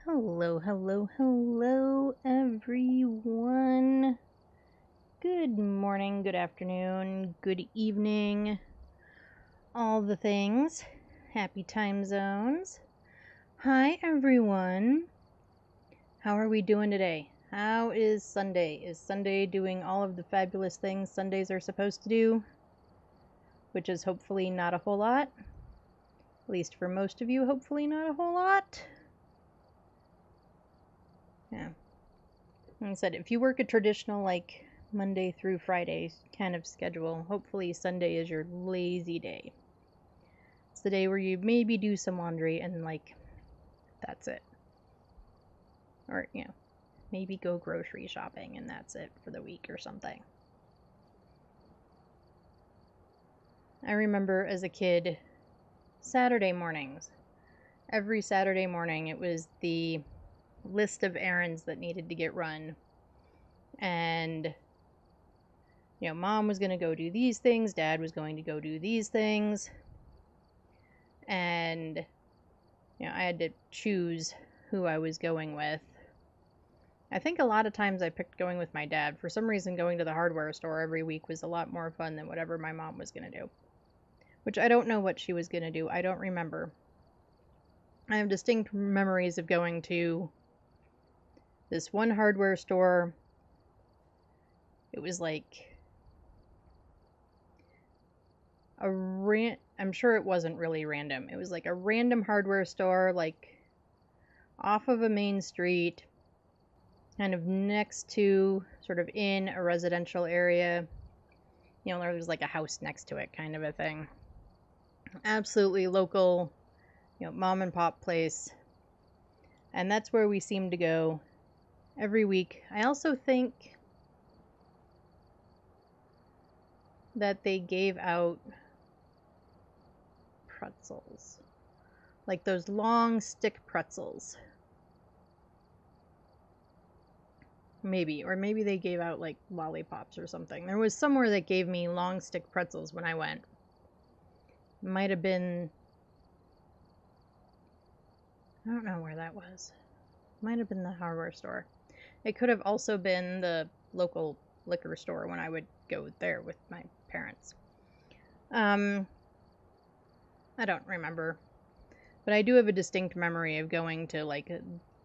Hello, hello, hello, everyone. Good morning, good afternoon, good evening, all the things. Happy time zones. Hi, everyone. How are we doing today? How is Sunday? Is Sunday doing all of the fabulous things Sundays are supposed to do? Which is hopefully not a whole lot. At least for most of you, hopefully not a whole lot. Yeah. Like I said, if you work a traditional, like, Monday through Friday kind of schedule, hopefully Sunday is your lazy day. It's the day where you maybe do some laundry and, like, that's it. Or, maybe go grocery shopping and that's it for the week or something. I remember as a kid, Saturday mornings. Every Saturday morning it was the list of errands that needed to get run. And mom was going to go do these things, dad was going to go do these things, and I had to choose who I was going with. I think a lot of times I picked going with my dad. For some reason, going to the hardware store every week was a lot more fun than whatever my mom was going to do, which I don't know what she was going to do. I don't remember. I have distinct memories of going to this one hardware store. It was like I'm sure it wasn't really random. It was like a random hardware store, like off of a main street, kind of next to, sort of in a residential area. There was like a house next to it, kind of a thing. Absolutely local, mom and pop place. And that's where we seem to go every week. I also think that they gave out pretzels, like those long stick pretzels. Maybe, or maybe they gave out like lollipops or something. There was somewhere that gave me long stick pretzels when I went. Might have been, I don't know where that was. Might have been the hardware store. It could have also been the local liquor store when I would go there with my parents. I don't remember. But I do have a distinct memory of going to like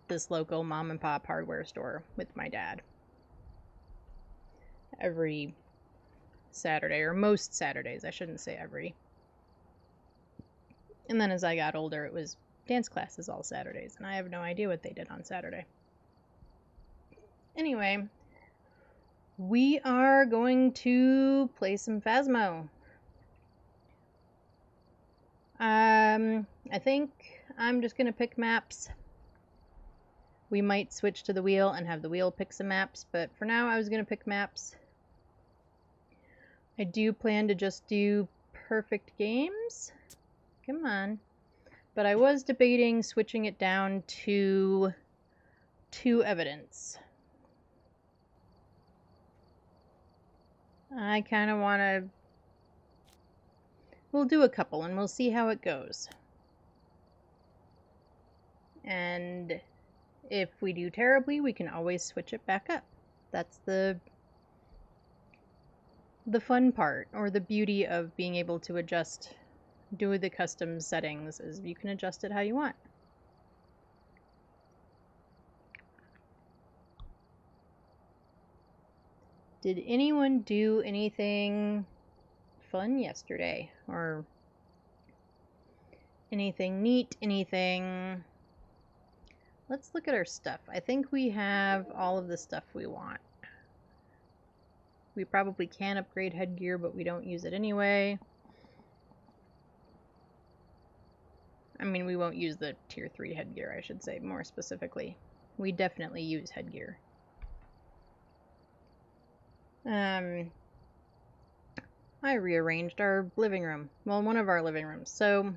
this local mom and pop hardware store with my dad every Saturday, or most Saturdays. I shouldn't say every. And then as I got older, it was dance classes all Saturdays, and I have no idea what they did on Saturday. Anyway, we are going to play some Phasmo. I think I'm just going to pick maps. We might switch to the wheel and have the wheel pick some maps, but for now I was going to pick maps. I do plan to just do perfect games. Come on. But I was debating switching it down to 2 evidence. I kind of want to... We'll do a couple and we'll see how it goes. And if we do terribly, we can always switch it back up. That's the fun part, or the beauty of being able to do the custom settings, is you can adjust it how you want. Did anyone do anything fun yesterday? Or anything neat? Anything... Let's look at our stuff. I think we have all of the stuff we want. We probably can upgrade headgear, but we don't use it anyway. I mean, we won't use the tier 3 headgear, I should say, more specifically. We definitely use headgear. I rearranged our living room. Well, one of our living rooms. So,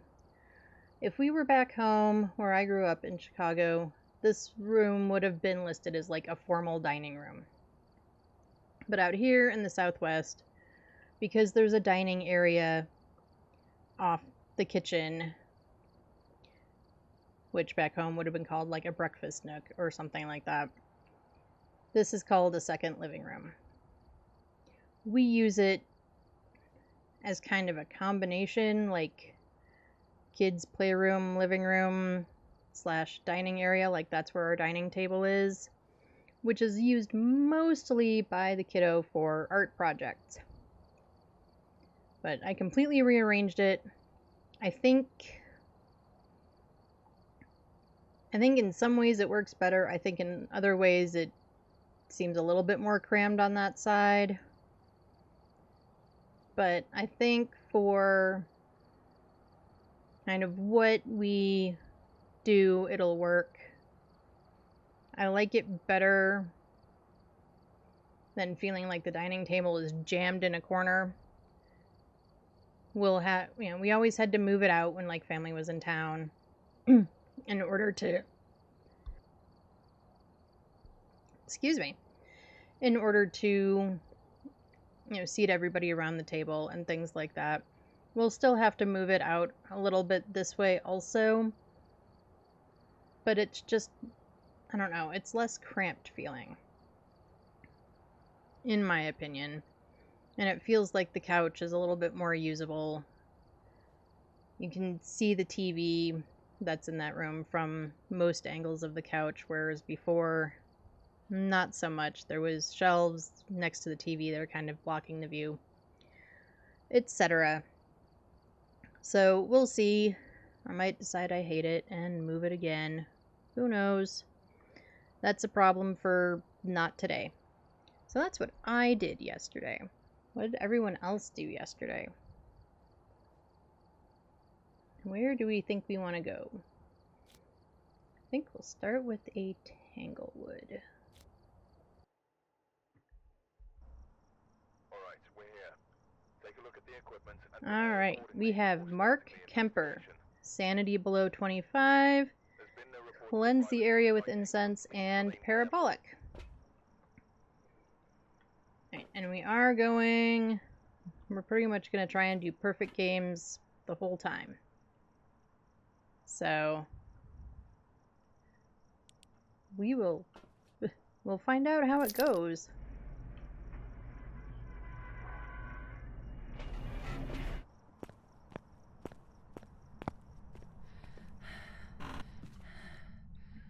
if we were back home where I grew up in Chicago, this room would have been listed as like a formal dining room. But out here in the Southwest, because there's a dining area off the kitchen, which back home would have been called like a breakfast nook or something like that. This is called a second living room. We use it as kind of a combination, like kids' playroom, living room / dining area, like that's where our dining table is, which is used mostly by the kiddo for art projects. But I completely rearranged it. I think in some ways it works better. I think in other ways it seems a little bit more crammed on that side. But I think for kind of what we do, it'll work. I like it better than feeling like the dining table is jammed in a corner. We'll have, we always had to move it out when like family was in town in order to, in order to, seat everybody around the table and things like that. We'll still have to move it out a little bit this way also, but it's just, I don't know, it's less cramped feeling, in my opinion. And it feels like the couch is a little bit more usable. You can see the TV that's in that room from most angles of the couch, whereas before, not so much. There was shelves next to the TV that were kind of blocking the view, etc. So we'll see. I might decide I hate it and move it again. Who knows? That's a problem for not today. So that's what I did yesterday. What did everyone else do yesterday? Where do we think we want to go? I think we'll start with a Tanglewood. Alright, we're here. Take a look at the equipment and Alright, we have Mark Kemper. Sanity below 25. Cleanse the area with incense and parabolic. Right, and we are going, we're pretty much going to try and do perfect games the whole time. So we'll find out how it goes.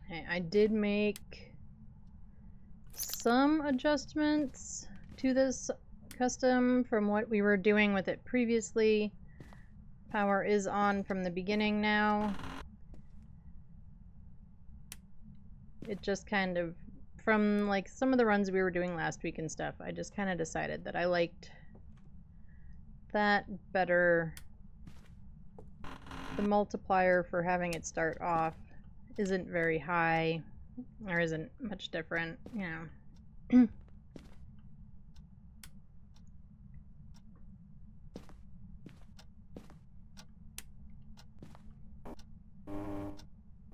Okay, I did make some adjustments to this custom from what we were doing with it previously. Power is on from the beginning now. It just kind of, from like some of the runs we were doing last week and stuff, I just kind of decided that I liked that better. The multiplier for having it start off isn't very high, or isn't much different, you know.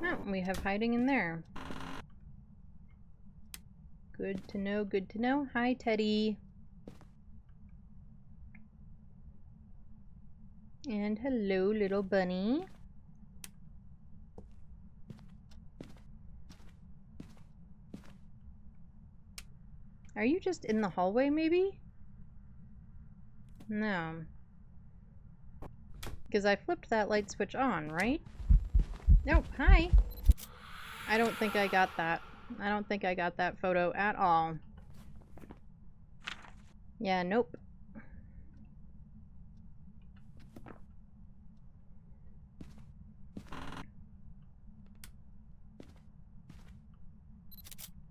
Oh, we have hiding in there. Good to know, good to know. Hi, Teddy. And hello, little bunny. Are you just in the hallway, maybe? No. Because I flipped that light switch on, right? Nope, hi. I don't think I got that. I don't think I got that photo at all. Yeah, nope.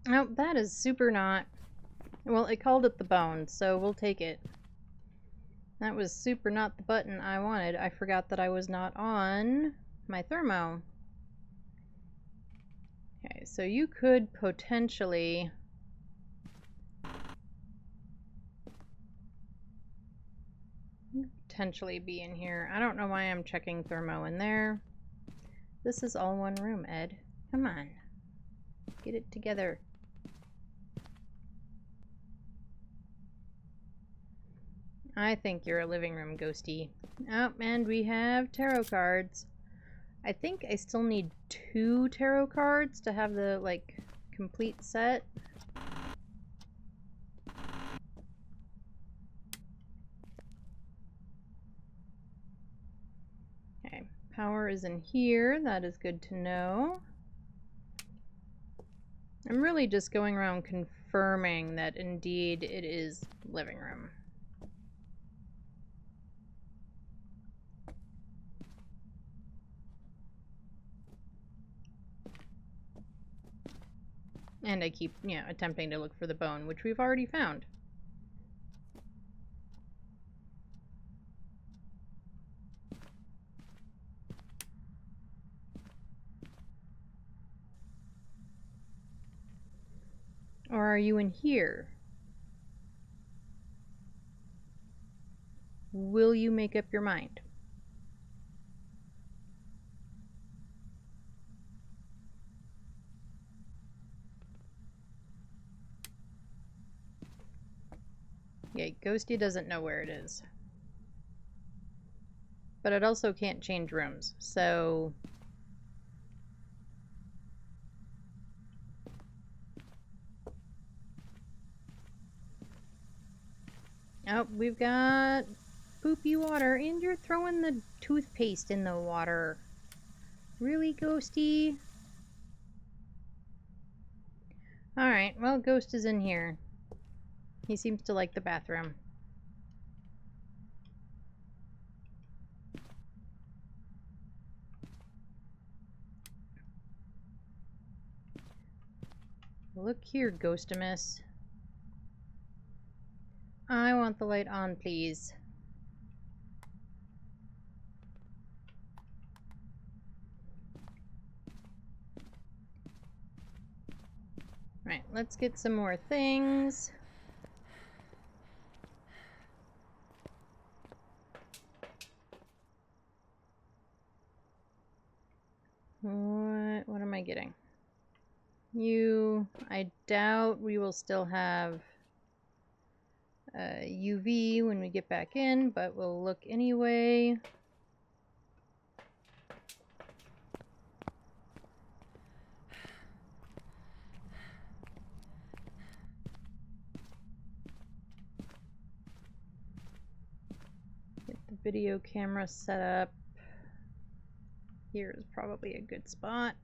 Oh, that is super not. Well, it called it the bone, so we'll take it. That was super not the button I wanted. I forgot that I was not on my thermo. Okay, so you could potentially be in here. I don't know why I'm checking thermo in there. This is all one room, Ed. Come on. Get it together. I think you're a living room ghosty. Oh, and we have tarot cards. I think I still need 2 tarot cards to have the, like, complete set. Okay, power is in here. That is good to know. I'm really just going around confirming that indeed it is living room. And I keep, attempting to look for the bone, which we've already found. Or are you in here? Will you make up your mind? Yeah, Ghosty doesn't know where it is. But it also can't change rooms, so... Oh, we've got poopy water, and you're throwing the toothpaste in the water. Really, Ghosty? Alright, well, Ghost is in here. He seems to like the bathroom. Look here, Ghostimus. I want the light on, please. Right, let's get some more things. What am I getting? I doubt we will still have UV when we get back in, but we'll look anyway. Get the video camera set up. Here is probably a good spot.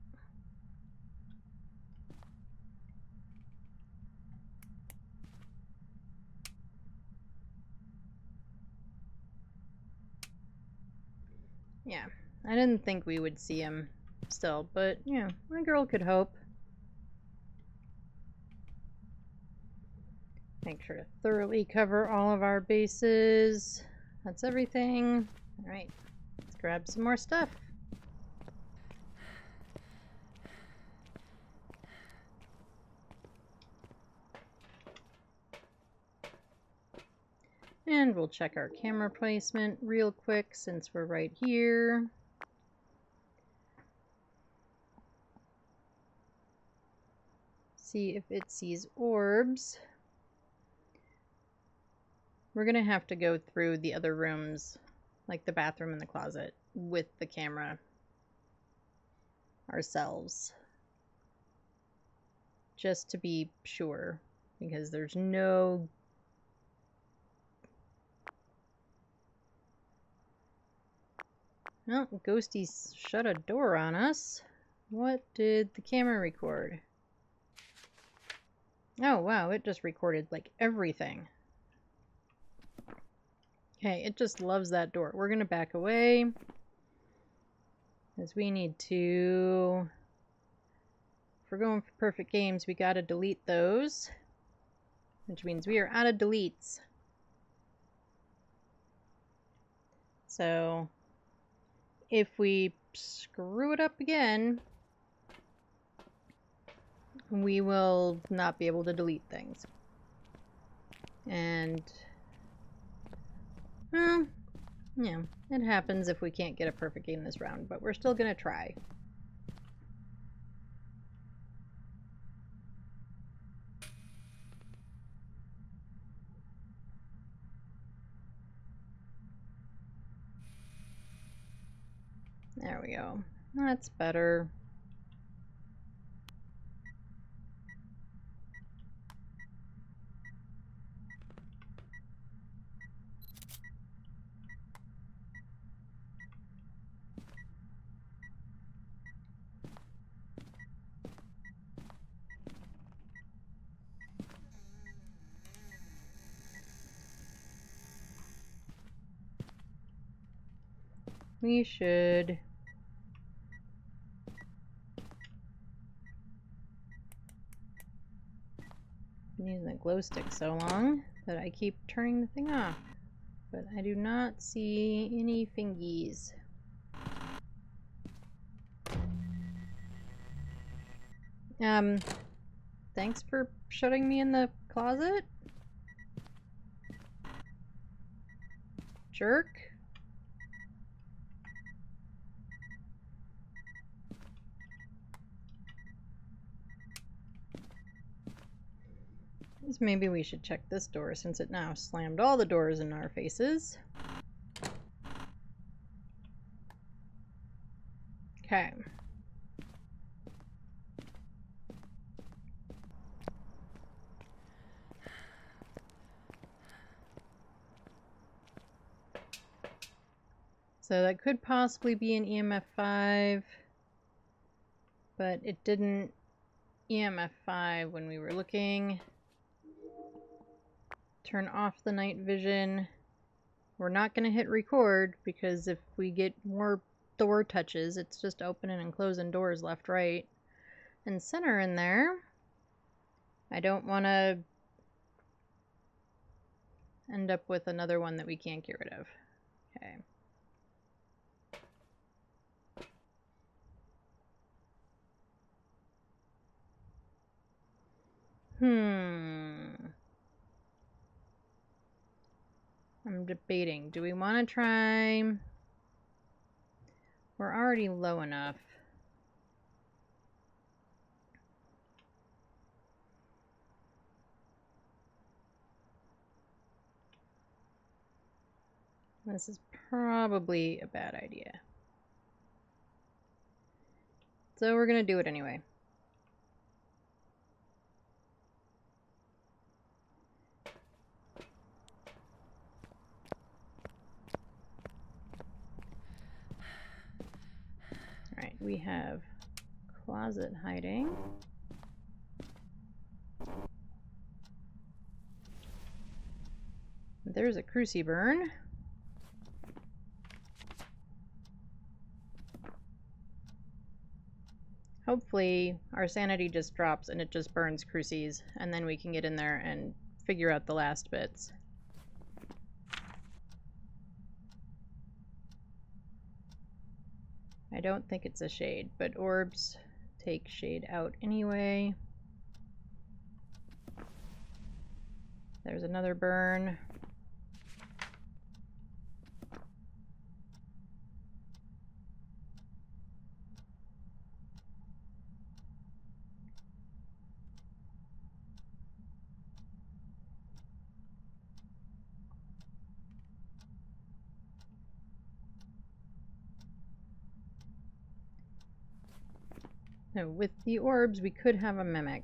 Yeah, I didn't think we would see him still, but yeah, a girl could hope. Make sure to thoroughly cover all of our bases. That's everything. Alright, let's grab some more stuff. And we'll check our camera placement real quick since we're right here. See if it sees orbs. We're gonna have to go through the other rooms, like the bathroom and the closet, with the camera ourselves. Just to be sure, because there's no... Oh, Ghosty's shut a door on us. What did the camera record? Oh, wow, it just recorded, like, everything. Okay, it just loves that door. We're gonna back away. Because we need to... If we're going for perfect games, we gotta delete those. Which means we are out of deletes. So... if we screw it up again, we will not be able to delete things. And, well, yeah, it happens if we can't get a perfect game this round, but we're still gonna try. There we go. That's better. We should. Been using the glow stick so long that I keep turning the thing off. But I do not see any fingies. Thanks for shutting me in the closet. Jerk. Maybe we should check this door since it now slammed all the doors in our faces. Okay. So that could possibly be an EMF 5, but it didn't EMF 5 when we were looking. Turn off the night vision. We're not going to hit record because if we get more door touches, it's just opening and closing doors left, right, and center in there. I don't want to end up with another one that we can't get rid of. Okay. I'm debating. Do we want to try... We're already low enough. This is probably a bad idea. So we're going to do it anyway. Alright, we have closet hiding. There's a cruciburn. Hopefully our sanity just drops and it just burns crucies, and then we can get in there and figure out the last bits. I don't think it's a shade, but orbs take shade out anyway. There's another burn. No, with the orbs, we could have a mimic.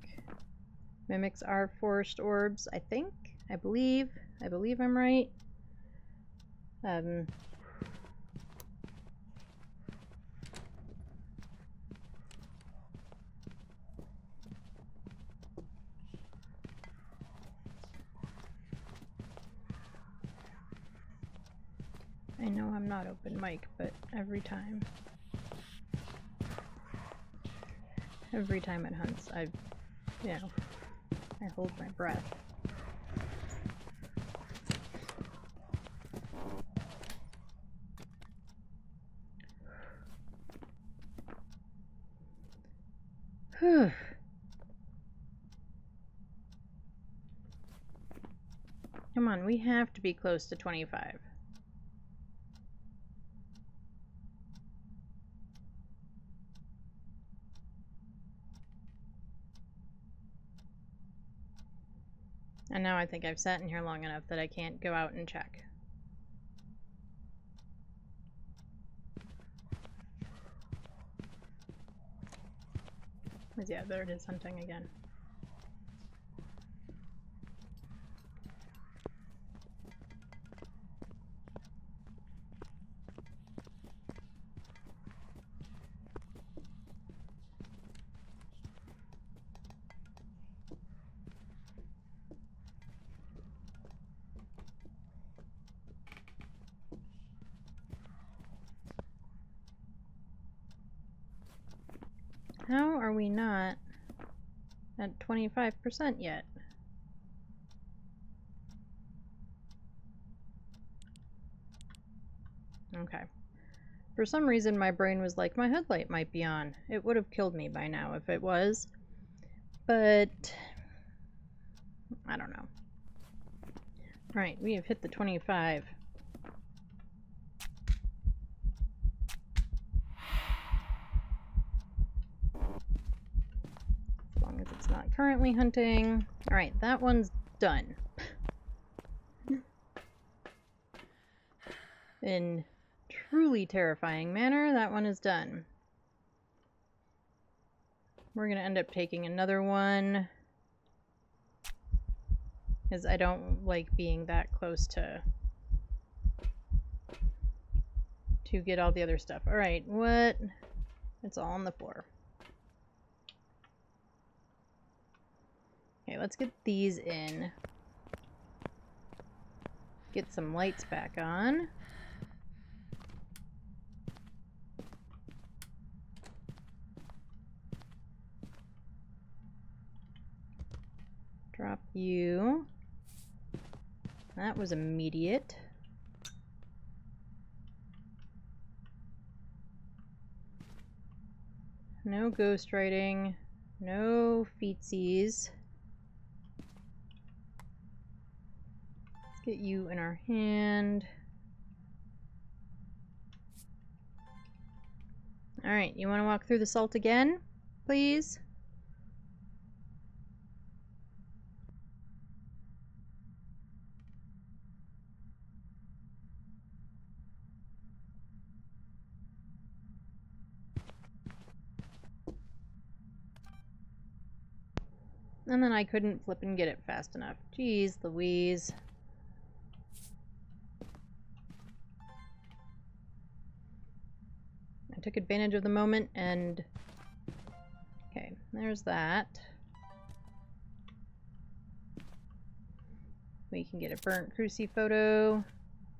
Mimics are forced orbs, I think. I believe I'm right. I know I'm not open mic, but every time it hunts, I hold my breath. Whew. Come on, we have to be close to 25. And now I think I've sat in here long enough that I can't go out and check. Yeah, there it is, hunting again. How are we not at 25% yet? Okay. For some reason, my brain was like, my headlight might be on. It would have killed me by now if it was. But I don't know. Right, we have hit the 25. As long as it's not currently hunting. Alright, that one's done. In truly terrifying manner, that one is done. We're going to end up taking another one. Because I don't like being that close to get all the other stuff. Alright, what? It's all on the floor. Okay, let's get these in. Get some lights back on. Drop you. That was immediate. No ghostwriting. No feetsies. Let's get you in our hand. Alright, you want to walk through the salt again, please? And then I couldn't flip and get it fast enough. Jeez Louise. I took advantage of the moment and... Okay, there's that. We can get a burnt cruci photo.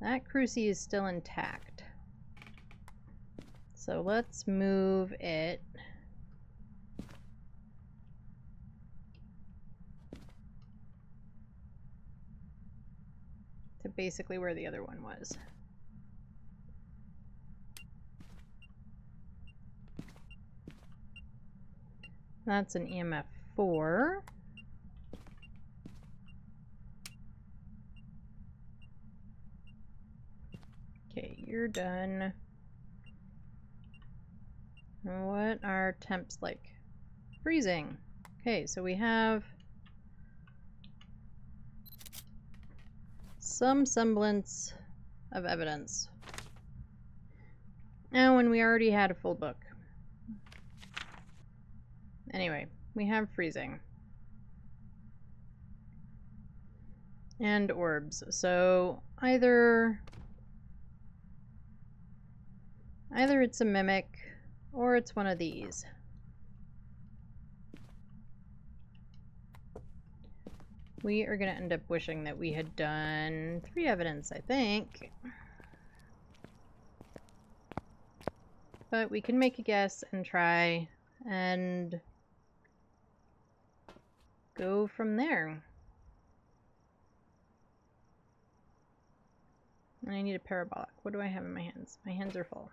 That cruci is still intact. So let's move it to basically where the other one was. That's an EMF 4. Okay, you're done. What are temps like? Freezing. Okay, so we have some semblance of evidence. Oh, and we already had a full book. Anyway, we have freezing. And orbs. So either it's a mimic or it's one of these. We are going to end up wishing that we had done 3 evidence, I think. But we can make a guess and try and go from there. And I need a parabolic. What do I have in my hands? My hands are full.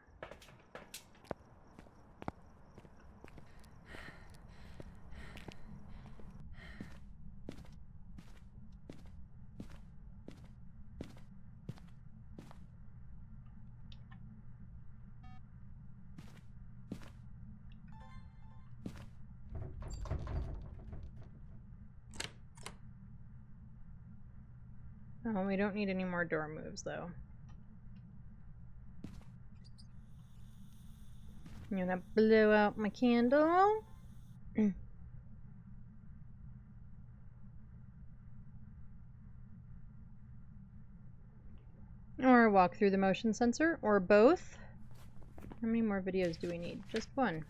Oh, we don't need any more door moves, though. I'm gonna blow out my candle. Or walk through the motion sensor, or both. How many more videos do we need? Just one.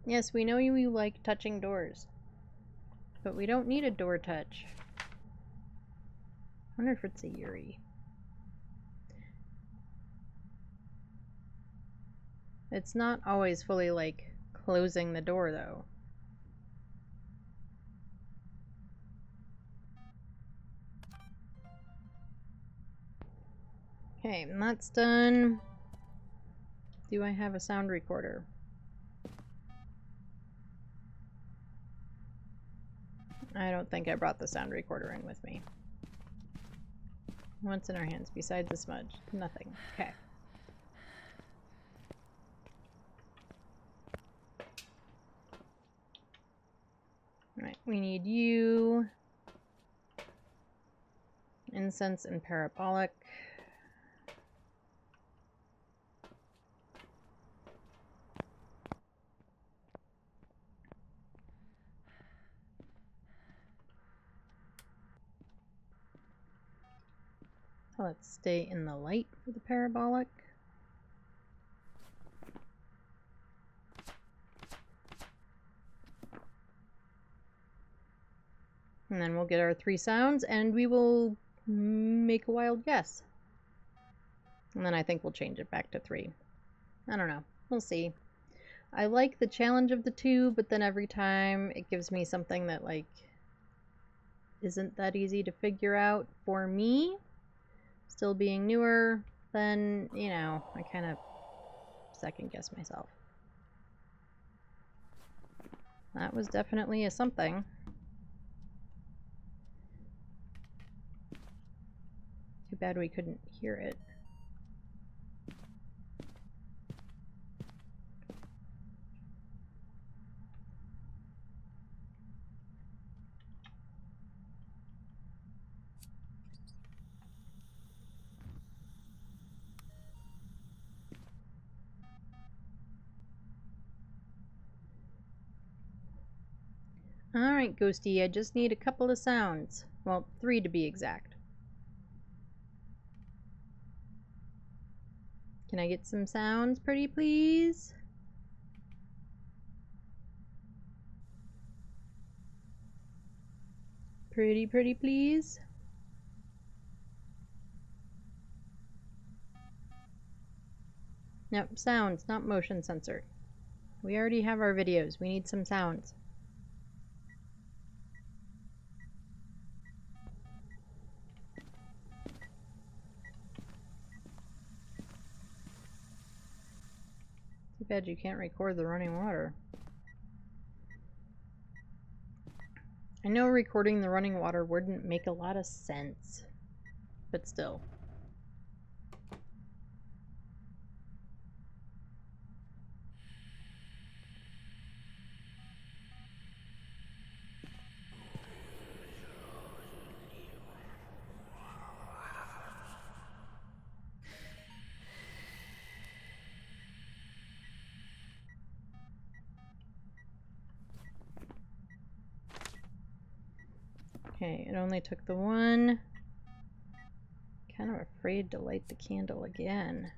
Yes, we know you like touching doors. But we don't need a door touch. I wonder if it's a Yuri. It's not always fully, like, closing the door, though. Okay, and that's done. Do I have a sound recorder? I don't think I brought the sound recorder in with me. What's in our hands besides the smudge? Nothing. Okay. Alright, we need you. Incense and parabolic. Let's stay in the light for the parabolic. And then we'll get our 3 sounds and we will make a wild guess. And then I think we'll change it back to 3. I don't know. We'll see. I like the challenge of the 2, but then every time it gives me something that, like, isn't that easy to figure out for me. Still being newer, then, you know, I kind of second guess myself. That was definitely a something. Too bad we couldn't hear it. Alright, Ghosty, I just need a couple of sounds. Well, 3 to be exact. Can I get some sounds, pretty please? Pretty please? Nope, sounds, not motion sensor. We already have our videos. We need some sounds. Too bad you can't record the running water. I know recording the running water wouldn't make a lot of sense, but still. Okay, it only took the one. Kind of afraid to light the candle again.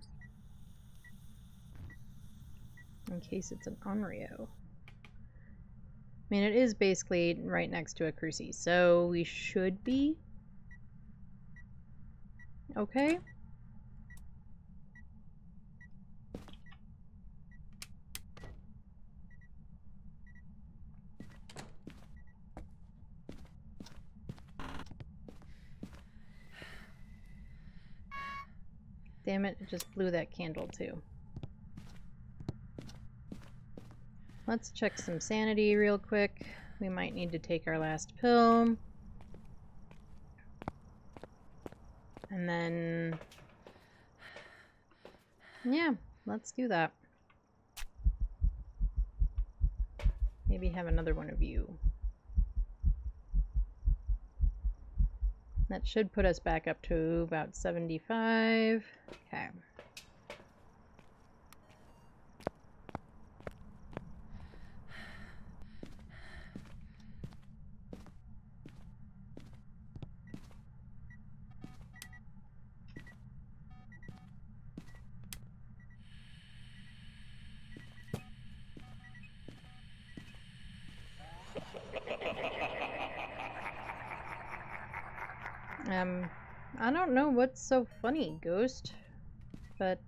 In case it's an Onryo. I mean, it is basically right next to a Cruci, so we should be okay. Damn it, it just blew that candle too. Let's check some sanity real quick. We might need to take our last pill. And then... yeah, let's do that. Maybe have another one of you. That should put us back up to about 75. Okay. I don't know what's so funny, Ghost, but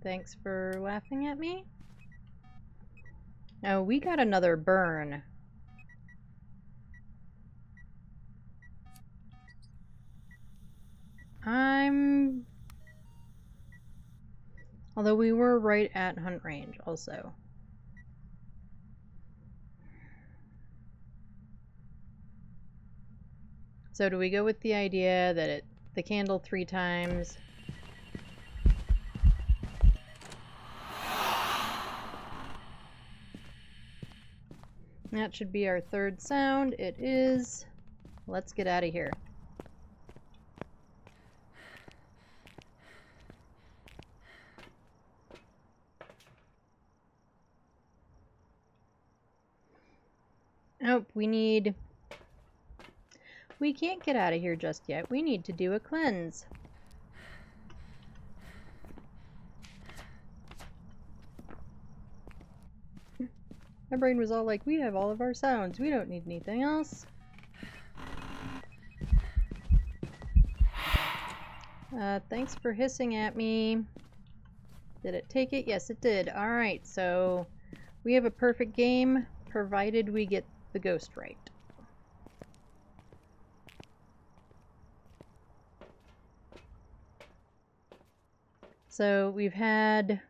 thanks for laughing at me. Oh, we got another burn. Although we were right at hunt range also. So do we go with the idea that the candle 3 times? That should be our 3rd sound. It is. Let's get out of here. Oh, we can't get out of here just yet. We need to do a cleanse. My brain was all like, we have all of our sounds. We don't need anything else. Thanks for hissing at me. Did it take it? Yes, it did. Alright, so we have a perfect game, provided we get the ghost right. So we had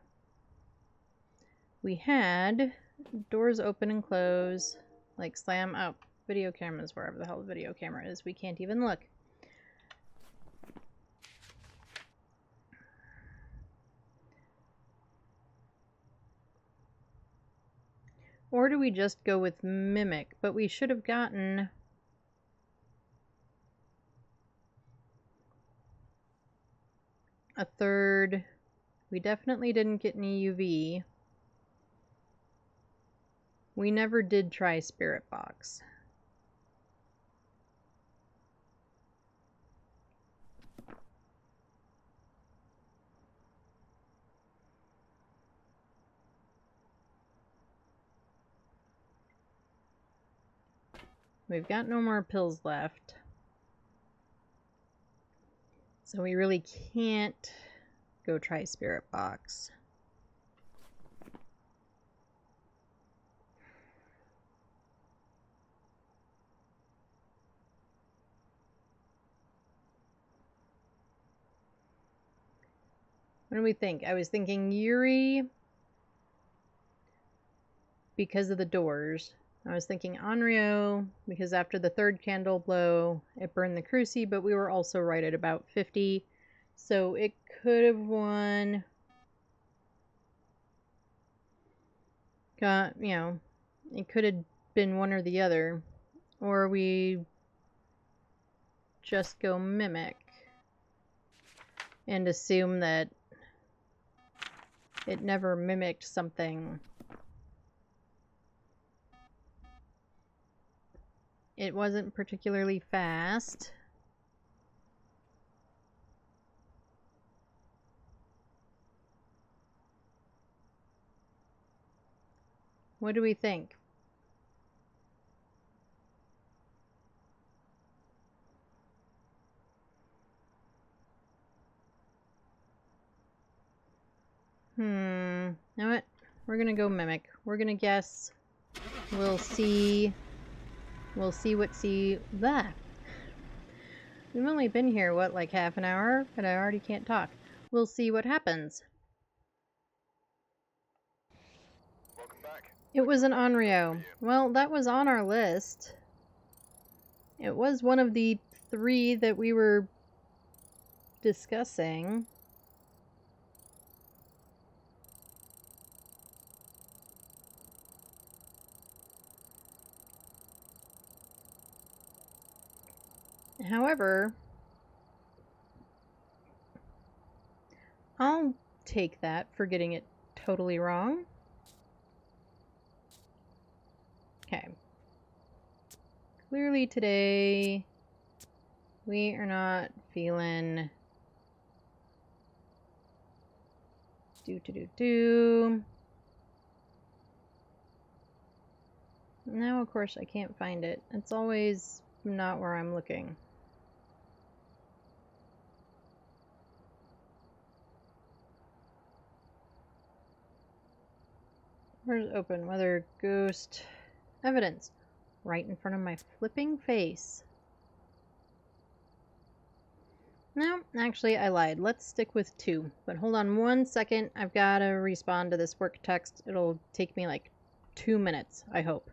doors open and close, like slam up video cameras, wherever the hell the video camera is. We can't even look. Or do we just go with mimic? But we should have gotten a 3rd. We definitely didn't get any UV. We never did try Spirit Box. We've got no more pills left. So we really can't go try Spirit Box. What do we think? I was thinking Yuri because of the doors. I was thinking Onryo because after the 3rd candle blow, it burned the Cruci, but we were also right at about 50. So it could have won. You know, it could have been one or the other. Or we just go mimic and assume that it never mimicked something. It wasn't particularly fast. What do we think? You know what? We're gonna go mimic. We're gonna guess. We'll see. We'll see what that. We've only been here, what, like half an hour? And I already can't talk. We'll see what happens. Welcome back. It was an Onryo. Well, that was on our list. It was one of the 3 that we were discussing. However, I'll take that for getting it totally wrong. Okay. Clearly today, we are not feeling Now, of course, I can't find it. It's always not where I'm looking. Where's open? Weather, ghost, evidence. Right in front of my flipping face. No, actually, I lied. Let's stick with 2. But hold on 1 second. I've got to respond to this work text. It'll take me like 2 minutes, I hope.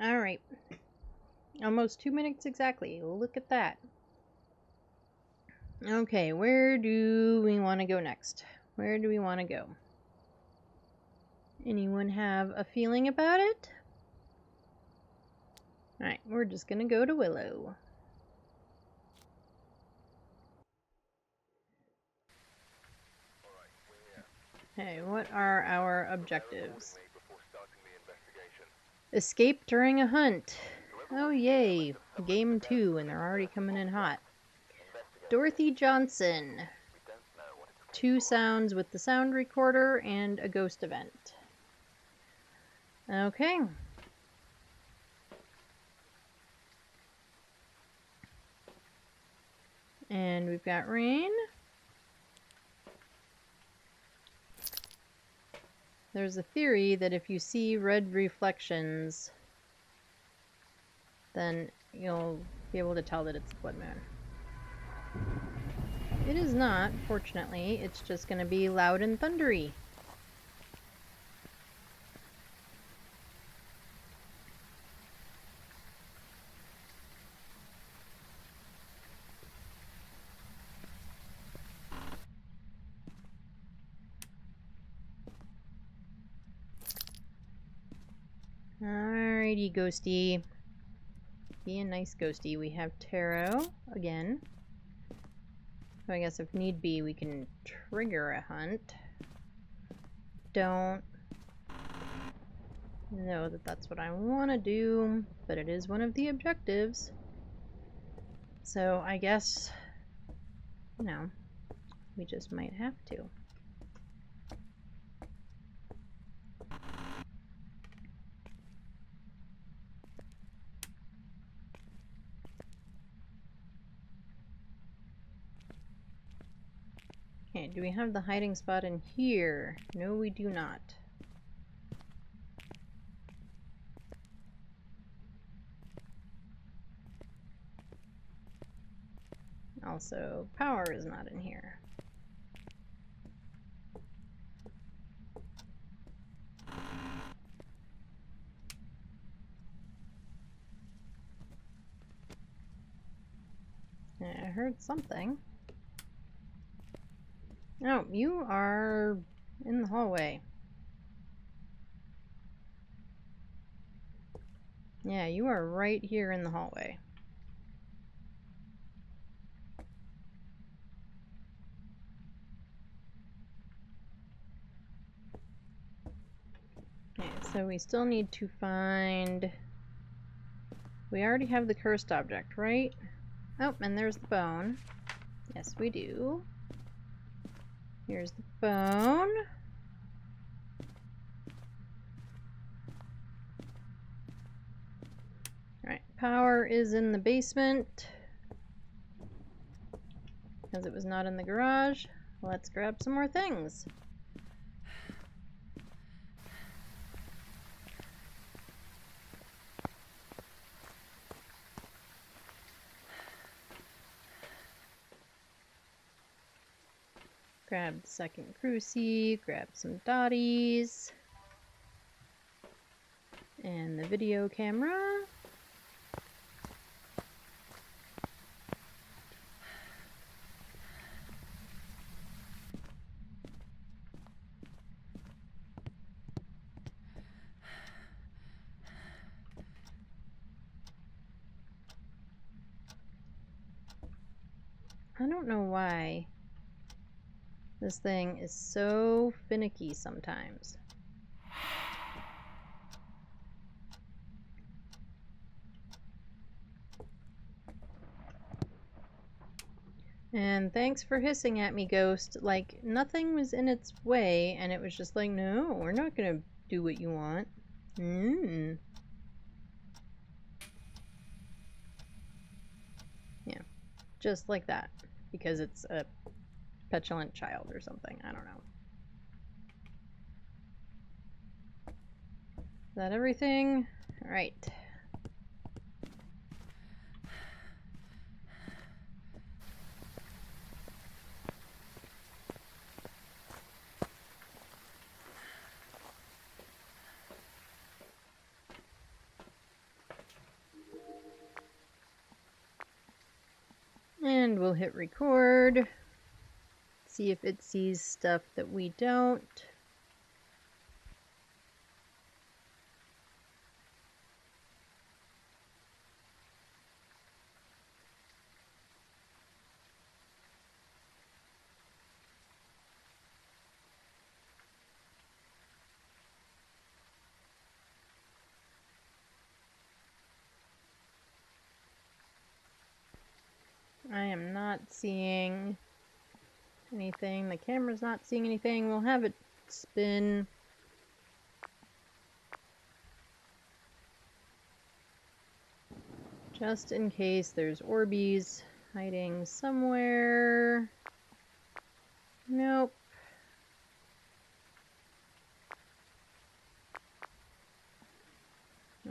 Alright. Almost 2 minutes exactly. Look at that. Okay, where do we want to go next? Where do we want to go? Anyone have a feeling about it? Alright, we're just gonna go to Willow. Okay, what are our objectives? Escape during a hunt. Oh yay, game 2, and they're already coming in hot. Dorothy Johnson. 2 sounds with the sound recorder and a ghost event. Okay. And we've got rain. There's a theory that if you see red reflections, then you'll be able to tell that it's a blood moon. It is not, fortunately. It's just going to be loud and thundery. Alrighty, ghosty. Be a nice ghosty. We have tarot again. So I guess if need be, we can trigger a hunt. Don't know that that's what I want to do, but it is one of the objectives. So I guess, you know, we just might have to. Okay, do we have the hiding spot in here? No, we do not. Also, power is not in here. I heard something. Oh, you are in the hallway. Yeah, you are right here in the hallway. Okay, so we still need to find... We already have the cursed object, right? Oh, and there's the bone. Yes, we do. Here's the bone. Alright, power is in the basement. Because it was not in the garage. Let's grab some more things. Grab the second crucie, grab some dotties, and the video camera. I don't know why this thing is so finicky sometimes. And thanks for hissing at me, Ghost. Like, nothing was in its way, and it was just like, no, we're not gonna do what you want. Yeah, just like that. Because it's a petulant child or something. I don't know. Is that everything? Alright. And we'll hit record. See if it sees stuff that we don't. I am not seeing anything. The camera's not seeing anything. We'll have it spin. Just in case there's Orbeez hiding somewhere. Nope.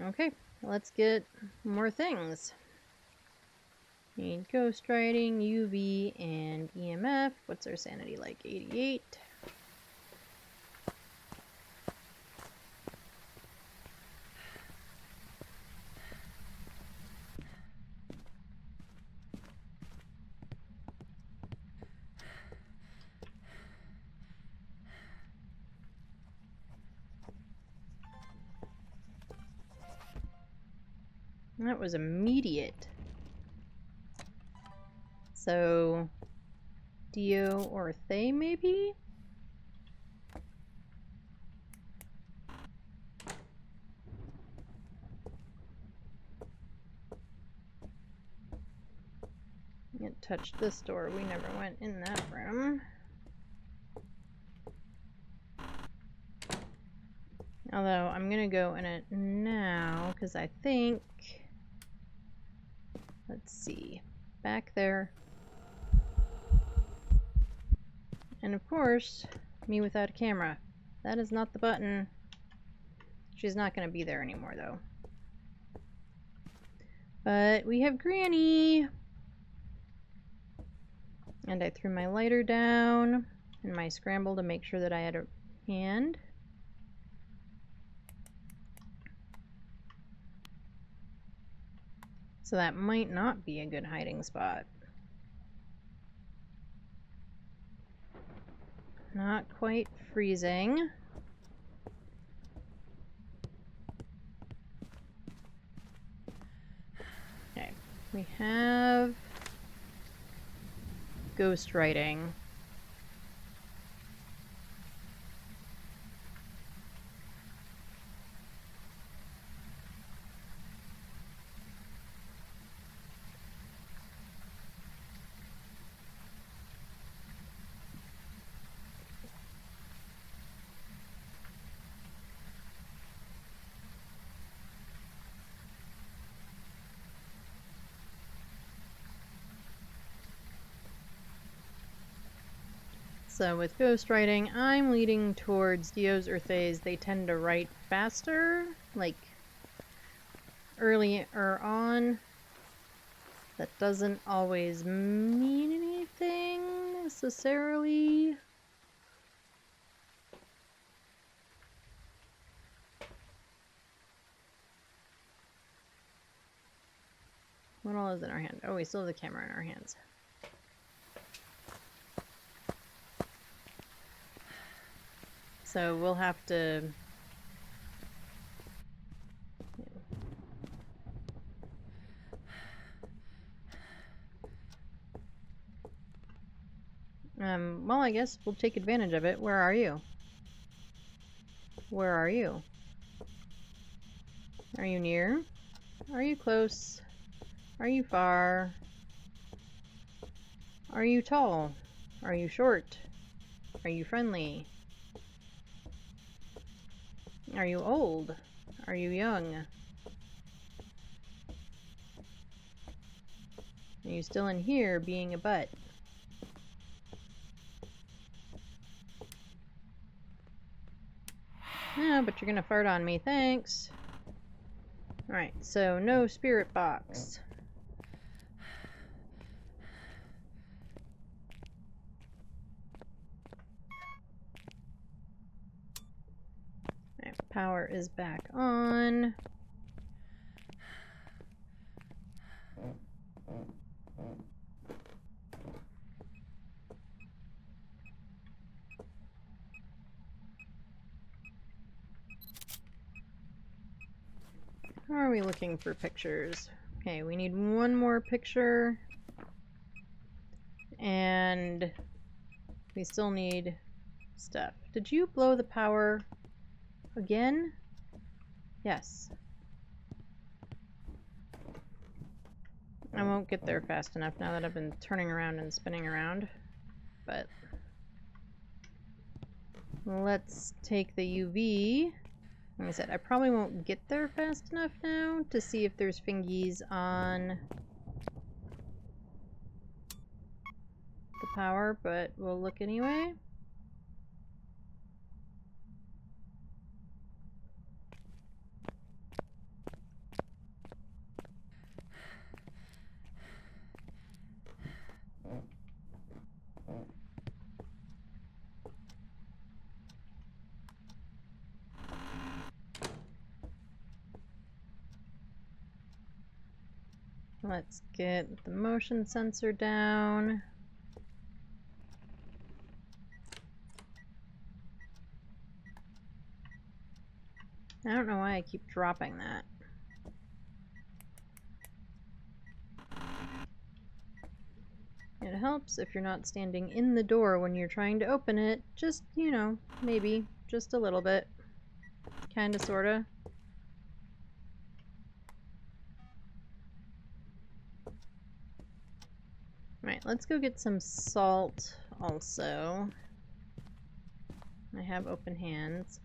Okay, let's get more things. Need ghost writing, UV, and EMF. What's our sanity like? 88. That was immediate. So, Dio or Thay, maybe? It touched this door. We never went in that room. Although, I'm gonna go in it now, because I think... Let's see. Back there. And of course, me without a camera. That is not the button. She's not gonna be there anymore, though. But we have Granny! And I threw my lighter down and my scramble to make sure that I had a hand. So that might not be a good hiding spot. Not quite freezing. Okay, we have ghost writing. So with ghostwriting, I'm leading towards Dio's or Thay's. They tend to write faster, like earlier on. That doesn't always mean anything necessarily. What all is in our hand? Oh, we still have the camera in our hands. So we'll have to... Well, I guess we'll take advantage of it. Where are you? Where are you? Are you near? Are you close? Are you far? Are you tall? Are you short? Are you friendly? Are you old? Are you young? Are you still in here being a butt? No, but you're gonna fart on me, thanks. Alright, so no spirit box. Alright, power is back on. How are we looking for pictures? Okay, we need one more picture. And we still need stuff. Did you blow the power again? Yes. I won't get there fast enough now that I've been turning around and spinning around. But let's take the UV. Like I said, I probably won't get there fast enough now to see if there's fingies on the power, but we'll look anyway. Let's get the motion sensor down. I don't know why I keep dropping that. It helps if you're not standing in the door when you're trying to open it. Just, you know, maybe just a little bit. Kinda, sorta. Right, let's go get some salt also. I have open hands.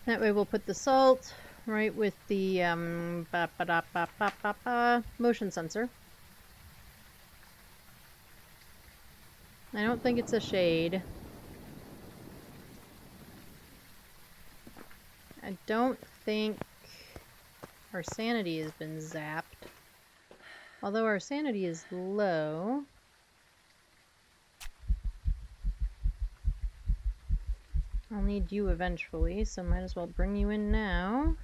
That way we'll put the salt right with the motion sensor. I don't think it's a shade. I don't think our sanity has been zapped. Although our sanity is low. I'll need you eventually, so might as well bring you in now.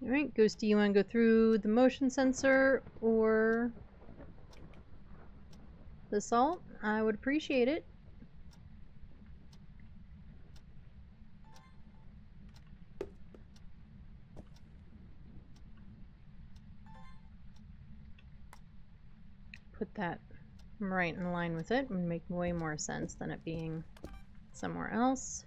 Alright, Ghosty, you want to go through the motion sensor or the salt? I would appreciate it. Put that right in line with it would make way more sense than it being somewhere else.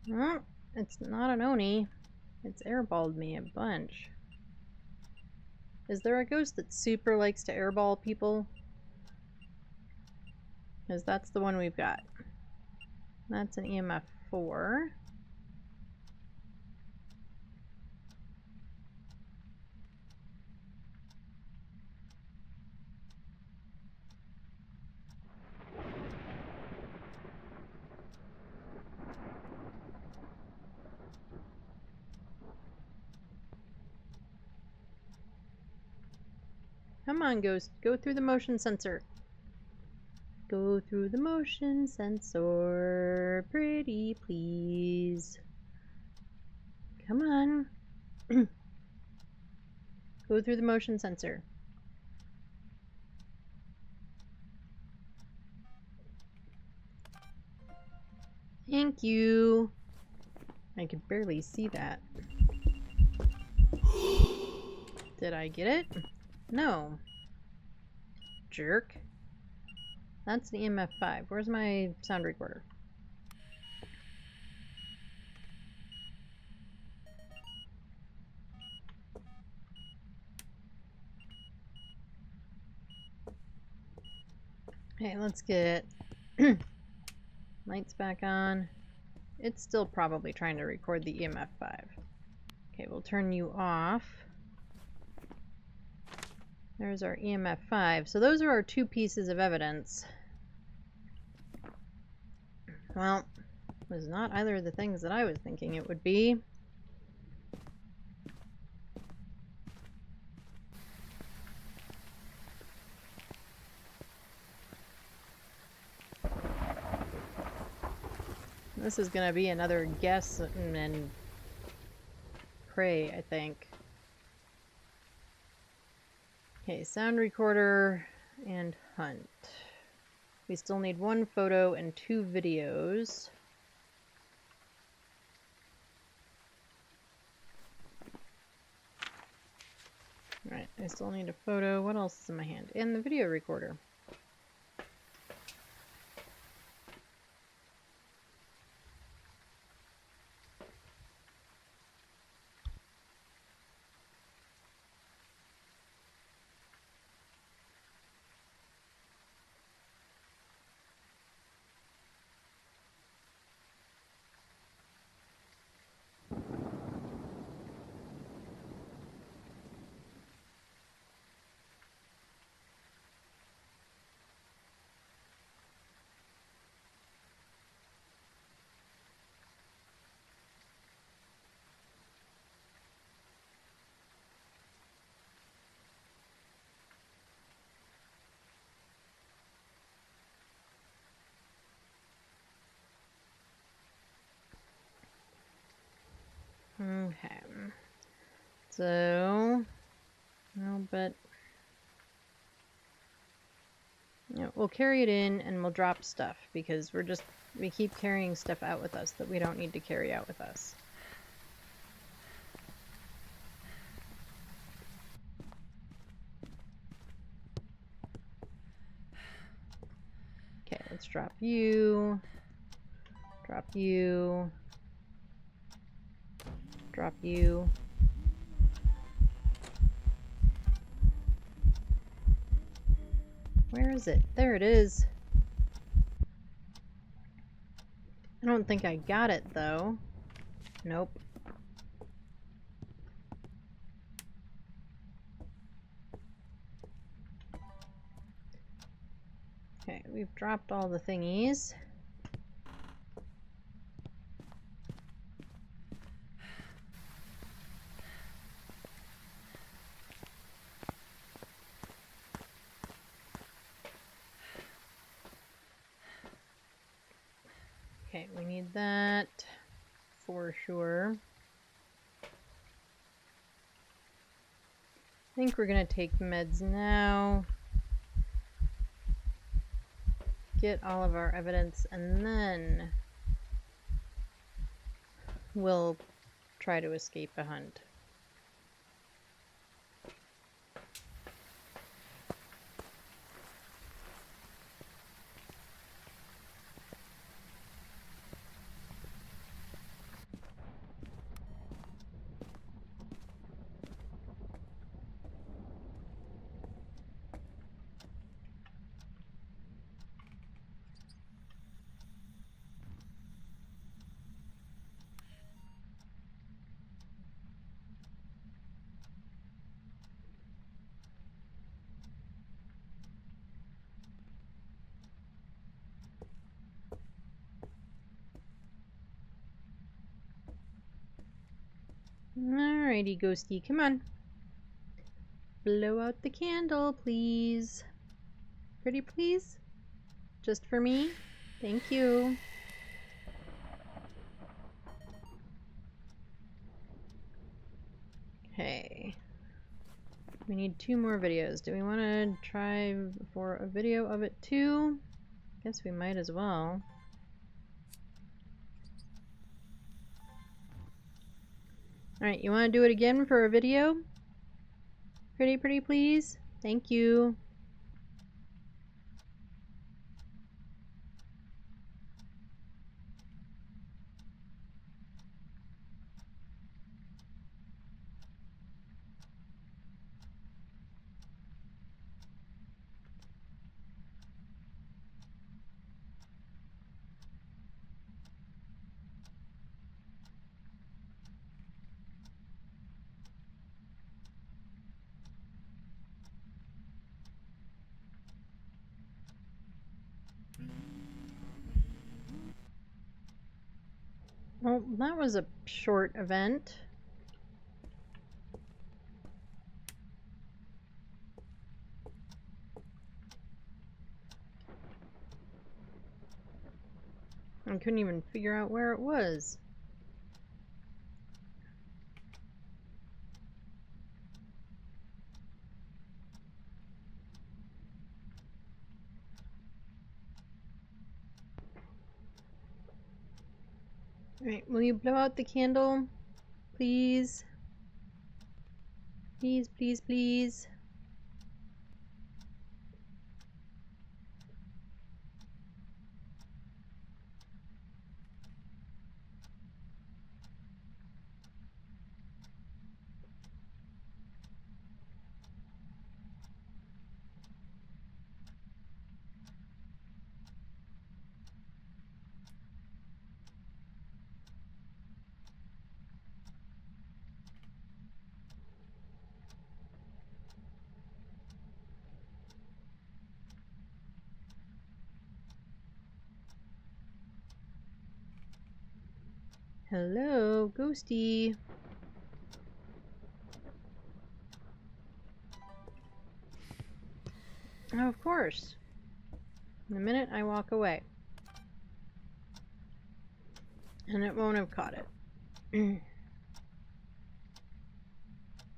Well, it's not an Oni. It's airballed me a bunch. Is there a ghost that super likes to airball people? Because that's the one we've got. That's an EMF 4. Come on, Ghost. Go through the motion sensor. Go through the motion sensor. Pretty please. Come on. Go through the motion sensor. Thank you. I could barely see that. Did I get it? No. Jerk. That's the EMF 5. Where's my sound recorder? Okay, let's get lights back on. It's still probably trying to record the EMF 5. Okay, we'll turn you off. There's our EMF 5. So those are our 2 pieces of evidence. Well, it was not either of the things that I was thinking it would be. This is gonna be another guess and pray, I think. Okay, sound recorder and hunt. We still need 1 photo and 2 videos. Alright, I still need a photo. What else is in my hand? And the video recorder. Okay. So, no, but yeah, we'll carry it in and we'll drop stuff because we keep carrying stuff out with us that we don't need to carry out with us. Okay, let's drop you. Drop you. Drop you. Where is it? There it is. I don't think I got it though. Nope. Okay, we've dropped all the thingies. Okay, we need that for sure. I think we're gonna take meds now. Get all of our evidence and then we'll try to escape a hunt. Alrighty, Ghosty, come on. blow out the candle, please. Pretty please? Just for me? Thank you. Okay. We need 2 more videos. Do we want to try for a video of it too? Guess we might as well. Alright, you want to do it again for a video? Pretty please? Thank you. Well, that was a short event. I couldn't even figure out where it was. Alright, will you blow out the candle? Please? Please, please, please. Hello, Ghosty. Oh, of course. The minute I walk away. And it won't have caught it.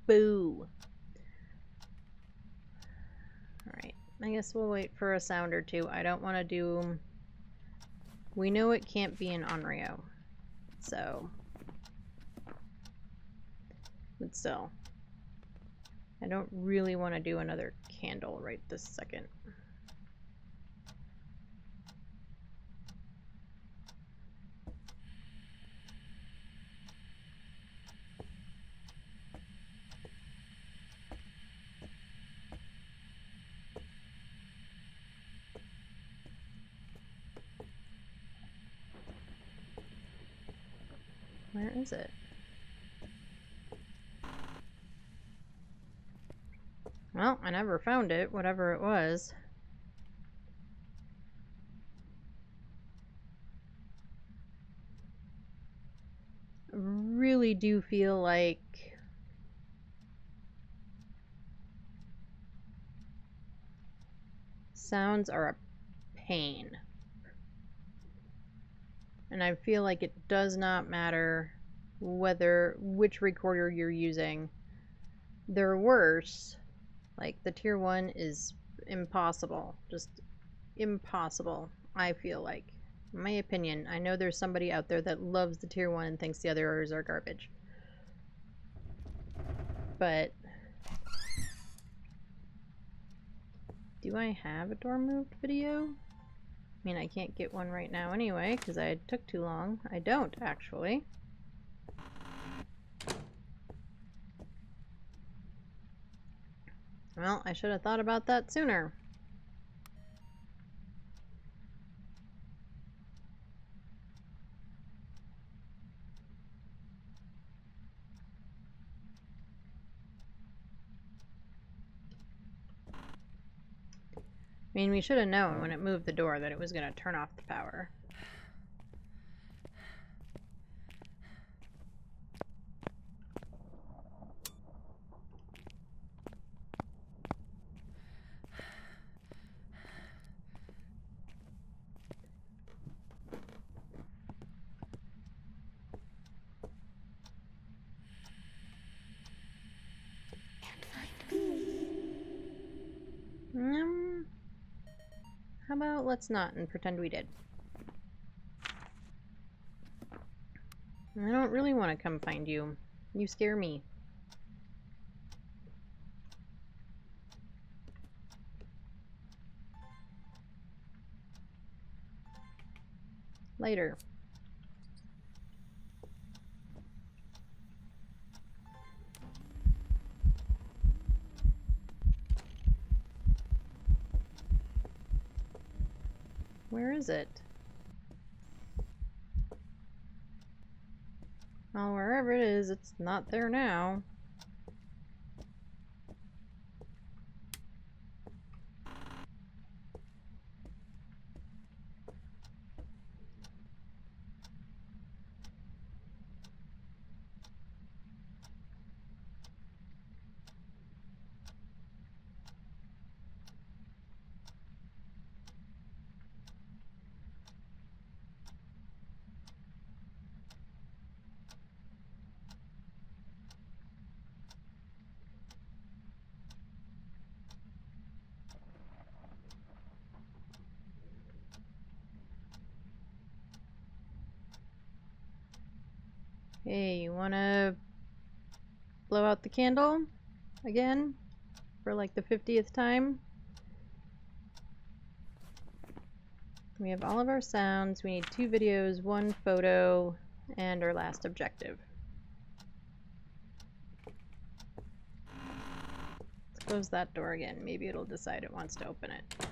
Boo. Alright, I guess we'll wait for a sound or two. I don't want to do... We know it can't be an Onryo. So... But still. I don't really want to do another candle right this second. Where is it? Well, I never found it, whatever it was. I really do feel like sounds are a pain. And I feel like it does not matter which recorder you're using. They're worse. Like the tier 1 is impossible. Just impossible, I feel like. In my opinion. I know there's somebody out there that loves the tier 1 and thinks the others are garbage. But do I have a door moved video? I mean, I can't get one right now anyway, because I took too long. I don't, actually. Well, I should have thought about that sooner. I mean, we should have known when it moved the door that it was going to turn off the power. about let's not and pretend we did. I don't really want to come find you. You scare me. Later. Where is it? Well, wherever it is, it's not there now. Hey, you wanna blow out the candle again for like the 50th time? We have all of our sounds. We need 2 videos, 1 photo, and our last objective. Let's close that door again. Maybe it'll decide it wants to open it.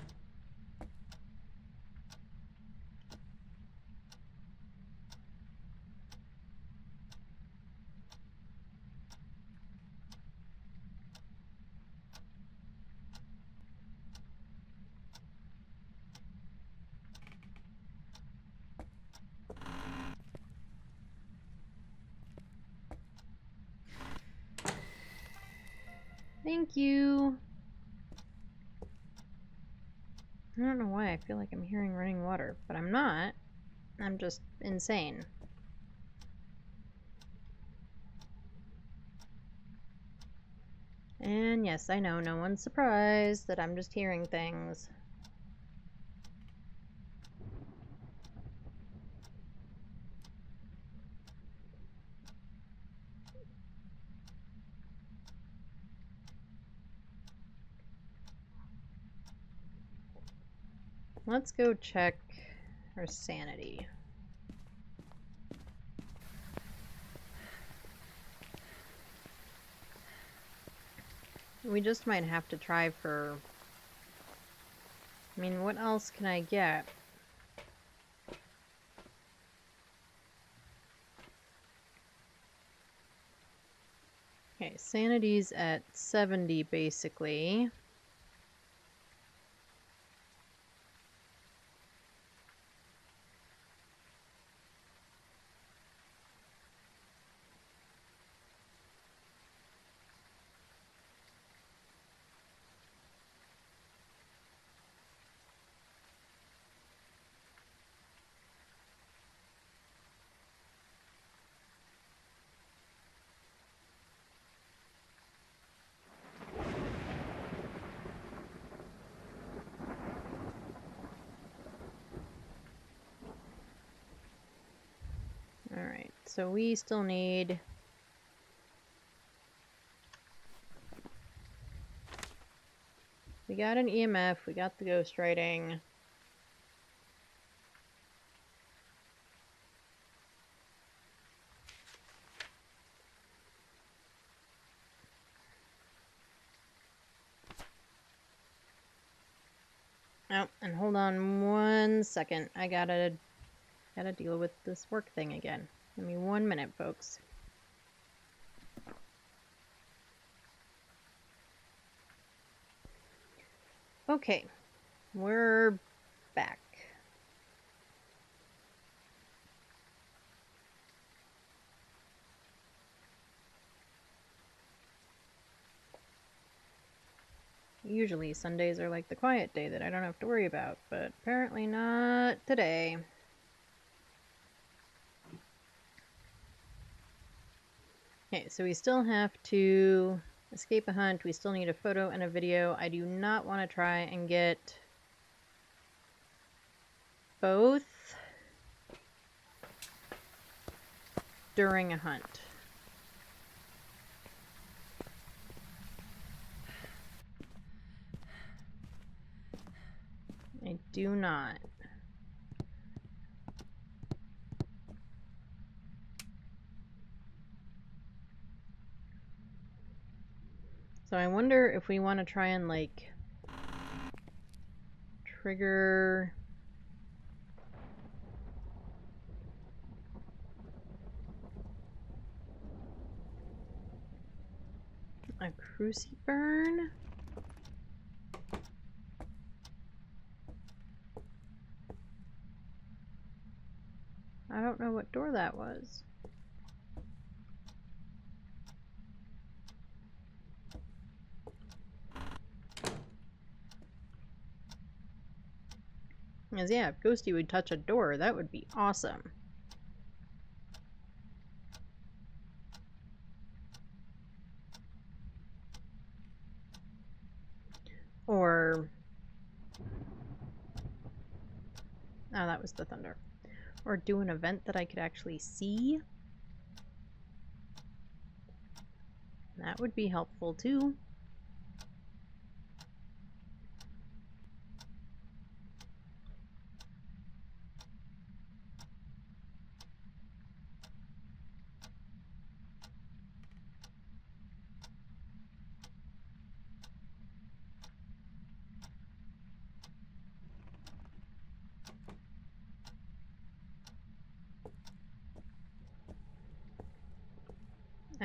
Thank you. I don't know why I feel like I'm hearing running water, but I'm not. I'm just insane. And yes, I know, no one's surprised that I'm just hearing things. Let's go check our sanity. We just might have to try for... I mean, what else can I get? Okay, sanity's at 70 basically. Alright, so we still need... We got an EMF, we got the ghostwriting. Oh, and hold on 1 second. I gotta deal with this work thing again. Give me 1 minute, folks. Okay, we're back. Usually Sundays are like the quiet day that I don't have to worry about, but apparently not today. Okay, so we still have to escape a hunt. We still need a photo and a video. I do not want to try and get both during a hunt. I do not. So I wonder if we want to try and like trigger a cruciburn. I don't know what door that was. Because yeah, if Ghosty would touch a door, that would be awesome. Or... oh, that was the thunder. Or do an event that I could actually see. That would be helpful too.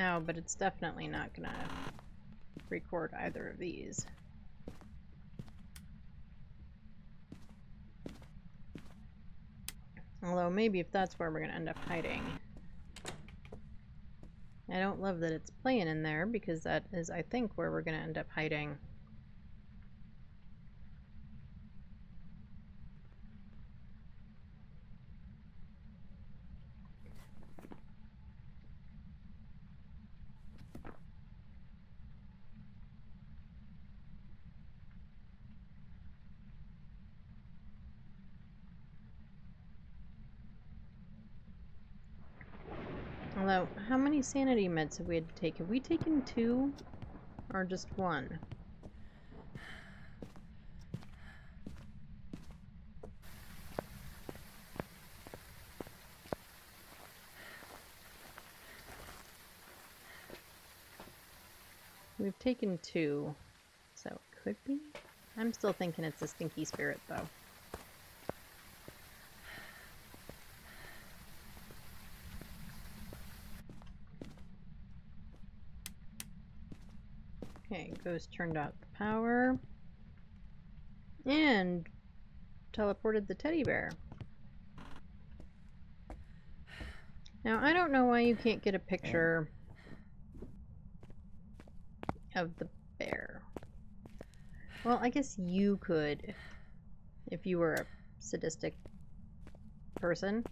Oh, but it's definitely not gonna record either of these. Although maybe if that's where we're gonna end up hiding. I don't love that it's playing in there because that is, I think, where we're gonna end up hiding. Although, how many sanity meds have we had to take? Have we taken 2? Or just 1? We've taken 2, so it could be. I'm still thinking it's a stinky spirit, though. Okay, Ghost turned out the power. And teleported the teddy bear. Now, I don't know why you can't get a picture of the bear. Well, I guess you could if you were a sadistic person.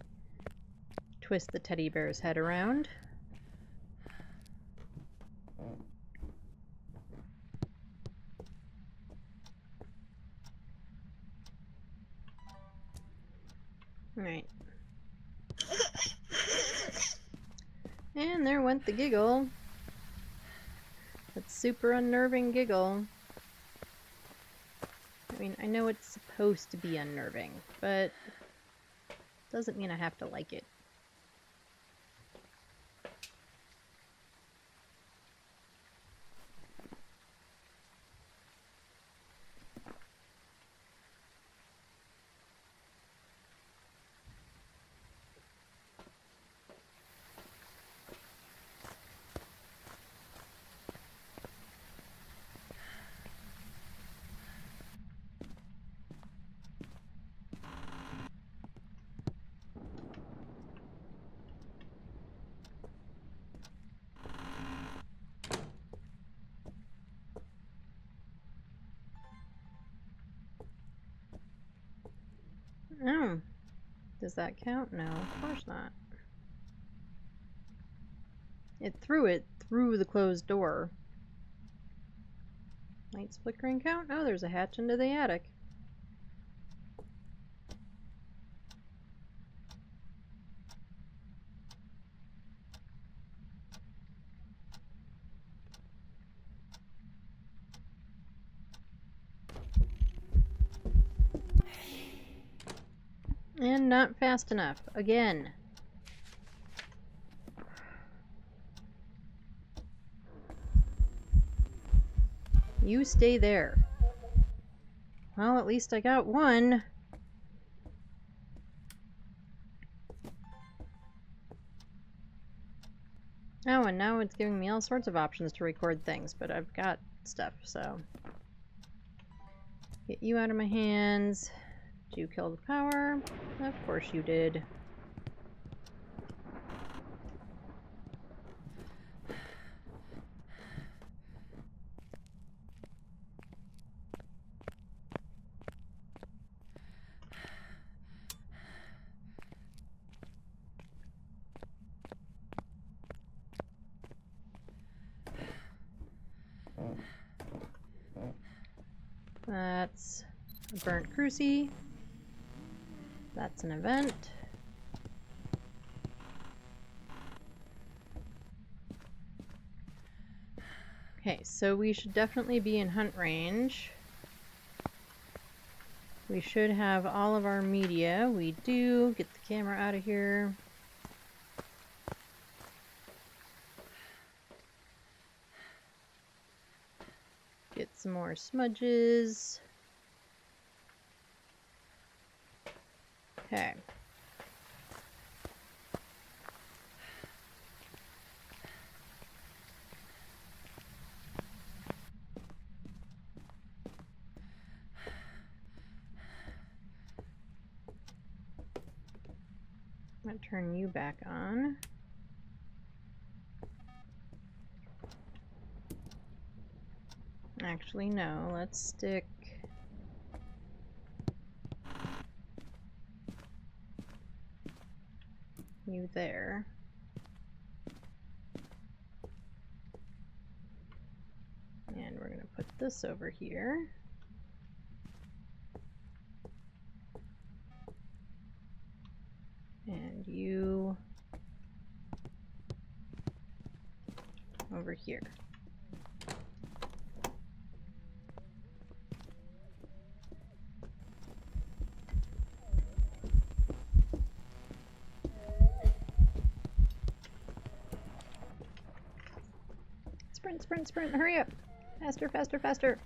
Twist the teddy bear's head around. Right. And there went the giggle. That super unnerving giggle. I mean, I know it's supposed to be unnerving, but doesn't mean I have to like it. Oh. Does that count? No, of course not. It threw through the closed door. Lights flickering count? Oh, there's a hatch into the attic. And not fast enough. Again. You stay there. Well, at least I got one. Oh, and now it's giving me all sorts of options to record things, but I've got stuff, so. Get you out of my hands. Did you kill the power? Of course you did. That's a burnt cruci. That's an event. Okay, so we should definitely be in hunt range. We should have all of our media. We do. Get the camera out of here. Get some more smudges. Okay. I'm going to turn you back on. Actually, no. Let's stick you there. And we're going to put this over here. And you over here. Sprint, sprint, sprint, hurry up! Faster, faster, faster!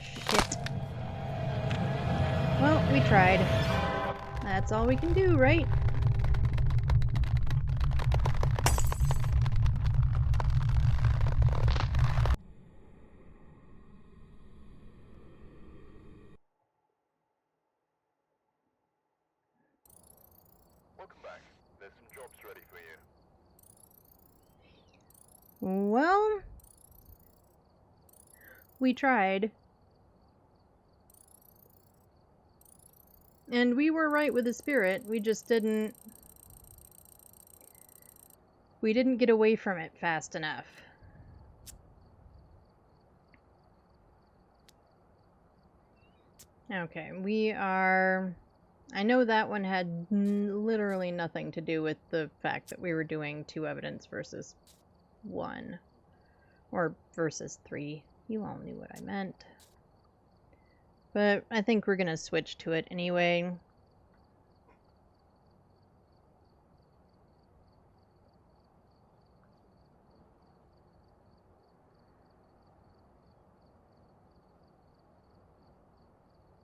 Shit. Well, we tried. That's all we can do, right? Welcome back. There's some jobs ready for you. Well, we tried. And we were right with the spirit. We just didn't... We didn't get away from it fast enough. Okay, we are... I know that one had literally nothing to do with the fact that we were doing 2 evidence versus 1. Or versus 3. You all knew what I meant. But I think we're going to switch to it anyway.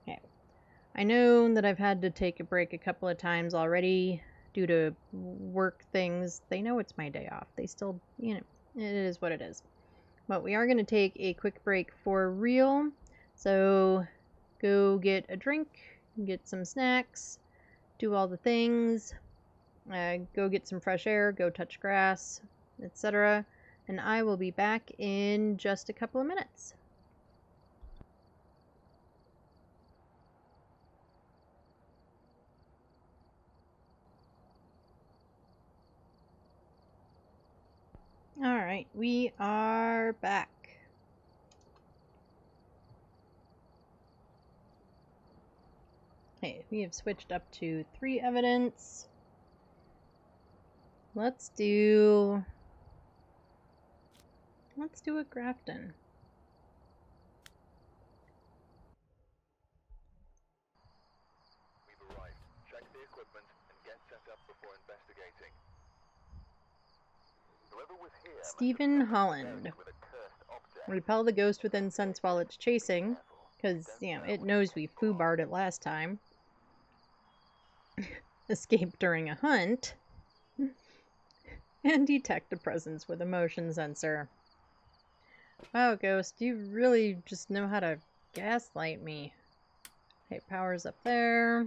Okay. I know that I've had to take a break a couple of times already due to work things. They know it's my day off. They still, you know, it is what it is. But we are going to take a quick break for real. So go get a drink, get some snacks, do all the things, go get some fresh air, go touch grass, etc. And I will be back in just a couple of minutes. Alright, we are back. Okay, we have switched up to 3 evidence. Let's do Let's do a Grafton. We've arrived. Check the equipment and get set up before investigating. Whoever was here Stephen Holland. with a cursed object. Repel the ghost within sense while it's chasing, because, you know, it knows we foobarred it last time. Escape during a hunt. And detect a presence with a motion sensor. Wow, Ghost, you really just know how to gaslight me. Okay, power's up there.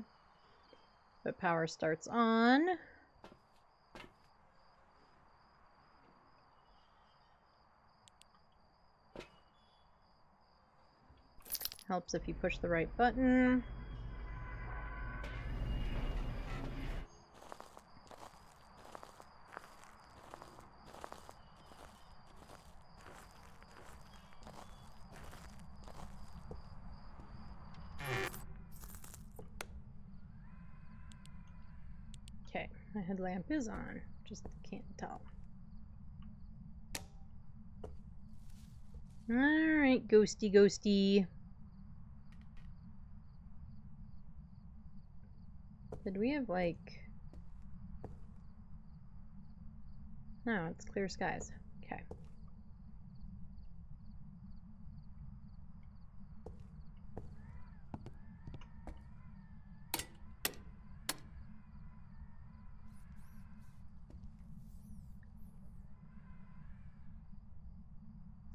But power starts on. Helps if you push the right button. Okay, my headlamp is on. Just can't tell. Alright, ghosty ghosty. Did we have, like... No, it's clear skies. Okay.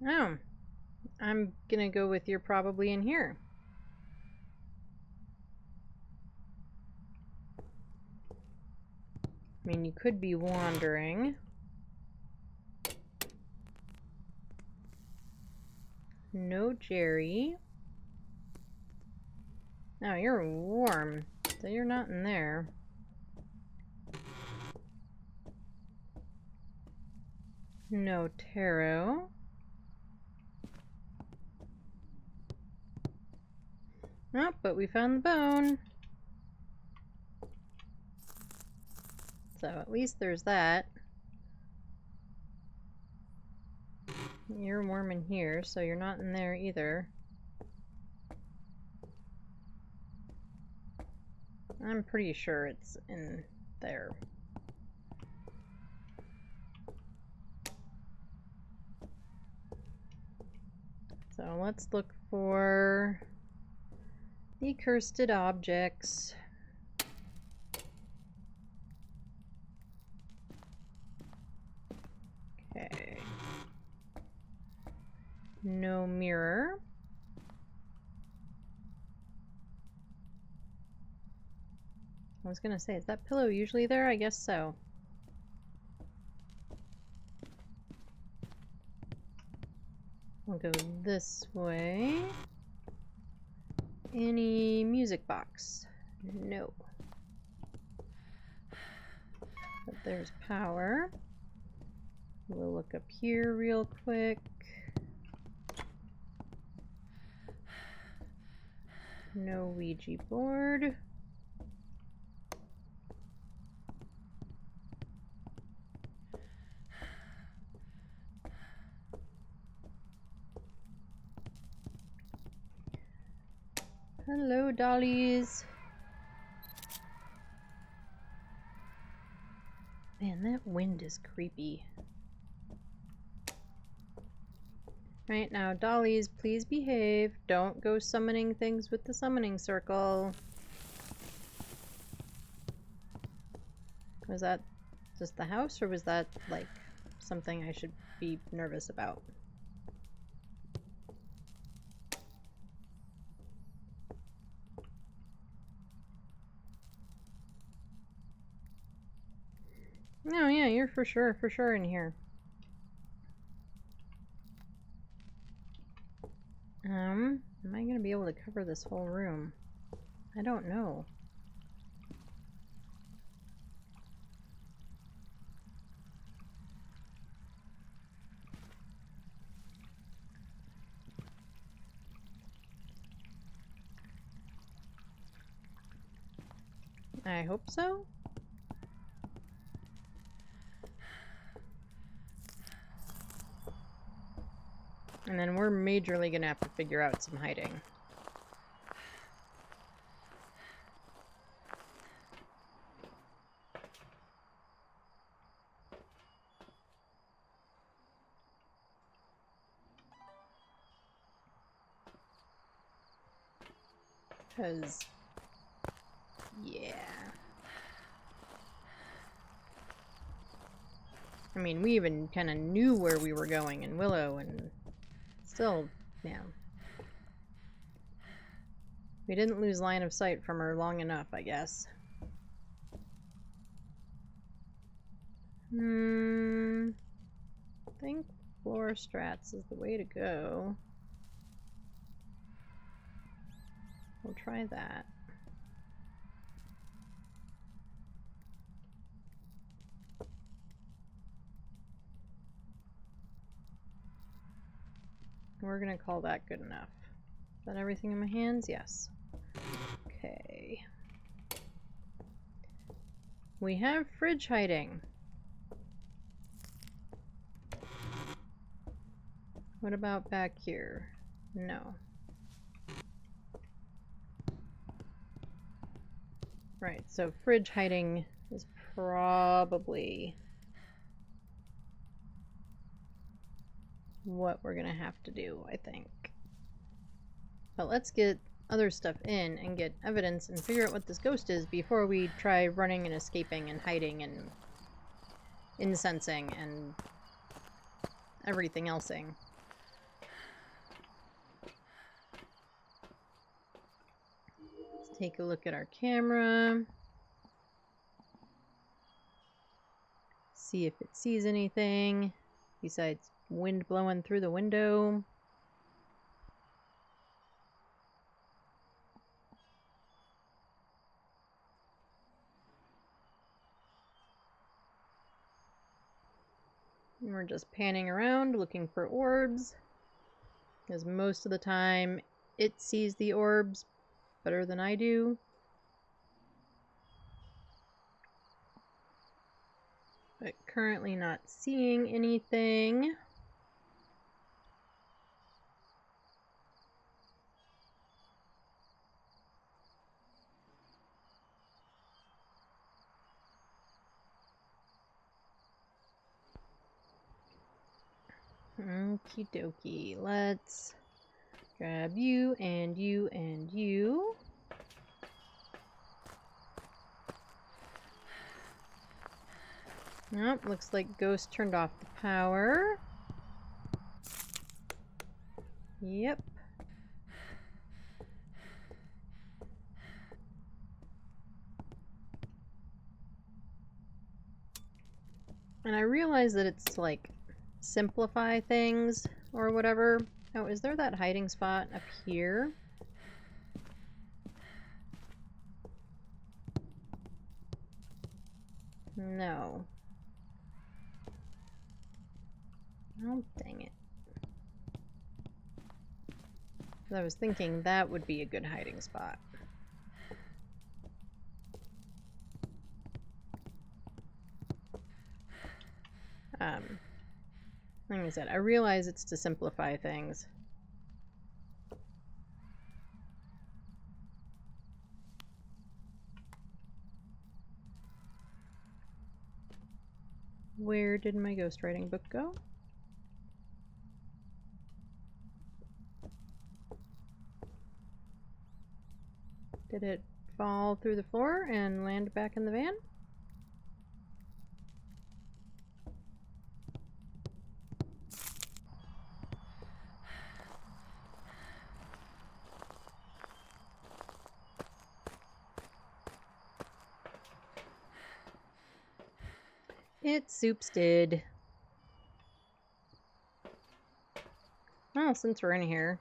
Oh. I'm gonna go with you're probably in here. I mean, you could be wandering. No Jerry. No, you're warm, so you're not in there. No Taro. Oh, but we found the bone. So at least there's that. You're warm in here, so you're not in there either. I'm pretty sure it's in there. So let's look for the cursed objects. Okay. No mirror. I was gonna say, is that pillow usually there? I guess so. We'll go this way. Any music box? No. But there's power. We'll look up here real quick. No Ouija board. Hello, dollies. Man, that wind is creepy. Right now, dollies, please behave. Don't go summoning things with the summoning circle. Was that just the house, or was that, like, something I should be nervous about? No, yeah, you're for sure in here. Am I gonna be able to cover this whole room? I don't know. I hope so. And then we're majorly gonna have to figure out some hiding. Because, yeah. I mean, we even kind of knew where we were going in Willow, and still, yeah. We didn't lose line of sight from her long enough, I guess. I think floor strats is the way to go. We'll try that. We're gonna call that good enough. Is that everything in my hands? Yes. Okay. We have fridge hiding. What about back here? No. Right, so fridge hiding is probably what we're gonna have to do, I think. But let's get other stuff in and get evidence and figure out what this ghost is before we try running and escaping and hiding and incensing and everything elsing. Let's take a look at our camera. See if it sees anything besides wind blowing through the window. And we're just panning around looking for orbs, because most of the time it sees the orbs better than I do. But currently not seeing anything. Okie dokie, let's grab you and you and you. Nope, looks like Ghost turned off the power. Yep. And I realize that it's to, like, simplify things or whatever. Oh, is there that hiding spot up here? No. Oh, dang it. I was thinking that would be a good hiding spot. Like I said, I realize it's to simplify things. Where did my ghostwriting book go? Did it fall through the floor and land back in the van? It soups did. Well, since we're in here.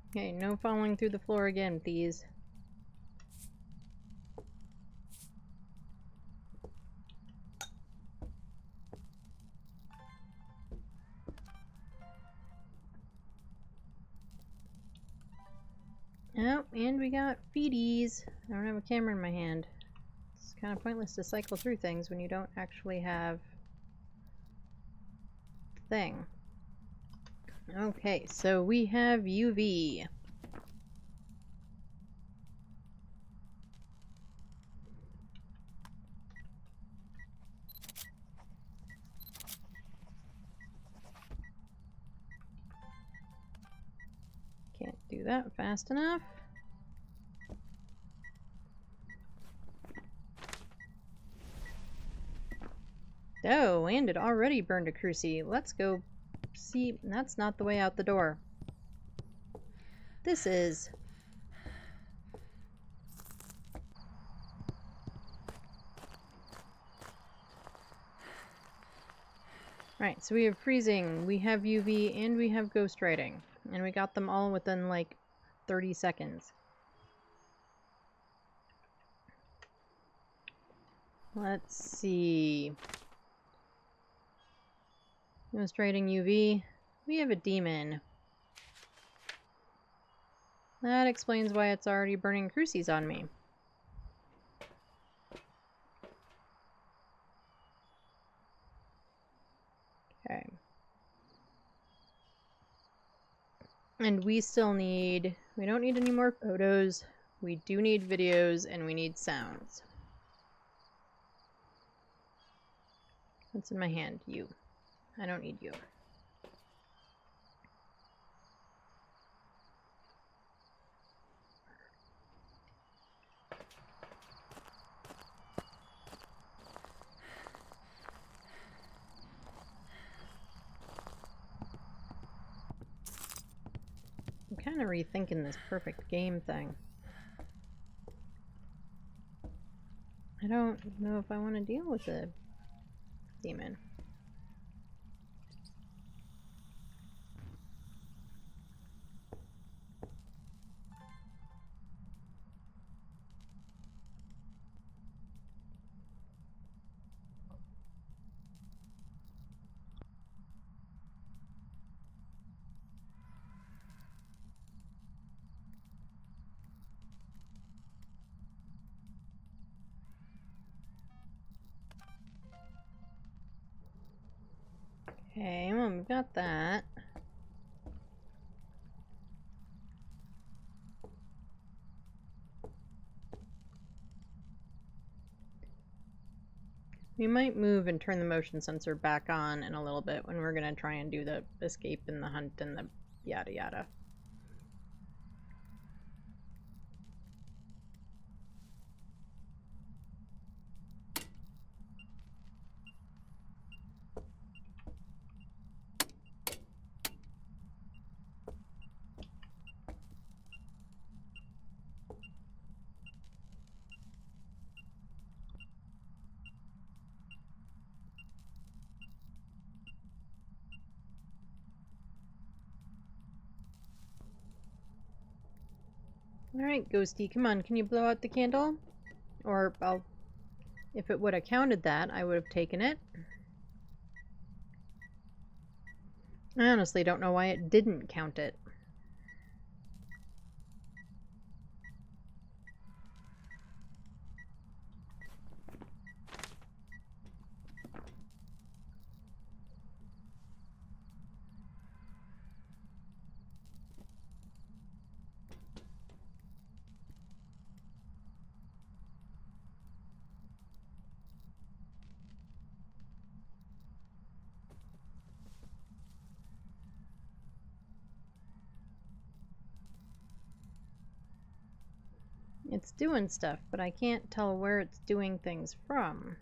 Okay, no falling through the floor again, please. Oh, and we got feedies. I don't have a camera in my hand. It's kind of pointless to cycle through things when you don't actually have the thing. Okay, so we have UV. Can't do that fast enough. Oh, and it already burned a cruci. Let's go see. That's not the way out the door. This is. Right, so we have freezing, we have UV, and we have ghost writing. And we got them all within like 30 seconds. Let's see. Ghost writing UV. We have a demon. That explains why it's already burning crucies on me. Okay. And we still need, we don't need any more photos, we do need videos, and we need sounds. What's in my hand? You. I don't need you. I'm kind of rethinking this perfect game thing. I don't know if I want to deal with a demon. Okay, well, we've got that. We might move and turn the motion sensor back on in a little bit when we're gonna try and do the escape and the hunt and the yada yada. Alright, Ghosty, come on, can you blow out the candle? Or if it would have counted that, I would have taken it. I honestly don't know why it didn't count it. It's doing stuff, but I can't tell where it's doing things from.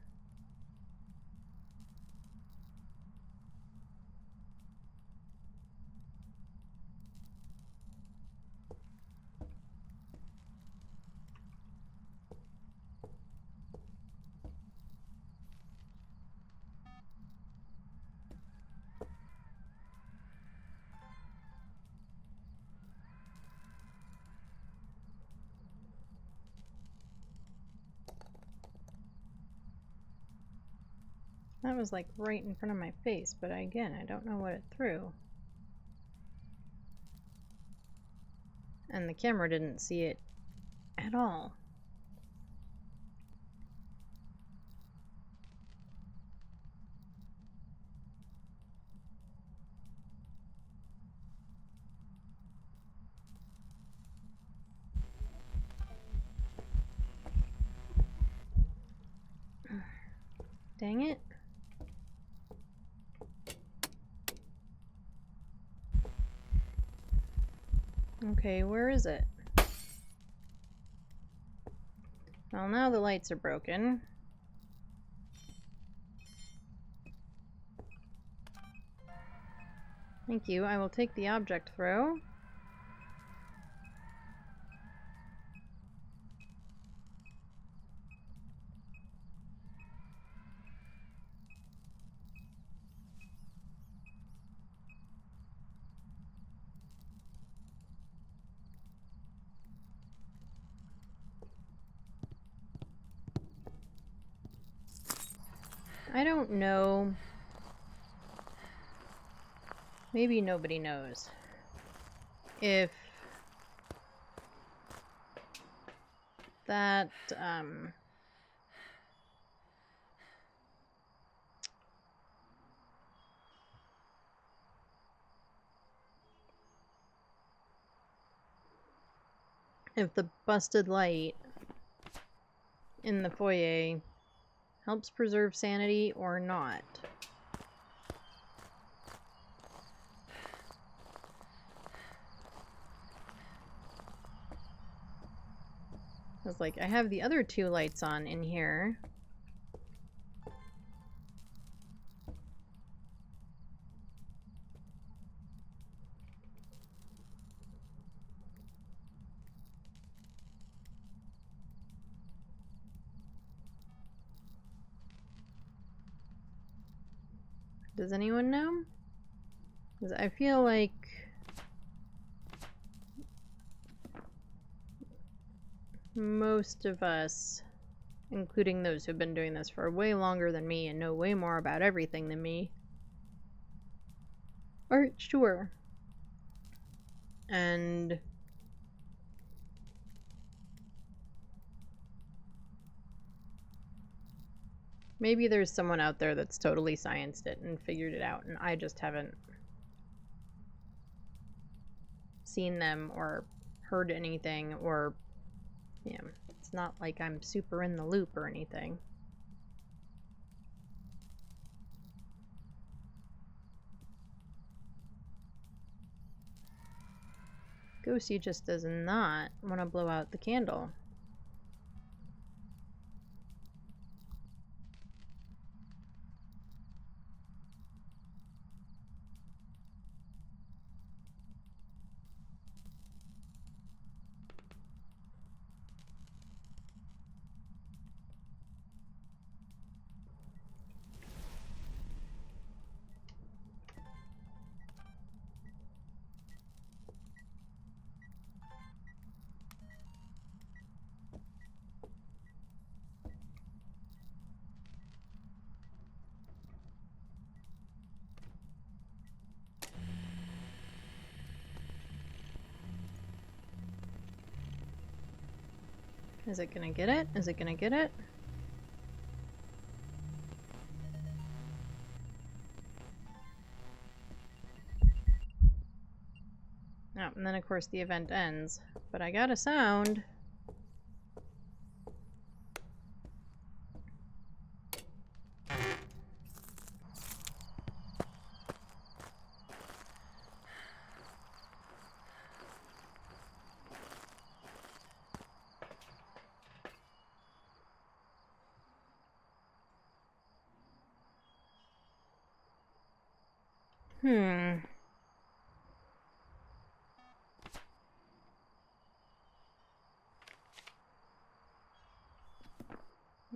That was like right in front of my face, but again, I don't know what it threw. And the camera didn't see it at all. Dang it. Okay, where is it? Well, now the lights are broken. Thank you. I will take the object throw. I don't know. Maybe nobody knows. If that, if the busted light in the foyer helps preserve sanity or not. It's like, I have the other two lights on in here. Does anyone know? Because I feel like most of us, including those who've been doing this for way longer than me and know way more about everything than me, aren't sure. And maybe there's someone out there that's totally scienced it and figured it out, and I just haven't seen them or heard anything, or, you know, it's not like I'm super in the loop or anything. Ghosty just does not want to blow out the candle. Is it gonna get it? Is it gonna get it? Oh, and then of course the event ends. But I got a sound.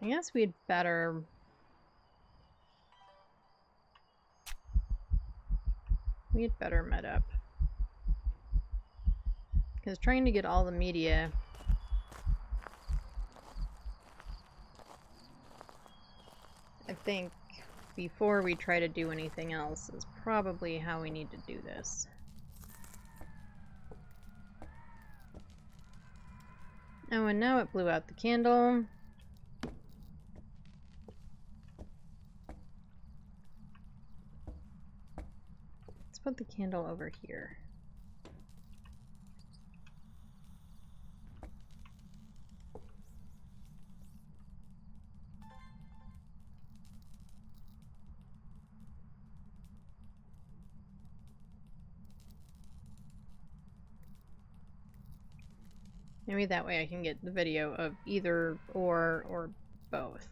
I guess we'd better met up. Because trying to get all the media I think before we try to do anything else is probably how we need to do this. Oh, and now it blew out the candle. Let's put the candle over here. Maybe that way I can get the video of either or both.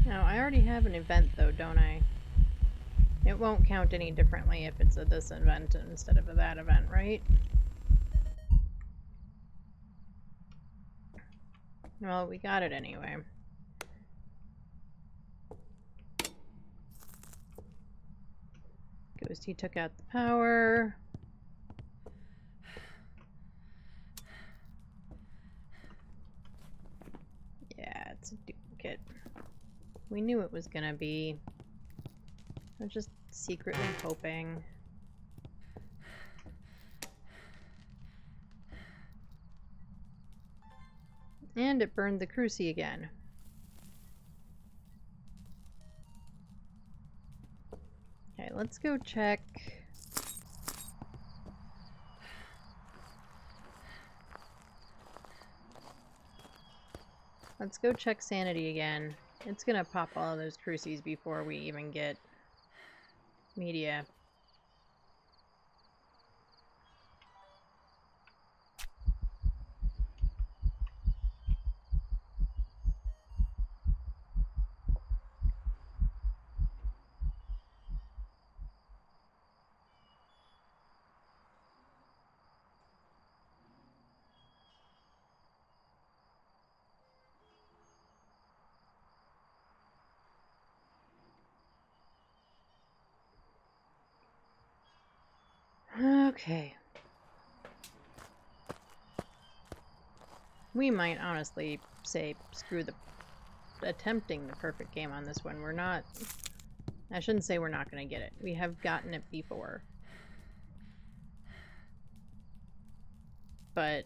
Now, I already have an event though, don't I? It won't count any differently if it's a this event instead of a that event, right? Well, we got it anyway. Ghosty took out the power. Yeah, it's a duplicate. We knew it was gonna be. I was just secretly hoping. And it burned the cruci again. Okay, let's go check. Let's go check sanity again. It's gonna pop all of those crucies before we even get media. Okay. We might honestly say screw the attempting the perfect game on this one. We're not... I shouldn't say we're not going to get it. We have gotten it before. But...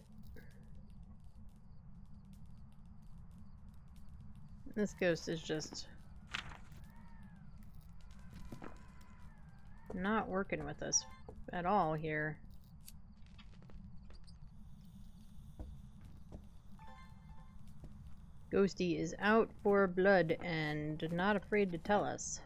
this ghost is just... not working with us at all here. Ghosty is out for blood and not afraid to tell us.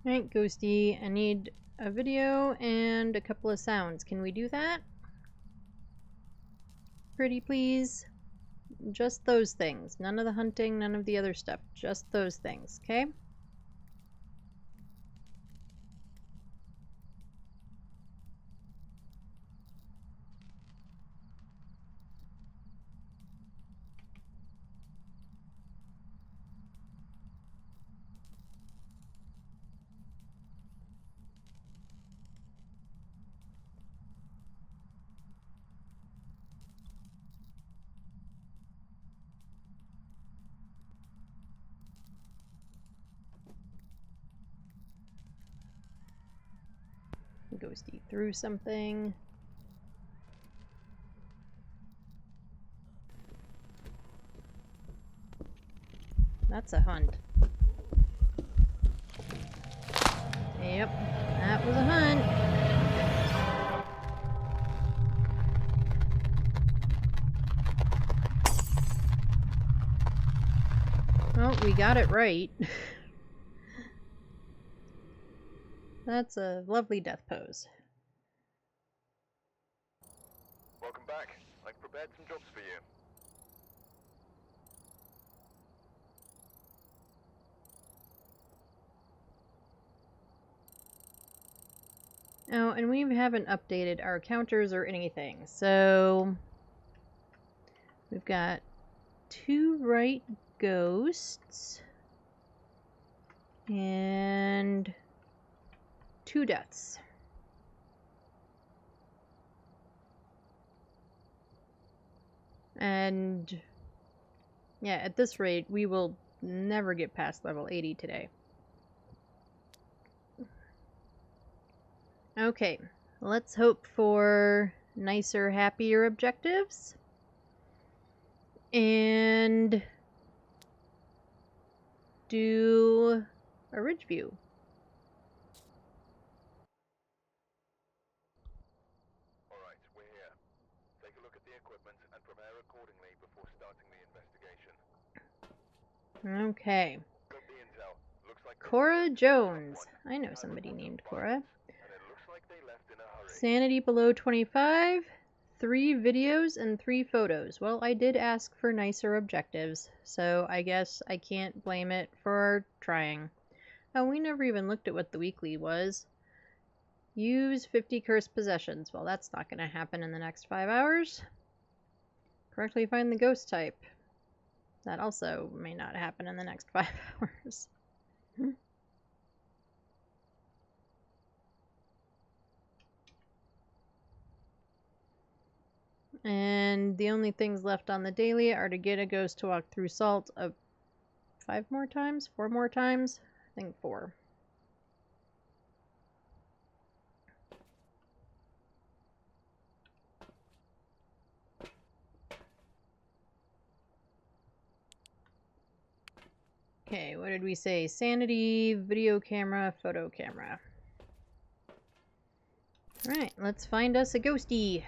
Alright, Ghosty, I need a video and a couple of sounds. Can we do that? Pretty please? Just those things. None of the hunting, none of the other stuff. Just those things, okay? Ghosty threw something. That's a hunt. Yep. we got it right. That's a lovely death pose. Welcome back. I've prepared some jobs for you. Oh, and we haven't updated our counters or anything. So we've got 2 right ghosts and 2 deaths. And yeah, at this rate, we will never get past level 80 today. Okay, let's hope for nicer, happier objectives. And do a ridge view. Alright, we're here. Take a look at the equipment and prepare accordingly before starting the investigation. Okay. Got the intel. Looks like Cora Jones. I know somebody named Cora. and it looks like they left in a hurry. Sanity below 25. 3 videos and 3 photos. Well, I did ask for nicer objectives, so I guess I can't blame it for trying. Oh, we never even looked at what the weekly was. Use 50 cursed possessions. Well, that's not going to happen in the next 5 hours. Correctly find the ghost type. That also may not happen in the next 5 hours. And the only things left on the daily are to get a ghost to walk through salt 5 more times? 4 more times? I think 4. Okay, what did we say? Sanity, video camera, photo camera. Alright, let's find us a ghosty.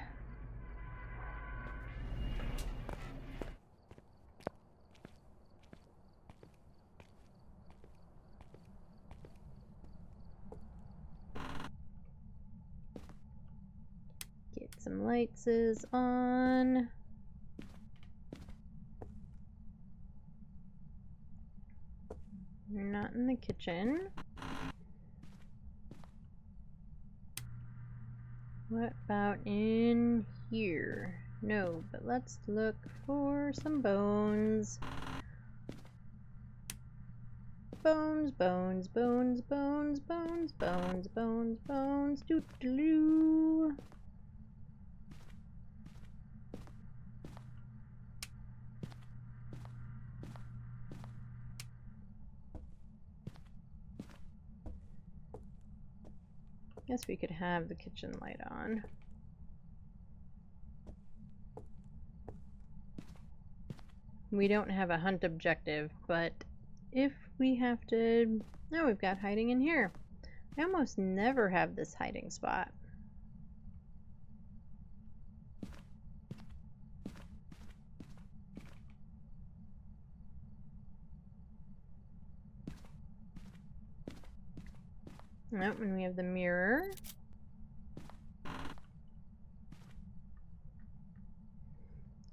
Get some lights on. You're not in the kitchen. What about in here? No, but let's look for some bones. Bones, bones, bones, bones, bones, bones, bones, bones, doo-doo-doo. Guess we could have the kitchen light on. We don't have a hunt objective, but if we have to... No, we've got hiding in here. I almost never have this hiding spot. Nope, and we have the mirror.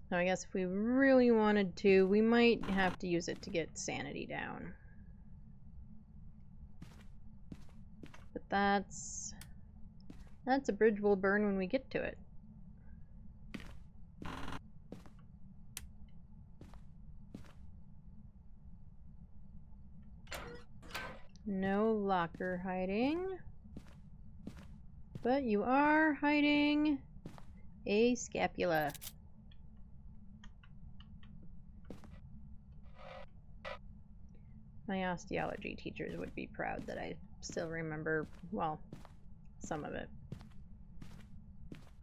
So I guess if we really wanted to, we might have to use it to get sanity down. But that's a bridge we'll burn when we get to it. No locker hiding. But you are hiding a scapula. My osteology teachers would be proud that I still remember, well, some of it.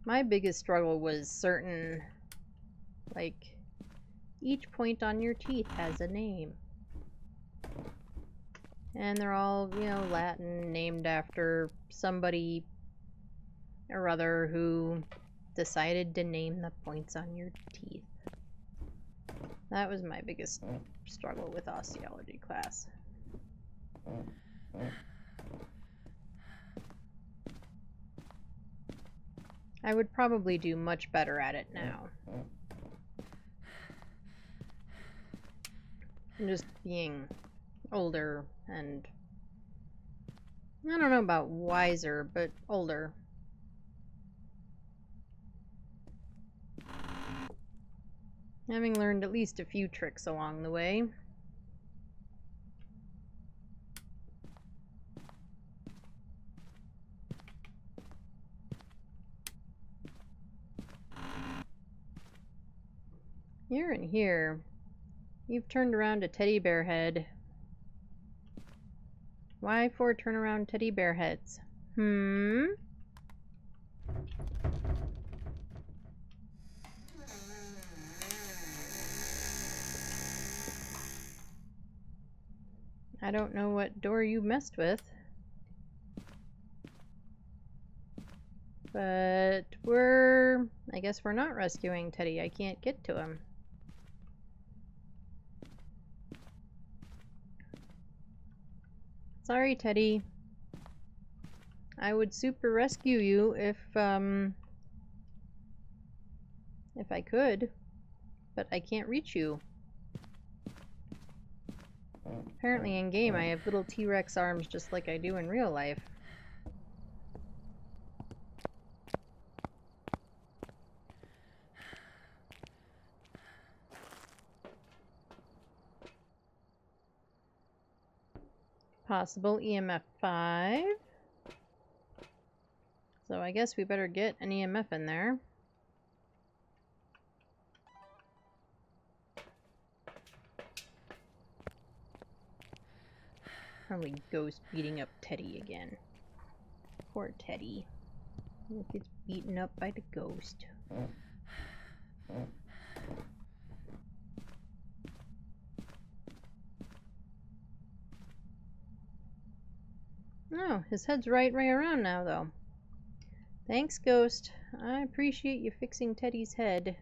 My biggest struggle was certain, like, each point on your teeth has a name. And they're all, you know, Latin, named after somebody or other who decided to name the points on your teeth. That was my biggest struggle with osteology class. I would probably do much better at it now. I'm just being older and, I don't know about wiser, but older. Having learned at least a few tricks along the way. Here and here, you've turned around a teddy bear head. Why 4 turnaround teddy bear heads? I don't know what door you messed with. But I guess we're not rescuing Teddy. I can't get to him. Sorry, Teddy. I would super rescue you if I could, but I can't reach you. Apparently in game I have little T-Rex arms just like I do in real life. Possible EMF 5. So I guess we better get an EMF in there. Probably ghost beating up Teddy again. Poor Teddy. He gets beaten up by the ghost. Oh, his head's right around now, though. Thanks, Ghost. I appreciate you fixing Teddy's head.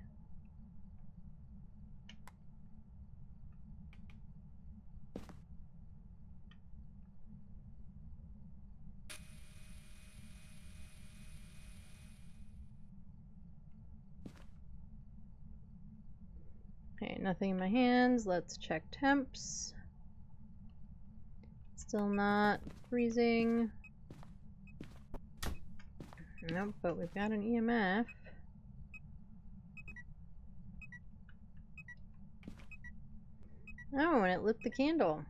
Okay, nothing in my hands. Let's check temps. Still not freezing. Nope, but we've got an EMF. Oh, and it lit the candle.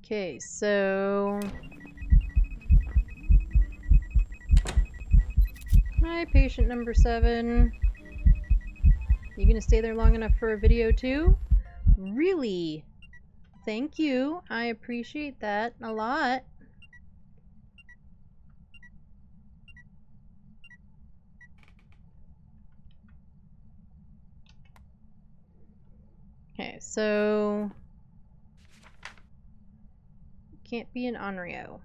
Okay, so... Hi, patient number 7. You gonna stay there long enough for a video too? Really? Thank you. I appreciate that a lot. Okay, so... Can't be an Onryo.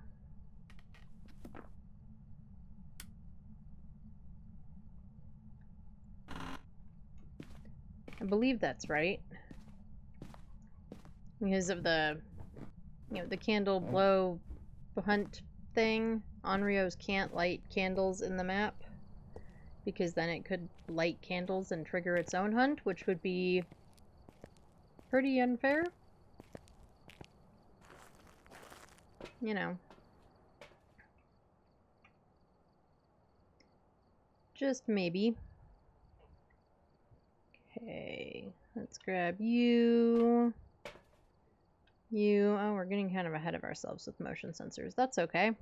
I believe that's right. Because of the, the candle blow hunt thing. Onryos can't light candles in the map. Because then it could light candles and trigger its own hunt, which would be pretty unfair. You know. Just maybe. Okay, let's grab you. Oh, we're getting kind of ahead of ourselves with motion sensors. That's okay.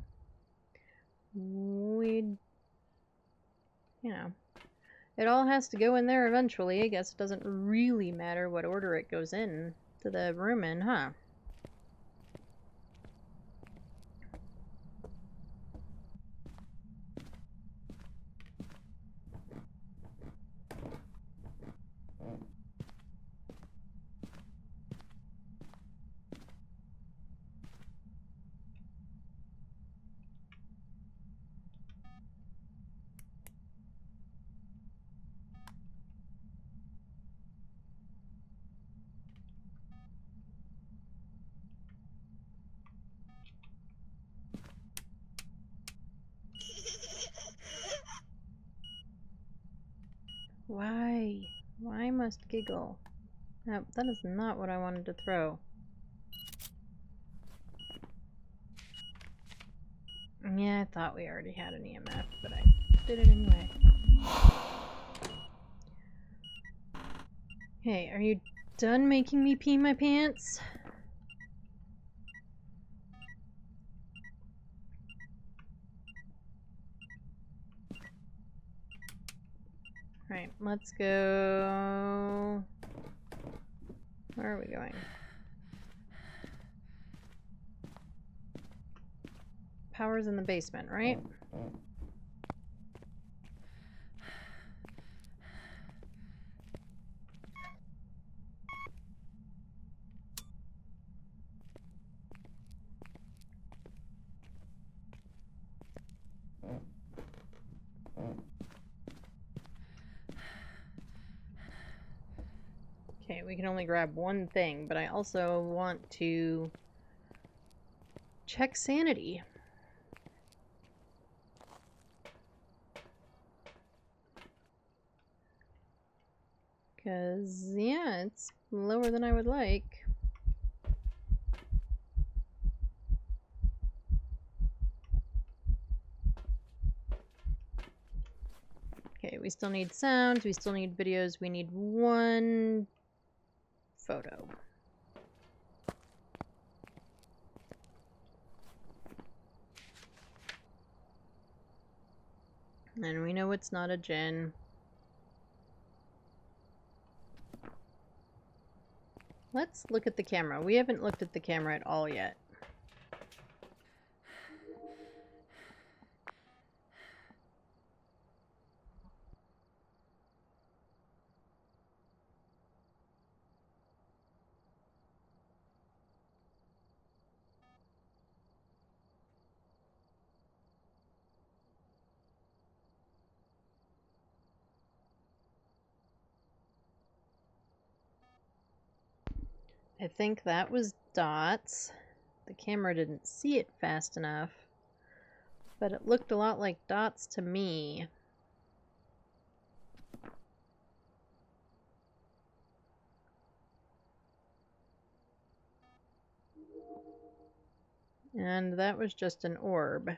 It all has to go in there eventually. I guess it doesn't really matter what order it goes in to the room in, huh? Why must giggle? No, that is not what I wanted to throw. Yeah, I thought we already had an EMF, but I did it anyway. Hey, are you done making me pee my pants? Right, let's go... Where are we going? Power's in the basement, right? Okay, we can only grab one thing, but I also want to check sanity. Because, yeah, it's lower than I would like. Okay, we still need sounds, we still need videos, we need one photo. And we know it's not a djinn. Let's look at the camera. We haven't looked at the camera at all yet. I think that was dots. The camera didn't see it fast enough, but it looked a lot like dots to me. And that was just an orb.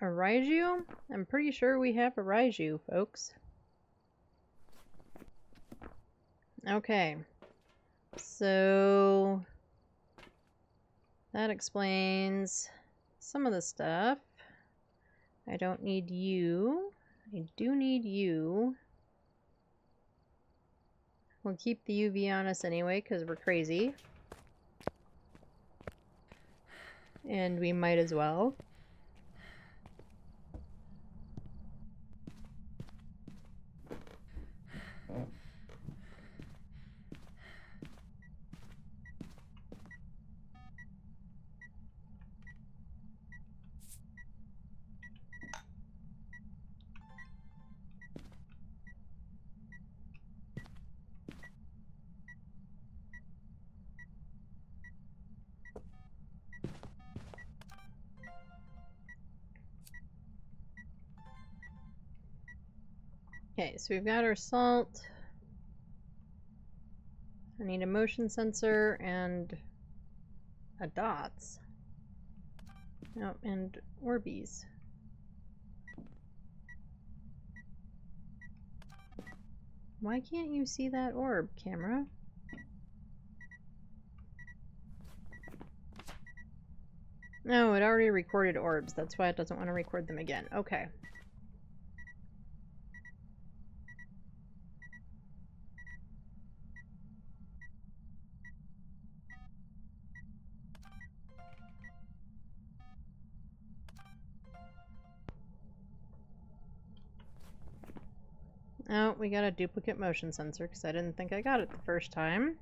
A Raiju? I'm pretty sure we have a Raiju, folks. Okay. So that explains some of the stuff. I don't need you. I do need you. We'll keep the UV on us anyway, because we're crazy. And we might as well. Okay, so we've got our salt. I need a motion sensor and a dots. Oh, and Orbeez. Why can't you see that orb, camera? No, it already recorded orbs. That's why it doesn't want to record them again. Okay. Oh, we got a duplicate motion sensor because I didn't think I got it the first time.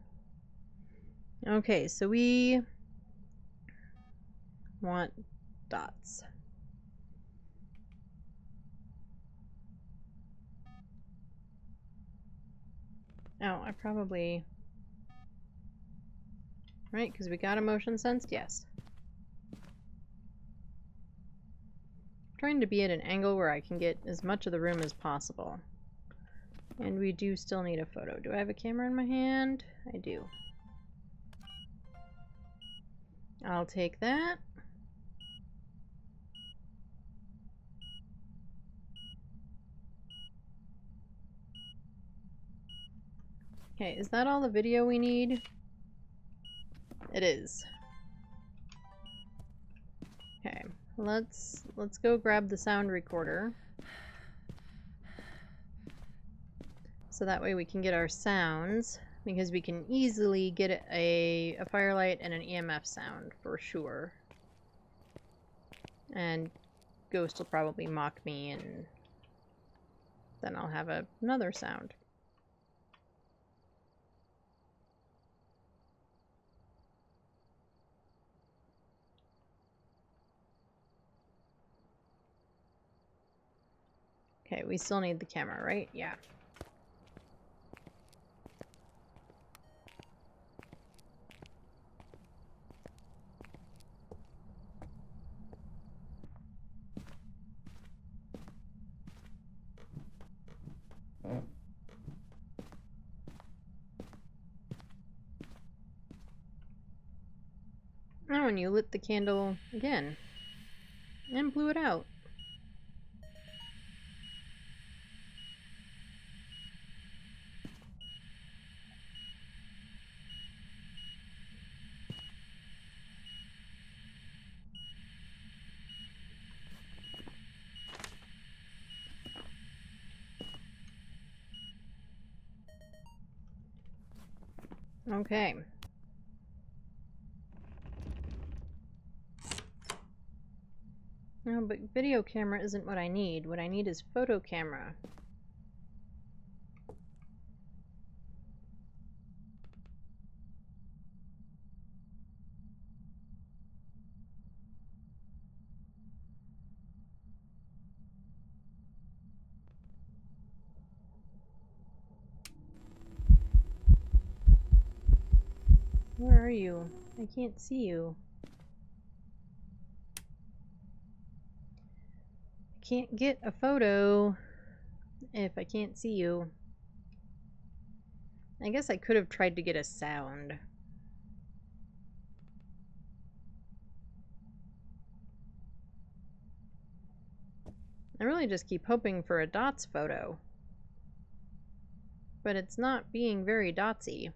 Okay, so we want dots. Oh, I probably... Right, because we got a motion sensed? Yes. I'm trying to be at an angle where I can get as much of the room as possible. And we do still need a photo. Do I have a camera in my hand? I do. I'll take that. Okay, is that all the video we need? It is. Okay, let's go grab the sound recorder. So that way we can get our sounds, because we can easily get a firelight and an EMF sound for sure. And Ghost will probably mock me, and then I'll have another sound. Okay, we still need the camera, right? Yeah. Oh, and you lit the candle again. And blew it out. Okay. No, but video camera isn't what I need. What I need is photo camera. Where are you? I can't see you. I can't get a photo if I can't see you. I guess I could have tried to get a sound. I really just keep hoping for a dots photo. But it's not being very dotsy.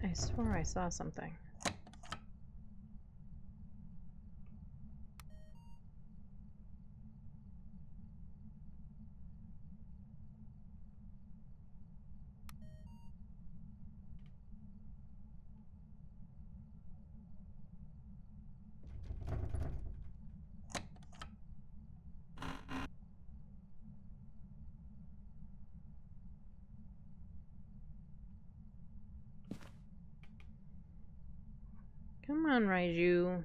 I swore I saw something. Come on, Raiju.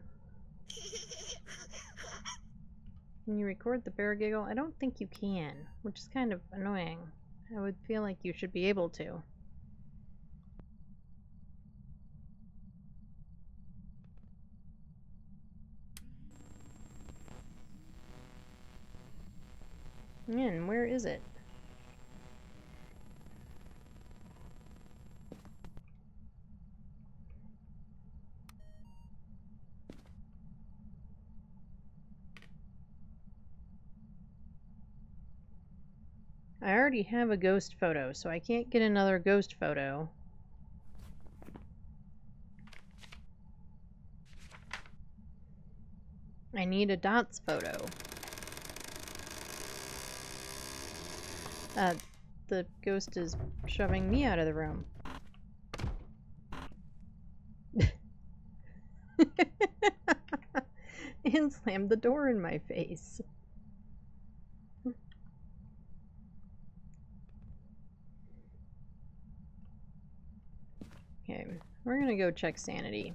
Can you record the bear giggle? I don't think you can, which is kind of annoying. I would feel like you should be able to. And where is it? I already have a ghost photo, so I can't get another ghost photo. I need a dots photo. The ghost is shoving me out of the room. And slammed the door in my face. Okay, we're gonna go check sanity.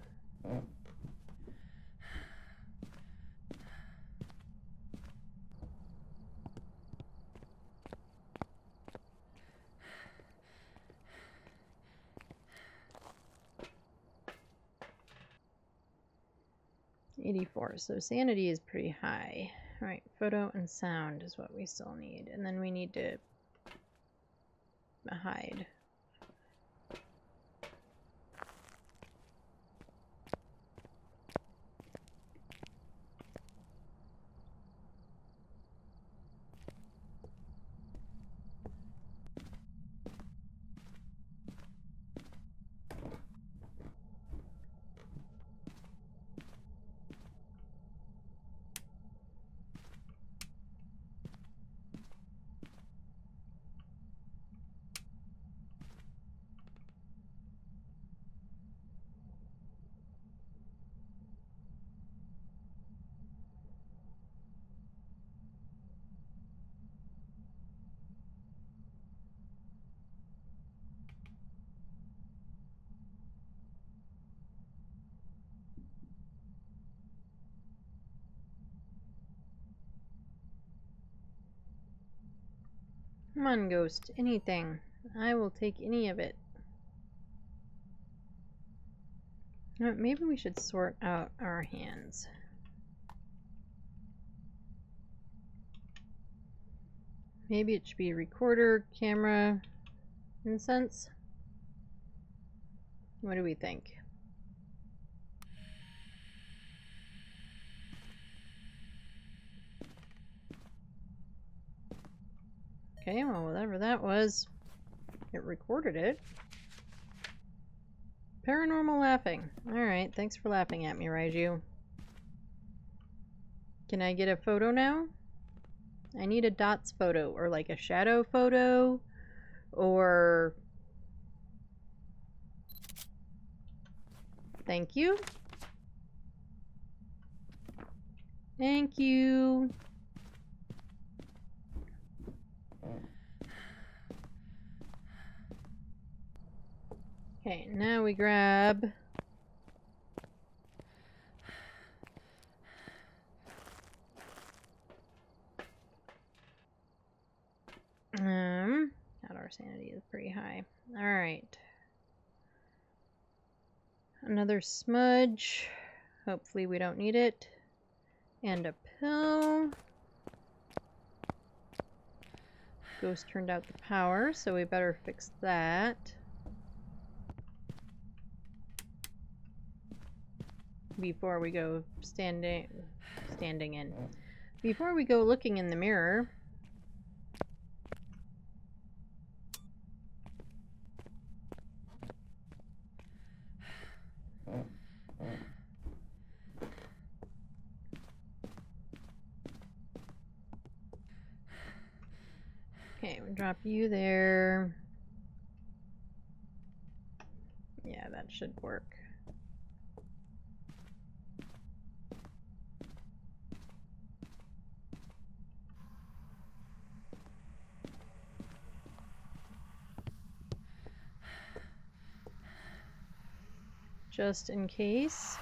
84. So sanity is pretty high. Alright, photo and sound is what we still need. And then we need to hide. Come on, ghost. Anything. I will take any of it. Maybe we should sort out our hands. Maybe it should be recorder, camera, incense. What do we think? Okay, well, whatever that was, it recorded it. Paranormal laughing. Alright, thanks for laughing at me, Raiju. Can I get a photo now? I need a dots photo, or like a shadow photo, or... Thank you. Thank you. Okay, now we grab... God, our sanity is pretty high. Alright. Another smudge. Hopefully we don't need it. And a pill. Ghost turned out the power, so we better fix that. Before we go standing in. Before we go looking in the mirror. Okay, we'll drop you there. Yeah, that should work. Just in case.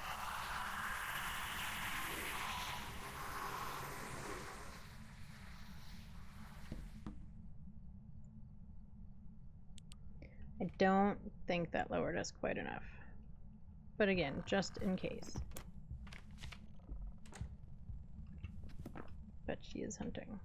I don't think that lowered us quite enough. But again, just in case. But she is hunting.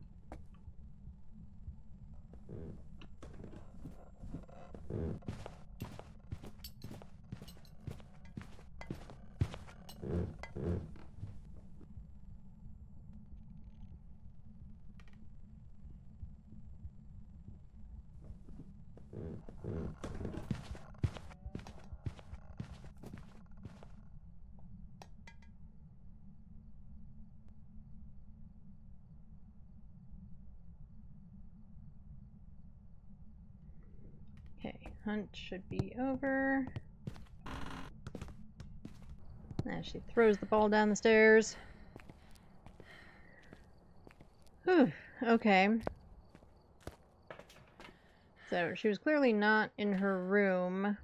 Okay, hunt should be over. As she throws the ball down the stairs. Whew, okay. So she was clearly not in her room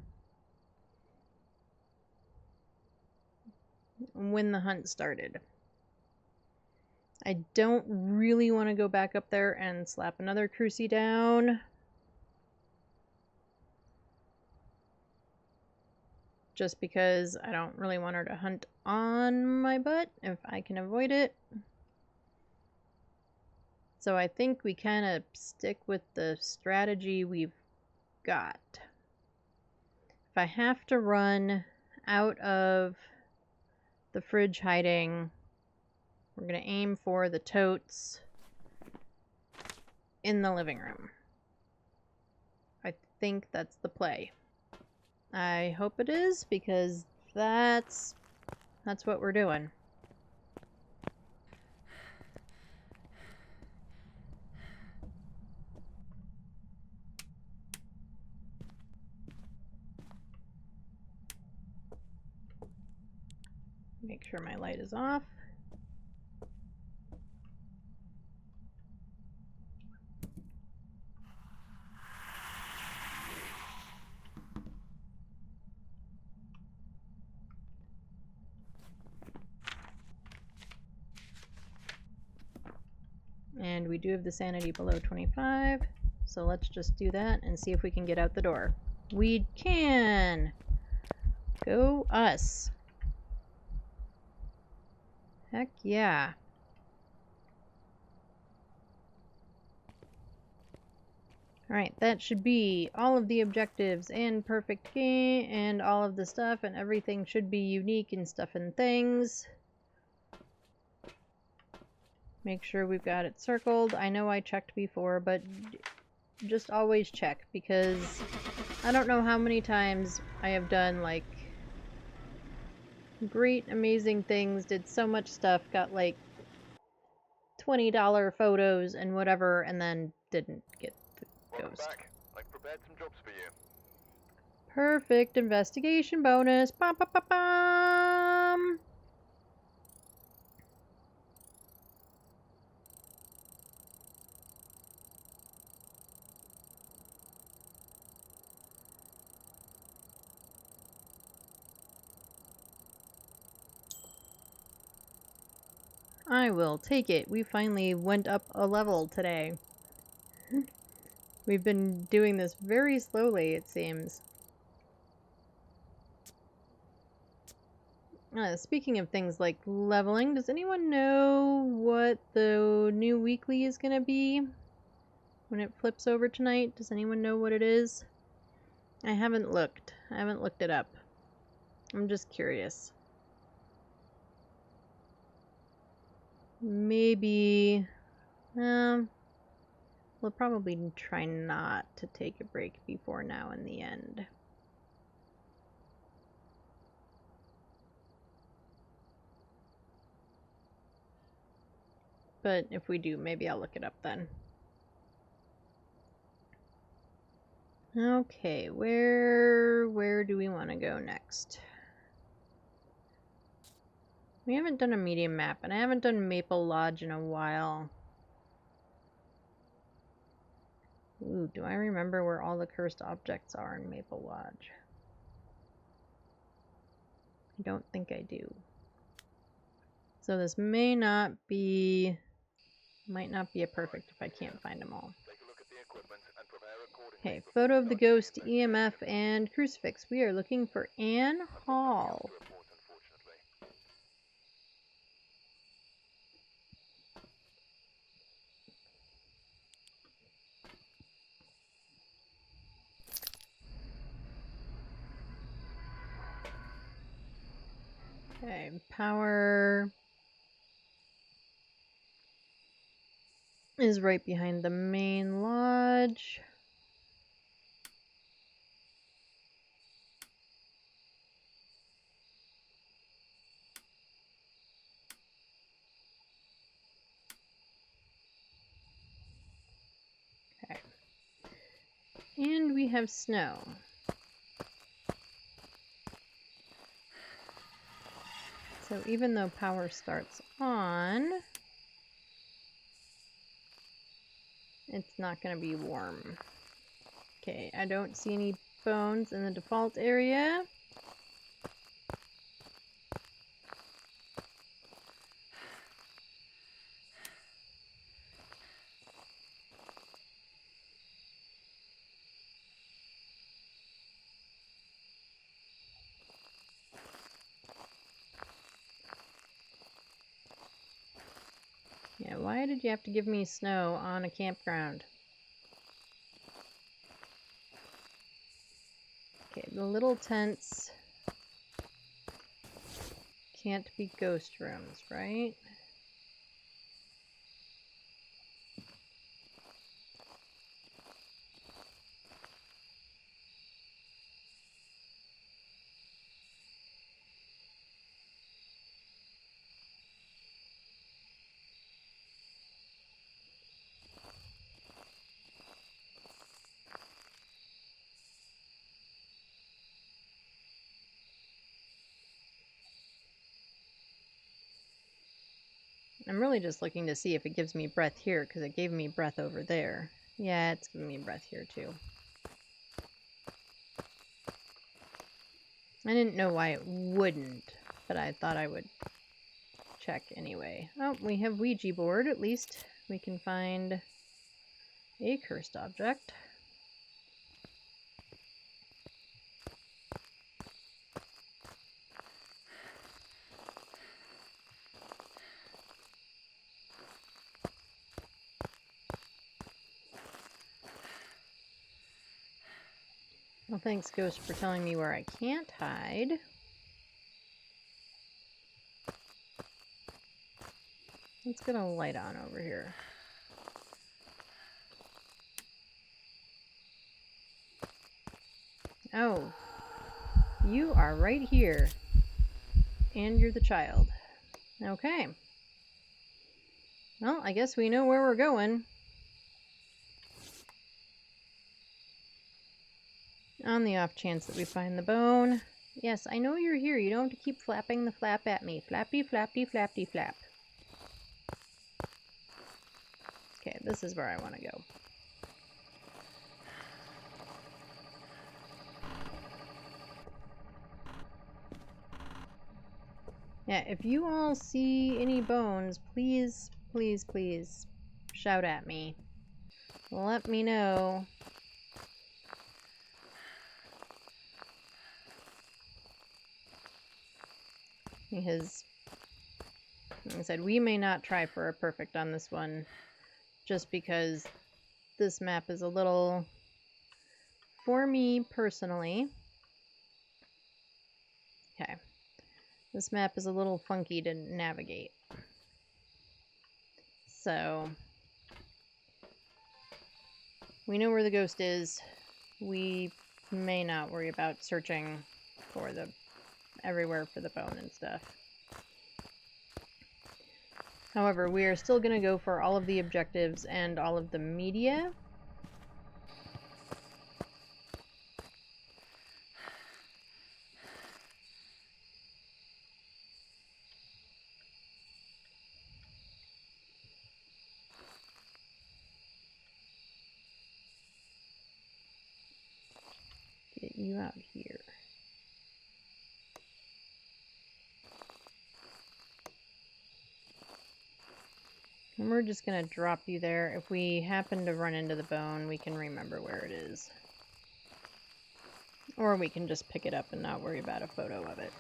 when the hunt started. I don't really want to go back up there and slap another crucie down. Just because I don't really want her to hunt on my butt if I can avoid it. So I think we kind of stick with the strategy we've got. If I have to run out of the fridge hiding, we're going to aim for the totes in the living room. I think that's the play. I hope it is, because that's what we're doing. Make sure my light is off. And we do have the sanity below 25, so let's just do that and see if we can get out the door. We can! Go us! Heck yeah. Alright, that should be all of the objectives and perfect game and all of the stuff, and everything should be unique and stuff and things. Make sure we've got it circled. I know I checked before, but just always check, because I don't know how many times I have done, like, great, amazing things, did so much stuff, got, like, $20 photos and whatever, and then didn't get the ghost. Welcome back. I've prepared some jobs for you. Perfect investigation bonus. Bum, bum, bum, bum. I will take it. We finally went up a level today. We've been doing this very slowly, it seems. Speaking of things like leveling, does anyone know what the new weekly is going to be when it flips over tonight? Does anyone know what it is? I haven't looked. I haven't looked it up. I'm just curious. Maybe... we'll probably try not to take a break before now in the end. But if we do, maybe I'll look it up then. Okay, where do we want to go next? We haven't done a medium map, and I haven't done Maple Lodge in a while. Ooh, do I remember where all the cursed objects are in Maple Lodge? I don't think I do. So this may not be... might not be a perfect if I can't find them all. Okay, photo of the ghost, EMF, and crucifix. We are looking for Anne Hall. Okay, power is right behind the main lodge. Okay. And we have snow. So even though power starts on, it's not going to be warm. Okay, I don't see any bones in the default area. Why did you have to give me snow on a campground? Okay, the little tents can't be ghost rooms, right? I'm really just looking to see if it gives me breath here, because it gave me breath over there. Yeah, it's giving me breath here too. I didn't know why it wouldn't, but I thought I would check anyway. Oh, we have Ouija board. At least we can find a cursed object. Well, thanks, Ghost, for telling me where I can't hide. Let's get a light on over here. Oh, you are right here. And you're the child. Okay. Well, I guess we know where we're going. On the off chance that we find the bone. Yes, I know you're here. You don't have to keep flapping the flap at me. Flappy, flappy, flappy, flap. Okay, this is where I want to go. Yeah, if you all see any bones, please, please, please shout at me. Let me know. Because, like I said, we may not try for a perfect on this one, just because this map is a little, for me personally, okay, this map is a little funky to navigate. So, we know where the ghost is. We may not worry about searching for the everywhere for the bone and stuff. However, we are still going to go for all of the objectives and all of the media. Get you out here. And we're just going to drop you there. If we happen to run into the bone, we can remember where it is. Or we can just pick it up and not worry about a photo of it.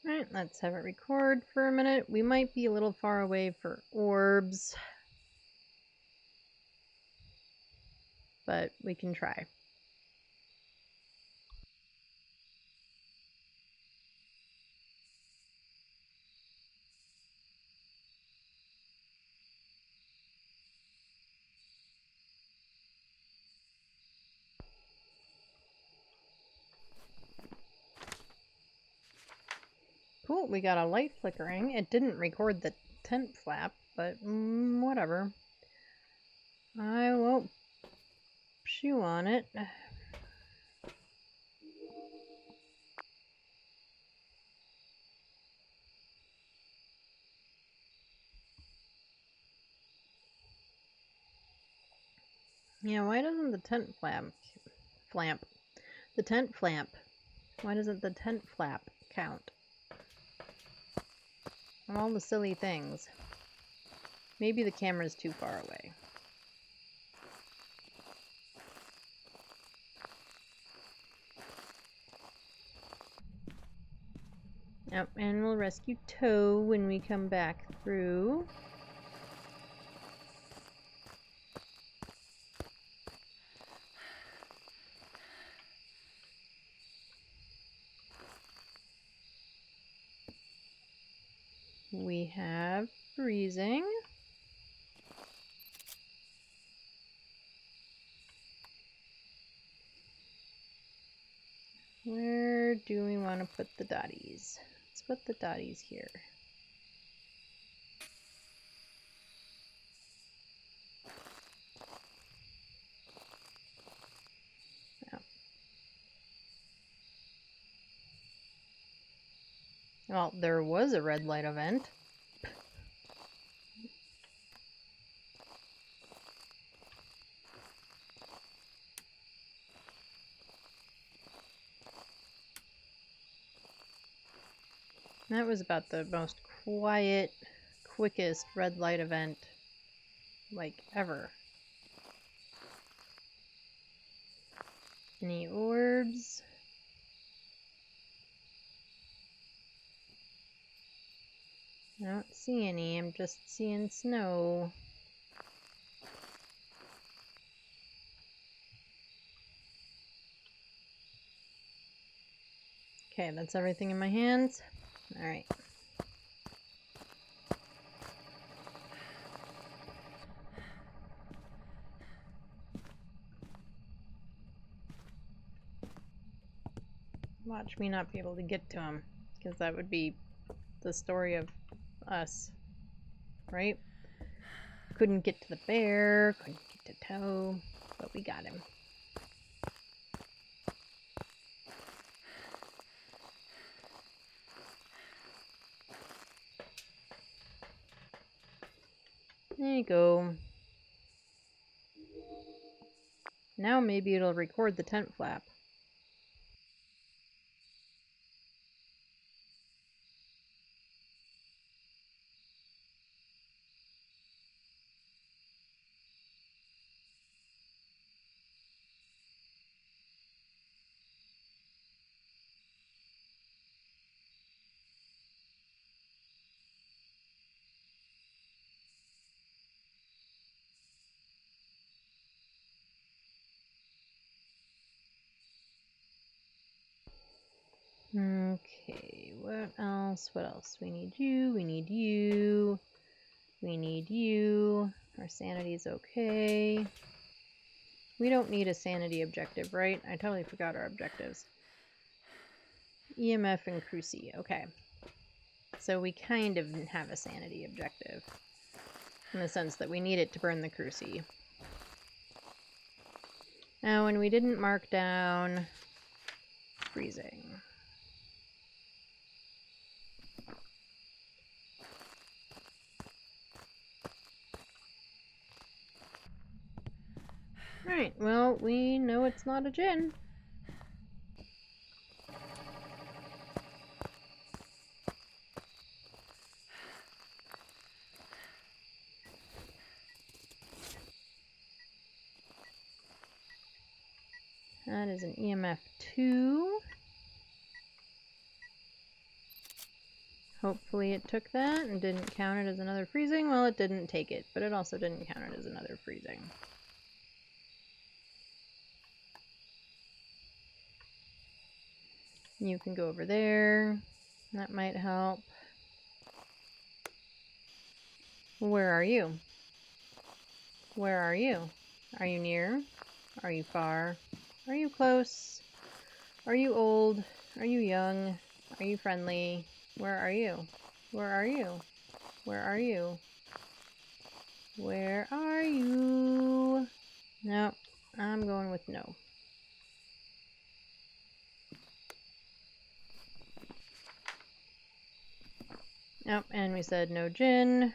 Alright, let's have it record for a minute. We might be a little far away for orbs, but we can try. Cool, we got a light flickering. It didn't record the tent flap, but whatever. I won't chew on it. Yeah, why doesn't the tent flamp? The tent flamp. Why doesn't the tent flap count? And all the silly things. Maybe the camera's too far away. Yep, and we'll rescue Toe when we come back through. We have freezing. Where do we want to put the dotties? Let's put the dotties here. Well, there was a red light event. That was about the most quiet, quickest red light event, like, ever. Any orbs? I don't see any, I'm just seeing snow. Okay, that's everything in my hands. Alright. Watch me not be able to get to him, because that would be the story of us, right? Couldn't get to the bear, couldn't get to Toe, but we got him. There you go. Now maybe it'll record the tent flap. Okay, what else? What else? We need you, we need you, we need you. Our sanity's okay. We don't need a sanity objective, right? I totally forgot our objectives. EMF and Cruci, okay. So we kind of have a sanity objective, in the sense that we need it to burn the Cruci. Now, when we didn't mark down freezing. Right, well, we know it's not a gin. That is an EMF 2. Hopefully it took that and didn't count it as another freezing. Well, it didn't take it, but it also didn't count it as another freezing. You can go over there. That might help. Where are you? Where are you? Are you near? Are you far? Are you close? Are you old? Are you young? Are you friendly? Where are you? Where are you? Where are you? Where are you? No, I'm going with no. Yep, and we said no gin.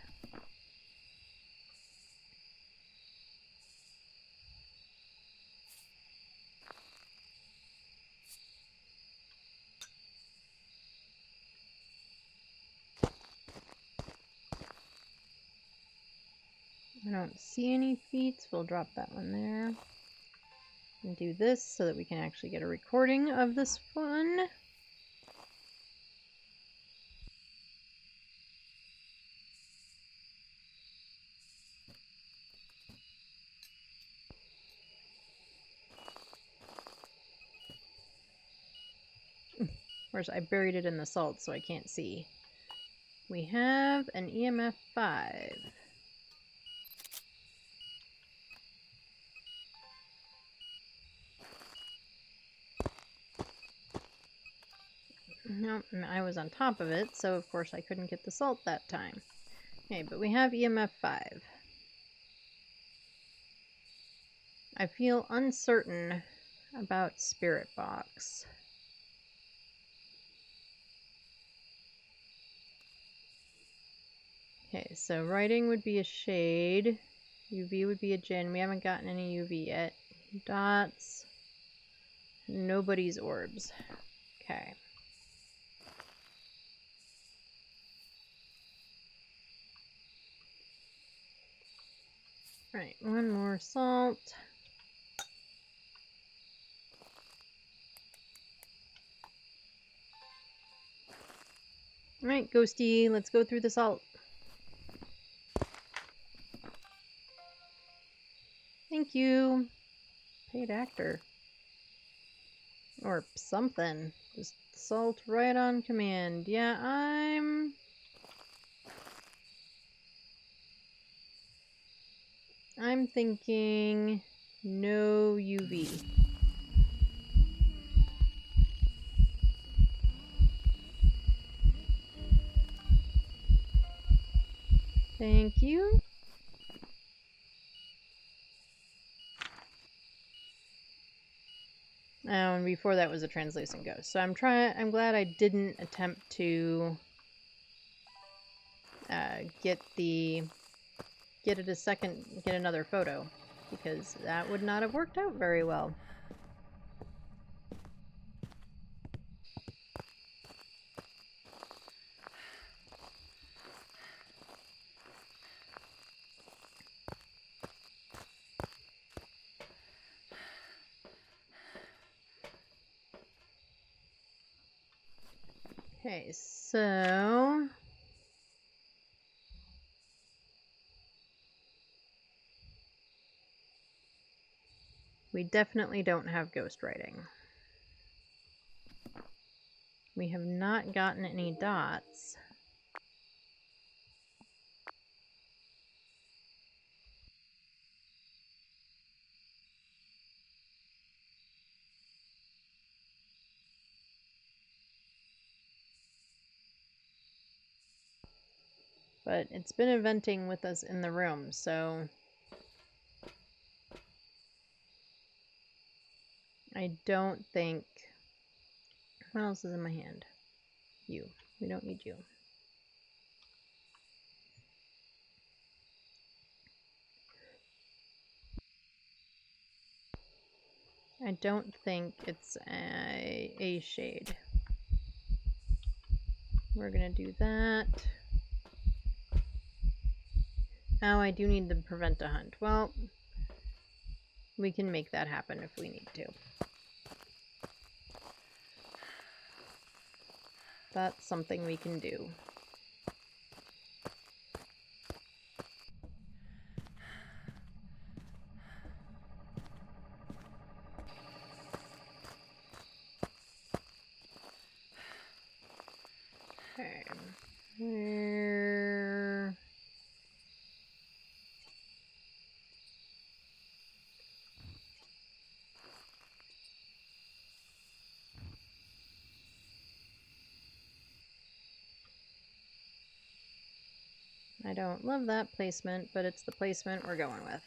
I don't see any feet, so we'll drop that one there. And do this so that we can actually get a recording of this one. Of course, I buried it in the salt so I can't see. We have an EMF 5. Nope, I was on top of it, so of course I couldn't get the salt that time. Okay, but we have EMF 5. I feel uncertain about Spirit Box. Okay, so writing would be a shade. UV would be a gin. We haven't gotten any UV yet. Dots. Nobody's orbs. Okay. Right, one more salt. Alright, Ghosty, let's go through the salt. Thank you. Paid actor. Or something. Just salt right on command. Yeah, I'm thinking no UV. Thank you. Oh, and before that was a translucent ghost. So I'm glad I didn't attempt to get another photo, because that would not have worked out very well. Okay, so we definitely don't have ghostwriting. We have not gotten any dots. But it's been eventing with us in the room, so I don't think... What else is in my hand? You. We don't need you. I don't think it's a shade. We're gonna do that. Oh, I do need to prevent a hunt. Well, we can make that happen if we need to. That's something we can do. Okay. Where... I don't love that placement, but it's the placement we're going with.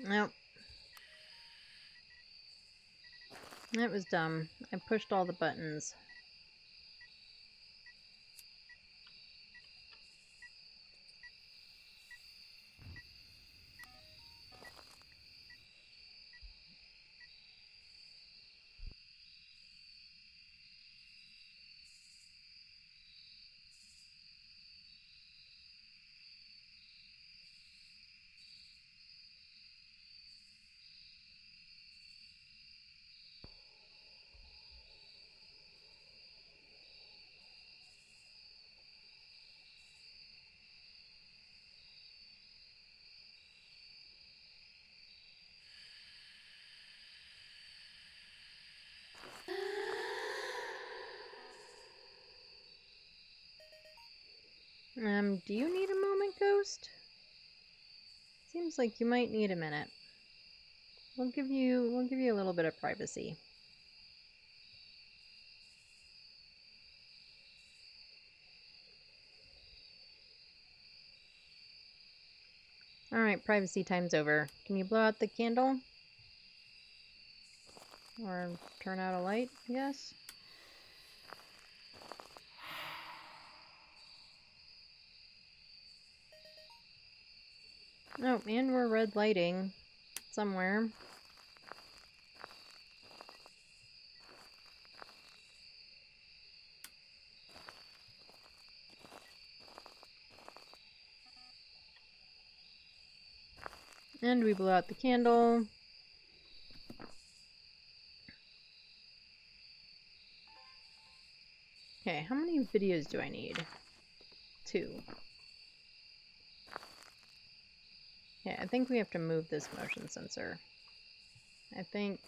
Nope. That was dumb. I pushed all the buttons. Do you need a moment, Ghost? Seems like you might need a minute. We'll give you a little bit of privacy. Alright, privacy time's over. Can you blow out the candle? Or turn out a light, I guess? Oh, and we're red lighting somewhere. And we blew out the candle. Okay, how many videos do I need? 2. Yeah, I think we have to move this motion sensor. I think...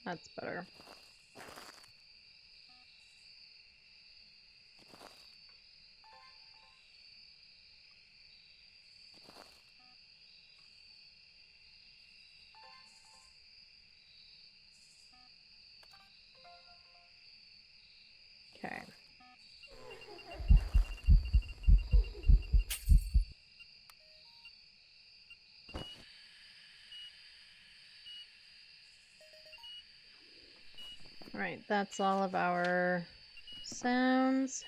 that's better. Okay. Alright, that's all of our sounds.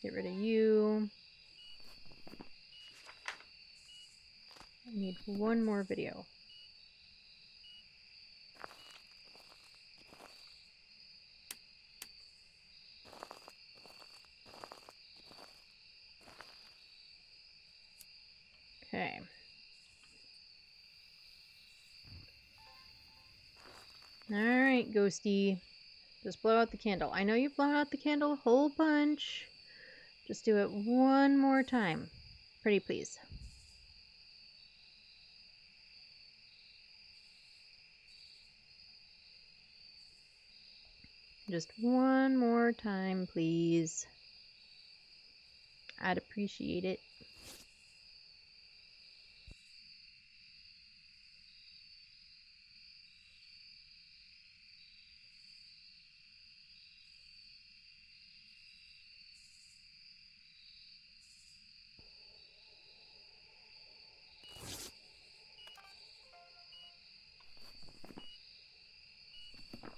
Get rid of you. I need one more video. Okay. Alright, Ghosty. Just blow out the candle. I know you've blown out the candle a whole bunch. Just do it one more time. Pretty please. Just one more time, please. I'd appreciate it.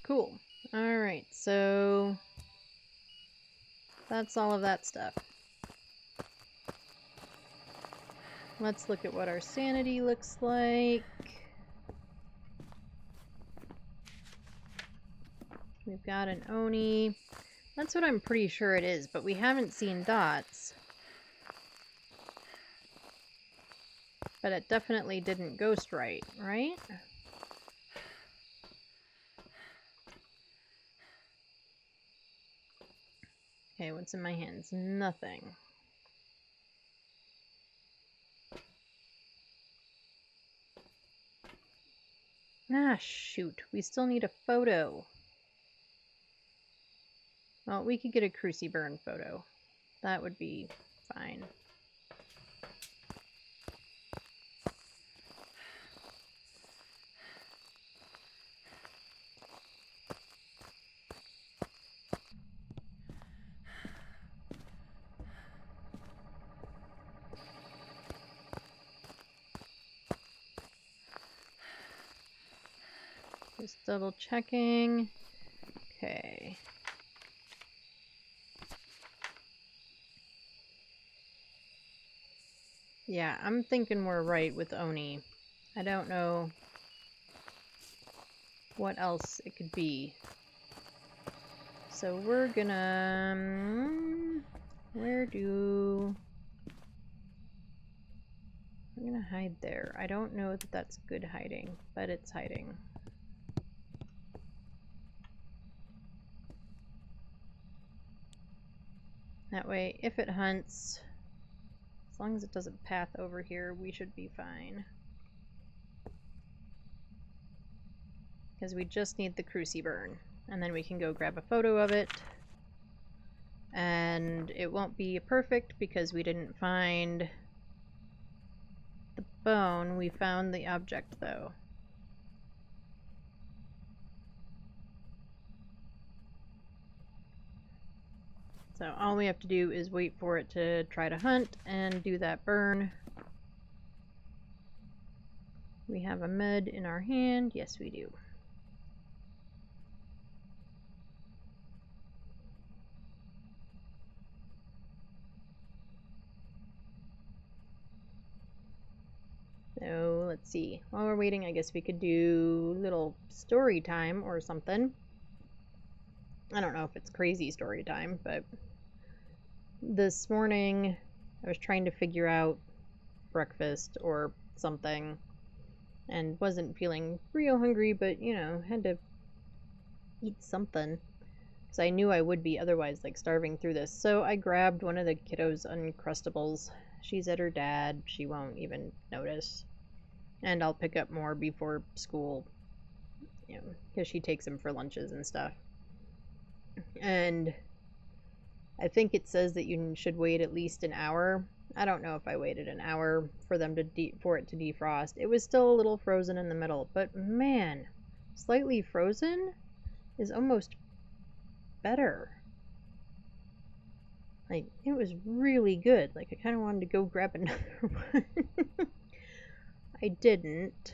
Cool. Alright, so that's all of that stuff. Let's look at what our sanity looks like. We've got an Oni. That's what I'm pretty sure it is, but we haven't seen dots. But it definitely didn't ghost right? Okay, what's in my hands? Nothing. Ah, shoot. We still need a photo. Well, we could get a Cruci burn photo. That would be fine. Just double checking. Okay. Yeah, I'm thinking we're right with Oni. I don't know what else it could be. So we're gonna... we're gonna hide there. I don't know that that's good hiding, but it's hiding. That way, if it hunts, as long as it doesn't path over here, we should be fine. because we just need the cruci burn. And then we can go grab a photo of it. And it won't be perfect because we didn't find the bone. We found the object, though. So all we have to do is wait for it to try to hunt and do that burn. We have a med in our hand. Yes, we do. So let's see. While we're waiting, I guess we could do little story time or something. I don't know if it's crazy story time, but this morning I was trying to figure out breakfast or something and wasn't feeling real hungry, but you know, had to eat something because I knew I would be otherwise, like starving through this. So I grabbed one of the kiddos' Uncrustables. She's at her dad, she won't even notice. And I'll pick up more before school, you know, because she takes them for lunches and stuff. And I think it says that you should wait at least an hour. I don't know if I waited an hour for them to for it to defrost. It was still a little frozen in the middle, but man, slightly frozen is almost better. Like, it was really good. Like, I kind of wanted to go grab another one. I didn't,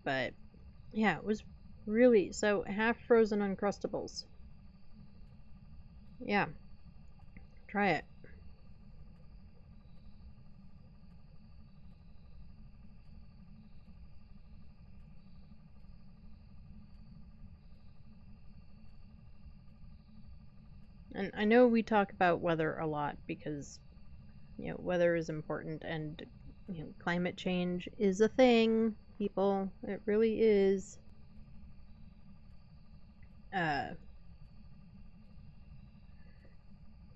but yeah, it was really, so half frozen Uncrustables. Yeah, try it. And I know we talk about weather a lot because, you know, weather is important, and you know, climate change is a thing, people. It really is. You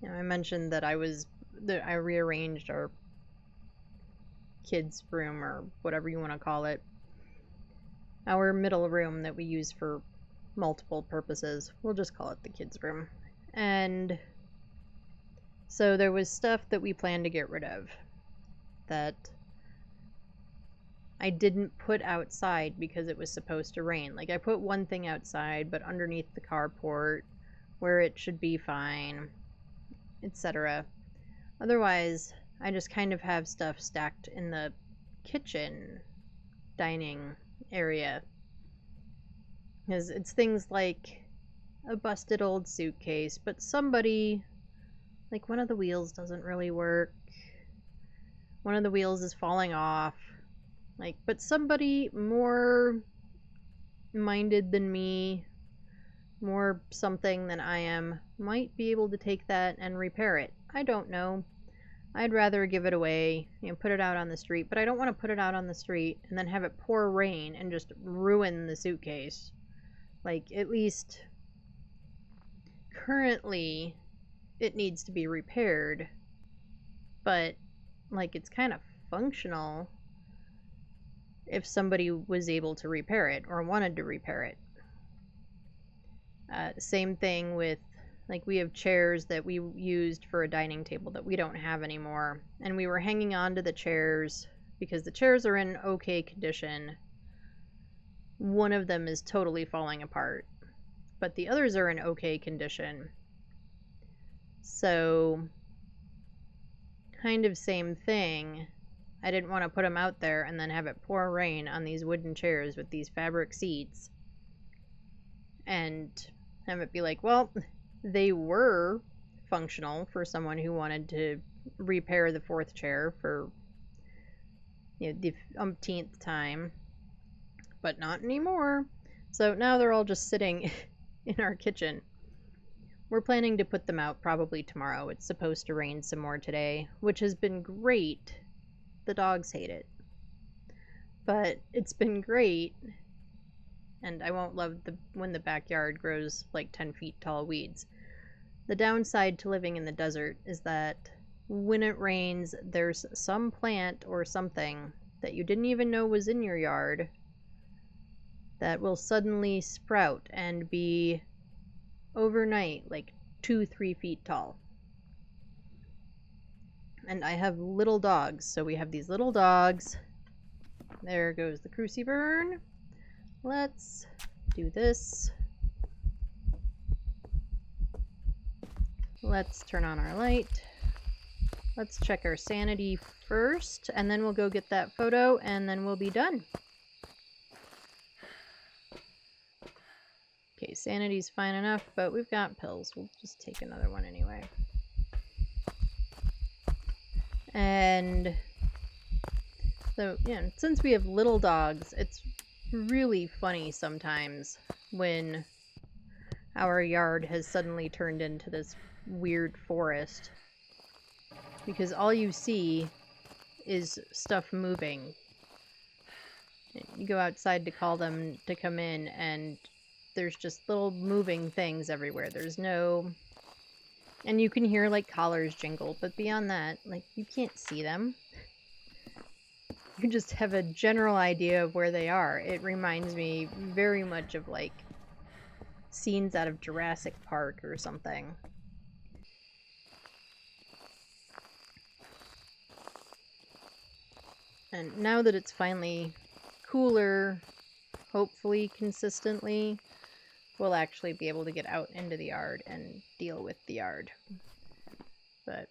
know, I mentioned that I rearranged our kids' room, or whatever you want to call it, our middle room that we use for multiple purposes. We'll just call it the kids' room. And so there was stuff that we planned to get rid of that I didn't put outside because it was supposed to rain. Like, I put one thing outside, but underneath the carport where it should be fine, etc. Otherwise, I just kind of have stuff stacked in the kitchen dining area. Because it's things like a busted old suitcase, but somebody, like, one of the wheels doesn't really work. One of the wheels is falling off. Like, but somebody more minded than me, more something than I am, might be able to take that and repair it. I don't know. I'd rather give it away, you know, put it out on the street, but I don't want to put it out on the street and then have it pour rain and just ruin the suitcase. Like, at least currently it needs to be repaired, but like, it's kind of functional if somebody was able to repair it or wanted to repair it. Same thing with, like, we have chairs that we used for a dining table that we don't have anymore, and we were hanging on to the chairs because the chairs are in okay condition. One of them is totally falling apart, but the others are in okay condition. So, kind of same thing. I didn't want to put them out there and then have it pour rain on these wooden chairs with these fabric seats and have it be like, well, they were functional for someone who wanted to repair the fourth chair for, you know, the umpteenth time, but not anymore. So now they're all just sitting in our kitchen. We're planning to put them out probably tomorrow. It's supposed to rain some more today, which has been great. The dogs hate it, but it's been great. And I won't love when the backyard grows like 10 feet tall weeds. The downside to living in the desert is that when it rains, there's some plant or something that you didn't even know was in your yard that will suddenly sprout and be overnight like 2-3 feet tall. And I have little dogs, so we have these little dogs. There goes the cruciburn. Let's do this. Let's turn on our light. Let's check our sanity first, and then we'll go get that photo, and then we'll be done. Okay, sanity's fine enough, but we've got pills. We'll just take another one anyway. And so, yeah, since we have little dogs, it's really funny sometimes when our yard has suddenly turned into this weird forest. Because all you see is stuff moving. You go outside to call them to come in, and there's just little moving things everywhere. There's no... And you can hear, like, collars jingle, but beyond that, like, you can't see them. You just have a general idea of where they are. It reminds me very much of, like, scenes out of Jurassic Park or something. And now that it's finally cooler, hopefully consistently, we'll actually be able to get out into the yard and deal with the yard. But,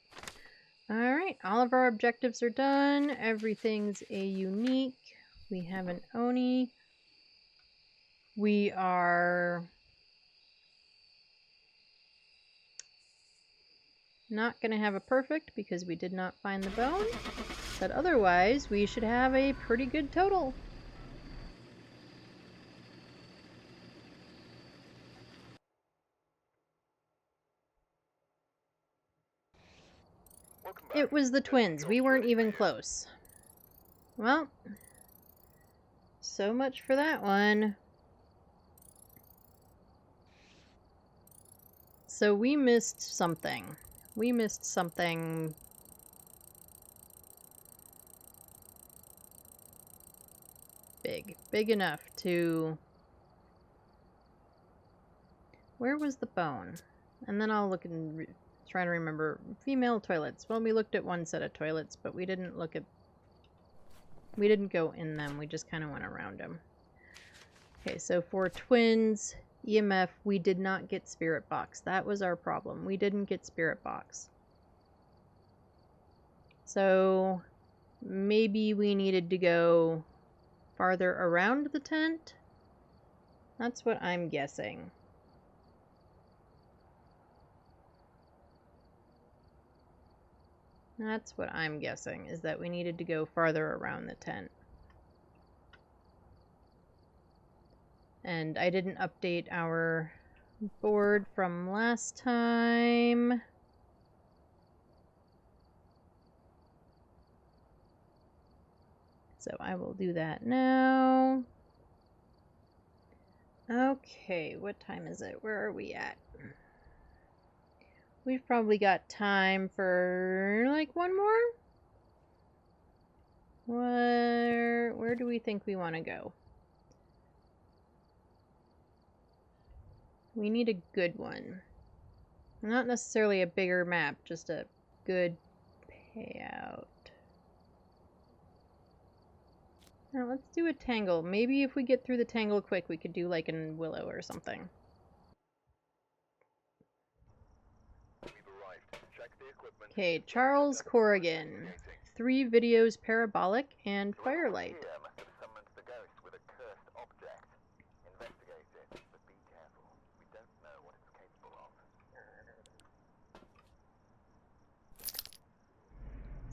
alright, all of our objectives are done. Everything's a unique. We have an Oni. We are not going to have a perfect because we did not find the bone. But otherwise, we should have a pretty good total. It was the twins. We weren't even close. Well, so much for that one. So we missed something. We missed something big. Big enough to... Where was the bone? And then I'll look and try to remember. Female toilets. Well, we looked at one set of toilets, but we didn't look at... We didn't go in them. We just kind of went around them. Okay, so for twins, EMF, we did not get Spirit Box. That was our problem. We didn't get Spirit Box. So maybe we needed to go farther around the tent? That's what I'm guessing. That's what I'm guessing, is that we needed to go farther around the tent. And I didn't update our board from last time. So I will do that now. Okay, what time is it? Where are we at? We've probably got time for like one more. Where do we think we want to go? We need a good one. Not necessarily a bigger map, just a good payout. Now let's do a tangle. Maybe if we get through the tangle quick, we could do like an willow or something. Okay, Charles Corrigan. 3 videos parabolic and firelight.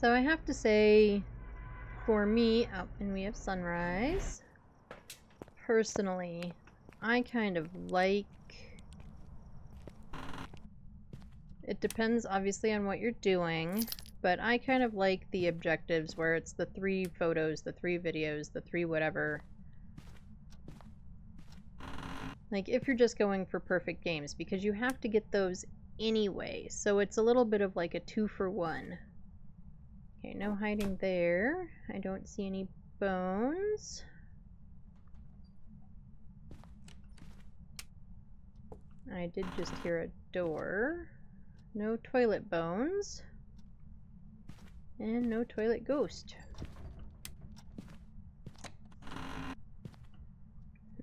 So I have to say, for me, oh, and we have sunrise. Personally, I kind of like... It depends obviously on what you're doing, but I kind of like the objectives where it's the 3 photos, the 3 videos, the 3 whatever. Like if you're just going for perfect games, because you have to get those anyway, so it's a little bit of like a 2-for-1. Okay, no hiding there. I don't see any bones. I did just hear a door. No toilet bones. And no toilet ghost.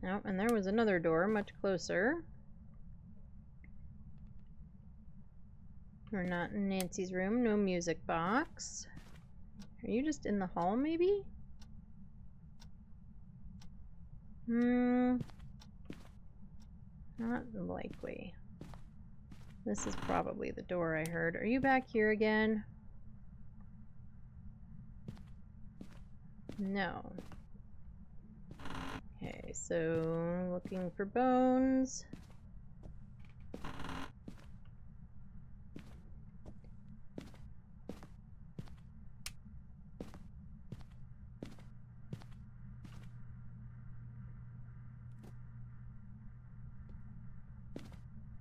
Oh, and there was another door much closer. We're not in Nancy's room. No music box. Are you just in the hall, maybe? Not likely. This is probably the door I heard. Are you back here again? No. Okay, so looking for bones.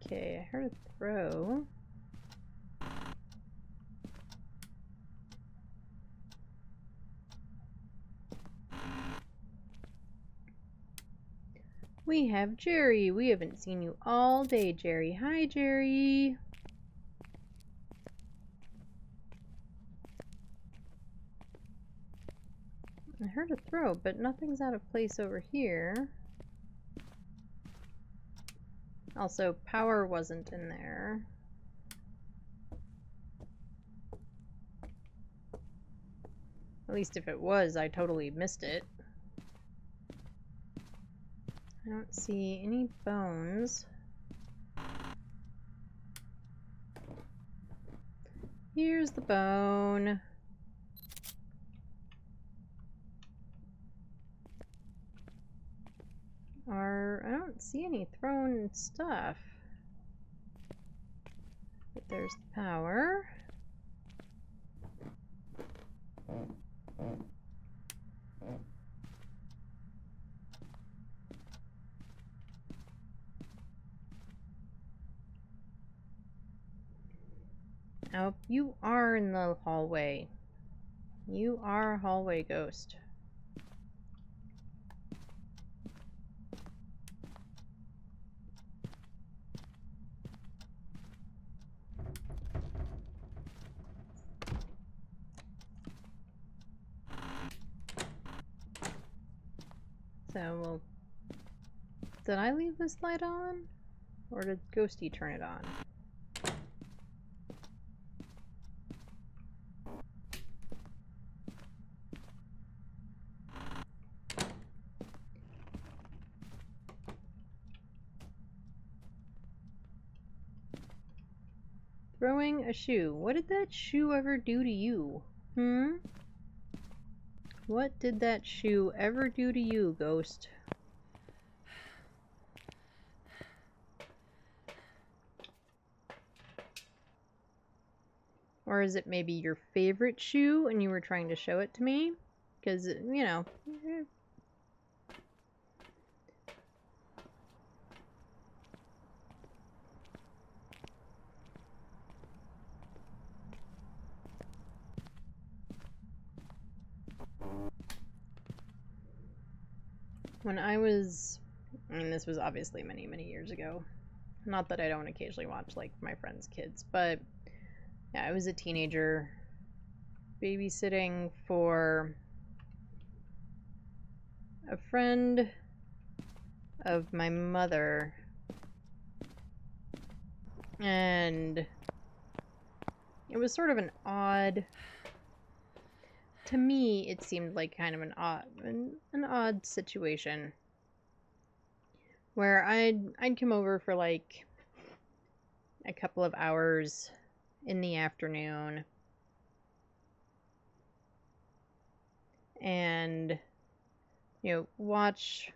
Okay, I heard a throw. We have Jerry. We haven't seen you all day, Jerry. Hi, Jerry. I heard a throw, but nothing's out of place over here. Also, power wasn't in there. At least if it was, I totally missed it. I don't see any bones. Here's the bone. I don't see any thrown stuff. But there's the power. Oh, you are in the hallway. You are a hallway ghost. So, well, did I leave this light on? Or did Ghosty turn it on? Throwing a shoe. What did that shoe ever do to you? What did that shoe ever do to you, Ghost? Or is it maybe your favorite shoe and you were trying to show it to me? Because, you know. When I was, and this was obviously many, many years ago. Not that I don't occasionally watch, like, my friends' kids, but yeah, I was a teenager babysitting for a friend of my mother, and it was sort of an odd, to me it seemed like kind of an odd situation where I'd come over for like a couple of hours in the afternoon and, you know, watch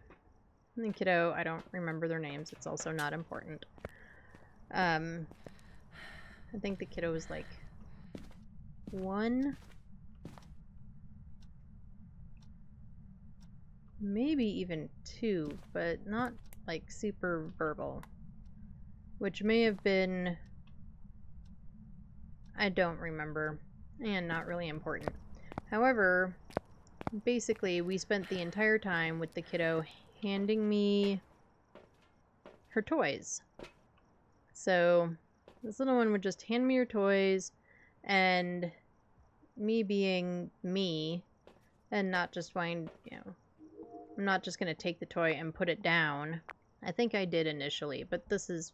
the kiddo. I don't remember their names. It's also not important. I think the kiddo was like 1, maybe even 2, but not like super verbal, which may have been, I don't remember, and not really important. However, basically we spent the entire time with the kiddo handing me her toys. So this little one would just hand me her toys, and me being me and not just wanting, I'm not just going to take the toy and put it down. I think I did initially, but this is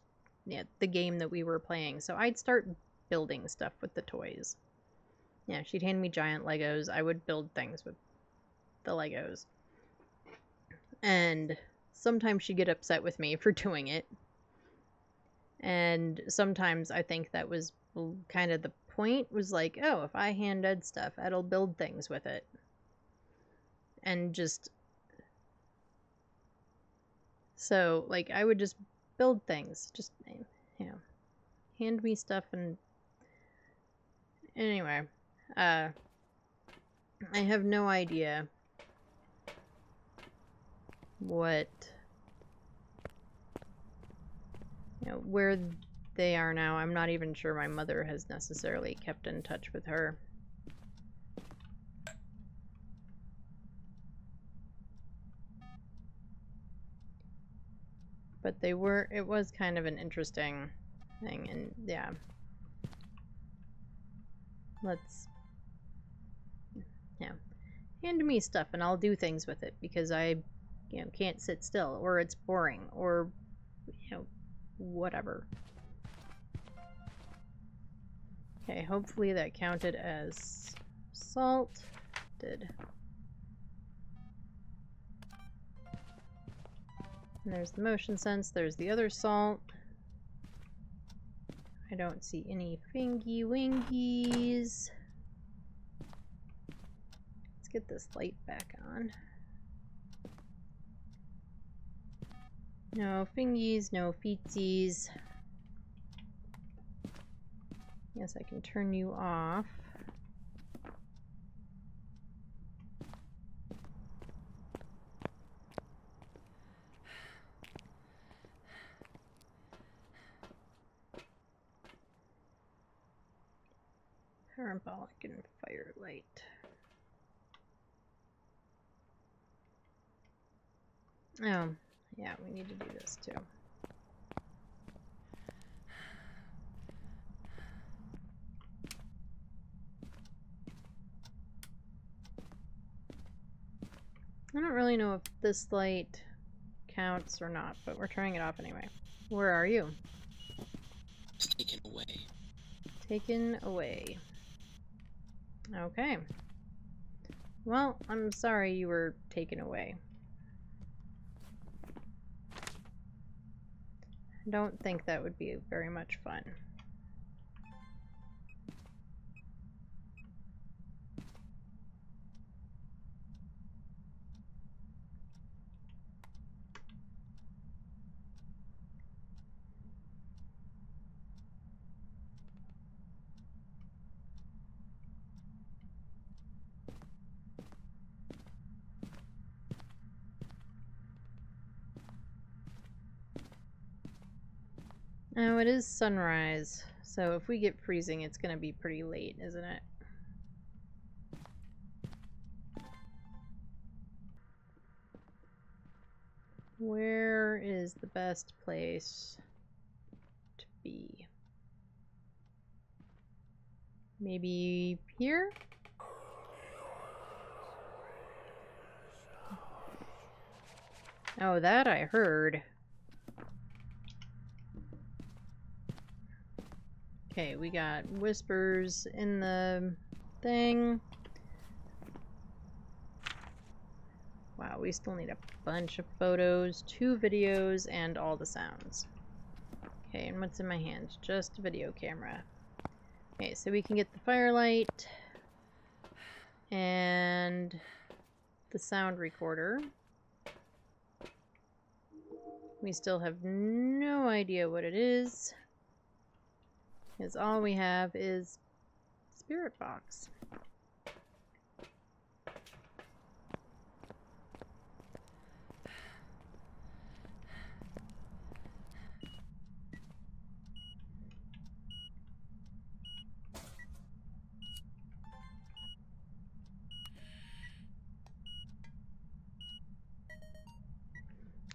the game that we were playing. So I'd start building stuff with the toys. Yeah, she'd hand me giant Legos. I would build things with the Legos. And sometimes she'd get upset with me for doing it. And sometimes I think that was kind of the point, was like, oh, if I hand Ed stuff, Ed'll build things with it. And just... So, like, I would just build things. Just, hand me stuff and... Anyway, I have no idea what... where they are now. I'm not even sure my mother has necessarily kept in touch with her. But it was kind of an interesting thing, and yeah. Hand me stuff and I'll do things with it, because I, can't sit still, or it's boring, or, whatever. Okay, hopefully that counted as salt. Did. And there's the motion sense, there's the other salt. I don't see any fingy wingies. Let's get this light back on. No fingies, no feetsies. Yes, I can turn you off. Parabolic and firelight. Oh, yeah, we need to do this too. I don't really know if this light counts or not, but we're turning it off anyway. Where are you? Taken away. Taken away. Okay. Well, I'm sorry you were taken away. I don't think that would be very much fun. Oh, it is sunrise, so if we get freezing, it's gonna be pretty late, isn't it? Where is the best place to be? Maybe here? Oh, that I heard. Okay, we got whispers in the thing. Wow, we still need a bunch of photos, 2 videos, and all the sounds. Okay, and what's in my hand? Just a video camera. Okay, so we can get the firelight and the sound recorder. We still have no idea what it is, because all we have is spirit box.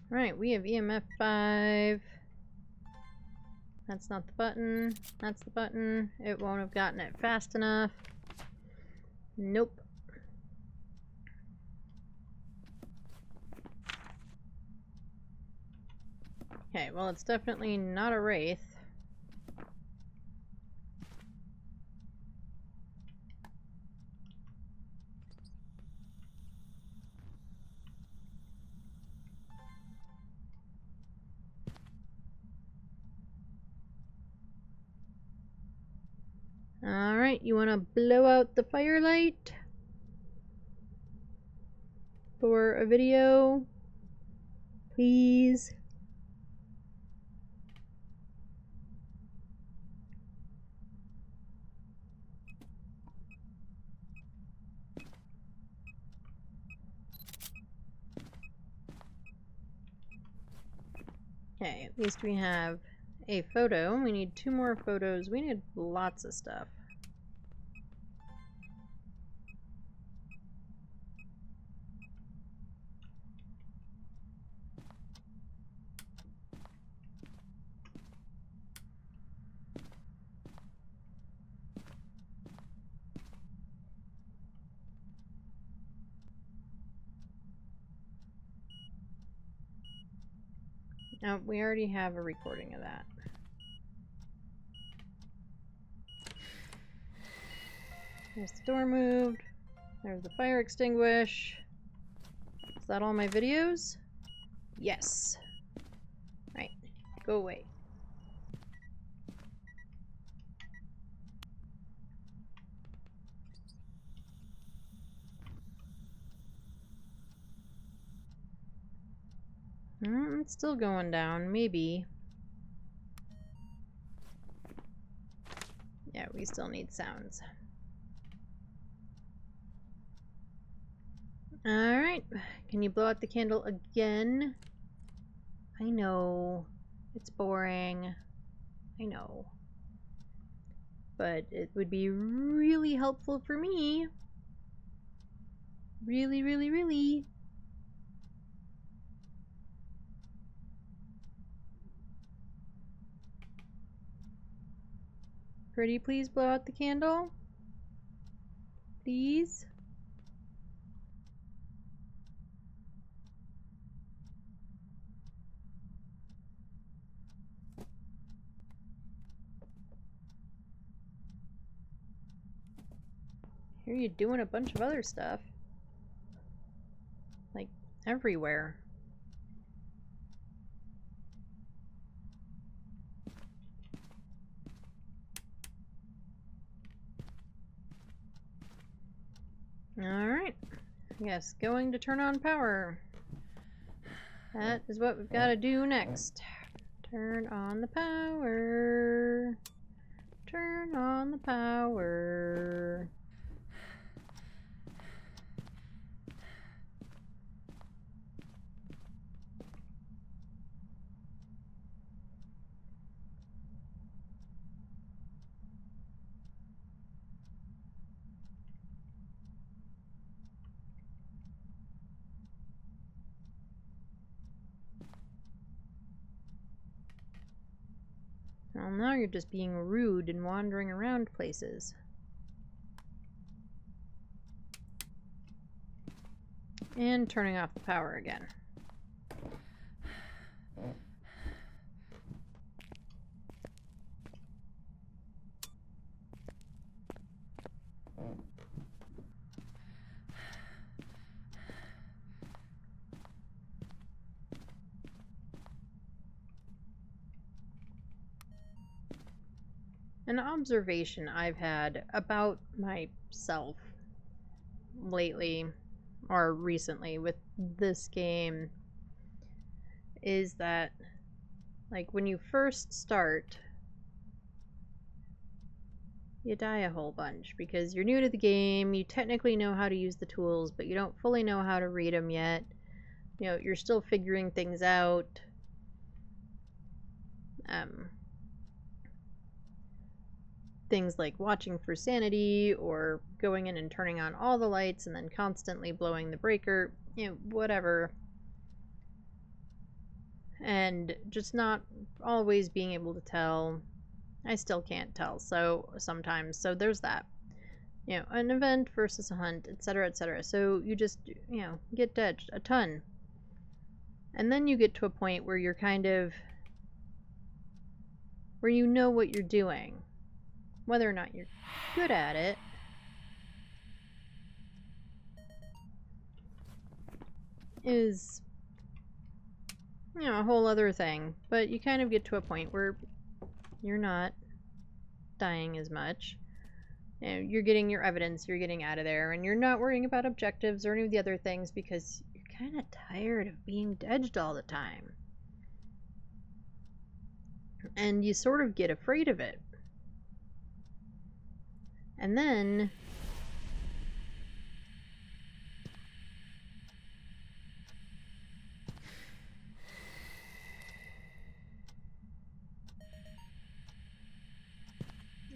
Right, we have EMF 5. That's not the button. That's the button. It won't have gotten it fast enough. Nope. Okay, well, it's definitely not a wraith. Alright, you want to blow out the firelight for a video? Please? Okay, at least we have a photo. We need 2 more photos. We need lots of stuff. Oh, we already have a recording of that. There's the door moved. There's the fire extinguish. Is that all my videos? Yes. Right. Go away. It's still going down. Maybe. Yeah, we still need sounds. Alright. Can you blow out the candle again? I know. It's boring. I know. But it would be really helpful for me. Really, really, really. Pretty, please blow out the candle. Please. Here you doing a bunch of other stuff. Like, everywhere. Alright. Yes, going to turn on power. That is what we've got to do next. Turn on the power. Turn on the power. Well, now you're just being rude and wandering around places. And turning off the power again. An observation I've had about myself lately, or recently with this game, is that, like, when you first start, you die a whole bunch because you're new to the game. You technically know how to use the tools, but you don't fully know how to read them yet. You know, you're still figuring things out. Things like watching for sanity or going in and turning on all the lights and then constantly blowing the breaker, you know, whatever. and just not always being able to tell. I still can't tell, so sometimes. So there's that. An event versus a hunt, etc., etc. So you just, get dodged a ton. And then you get to a point where you're kind of, where you know what you're doing. Whether or not you're good at it is, a whole other thing. But you kind of get to a point where you're not dying as much. You're getting your evidence, you're getting out of there, and you're not worrying about objectives or any of the other things because you're kind of tired of being dodged all the time. And you sort of get afraid of it. And then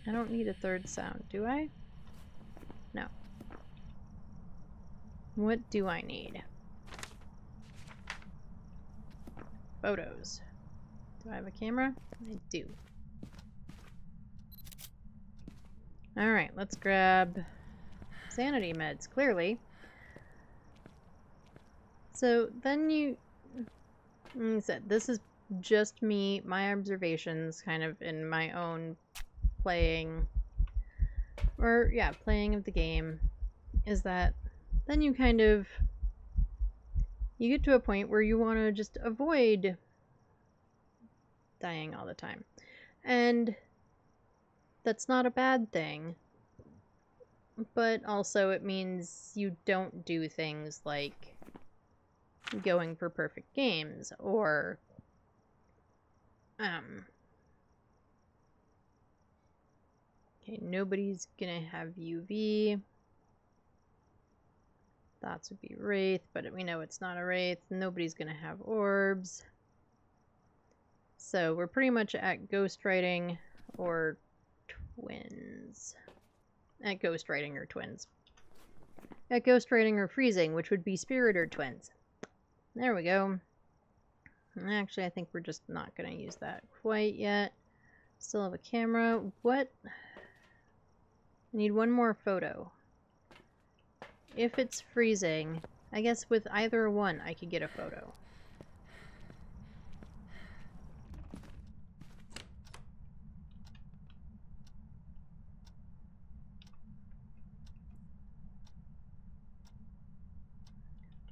I don't need a third sound, do I? No. What do I need? Photos. Do I have a camera? I do. Alright, let's grab sanity meds, clearly. So then like I said, this is just me, my observations, kind of in my own playing, playing of the game, is that then you get to a point where you want to just avoid dying all the time. And that's not a bad thing, but also it means you don't do things like going for perfect games or okay, nobody's gonna have UV. Thoughts would be Wraith, but we know it's not a Wraith. Nobody's gonna have orbs. So we're pretty much at ghostwriting or twins. At ghostwriting or twins. At ghostwriting or freezing, which would be spirit or twins. There we go. Actually, I think we're just not going to use that quite yet. Still have a camera. What? I need one more photo. If it's freezing, I guess with either one I could get a photo.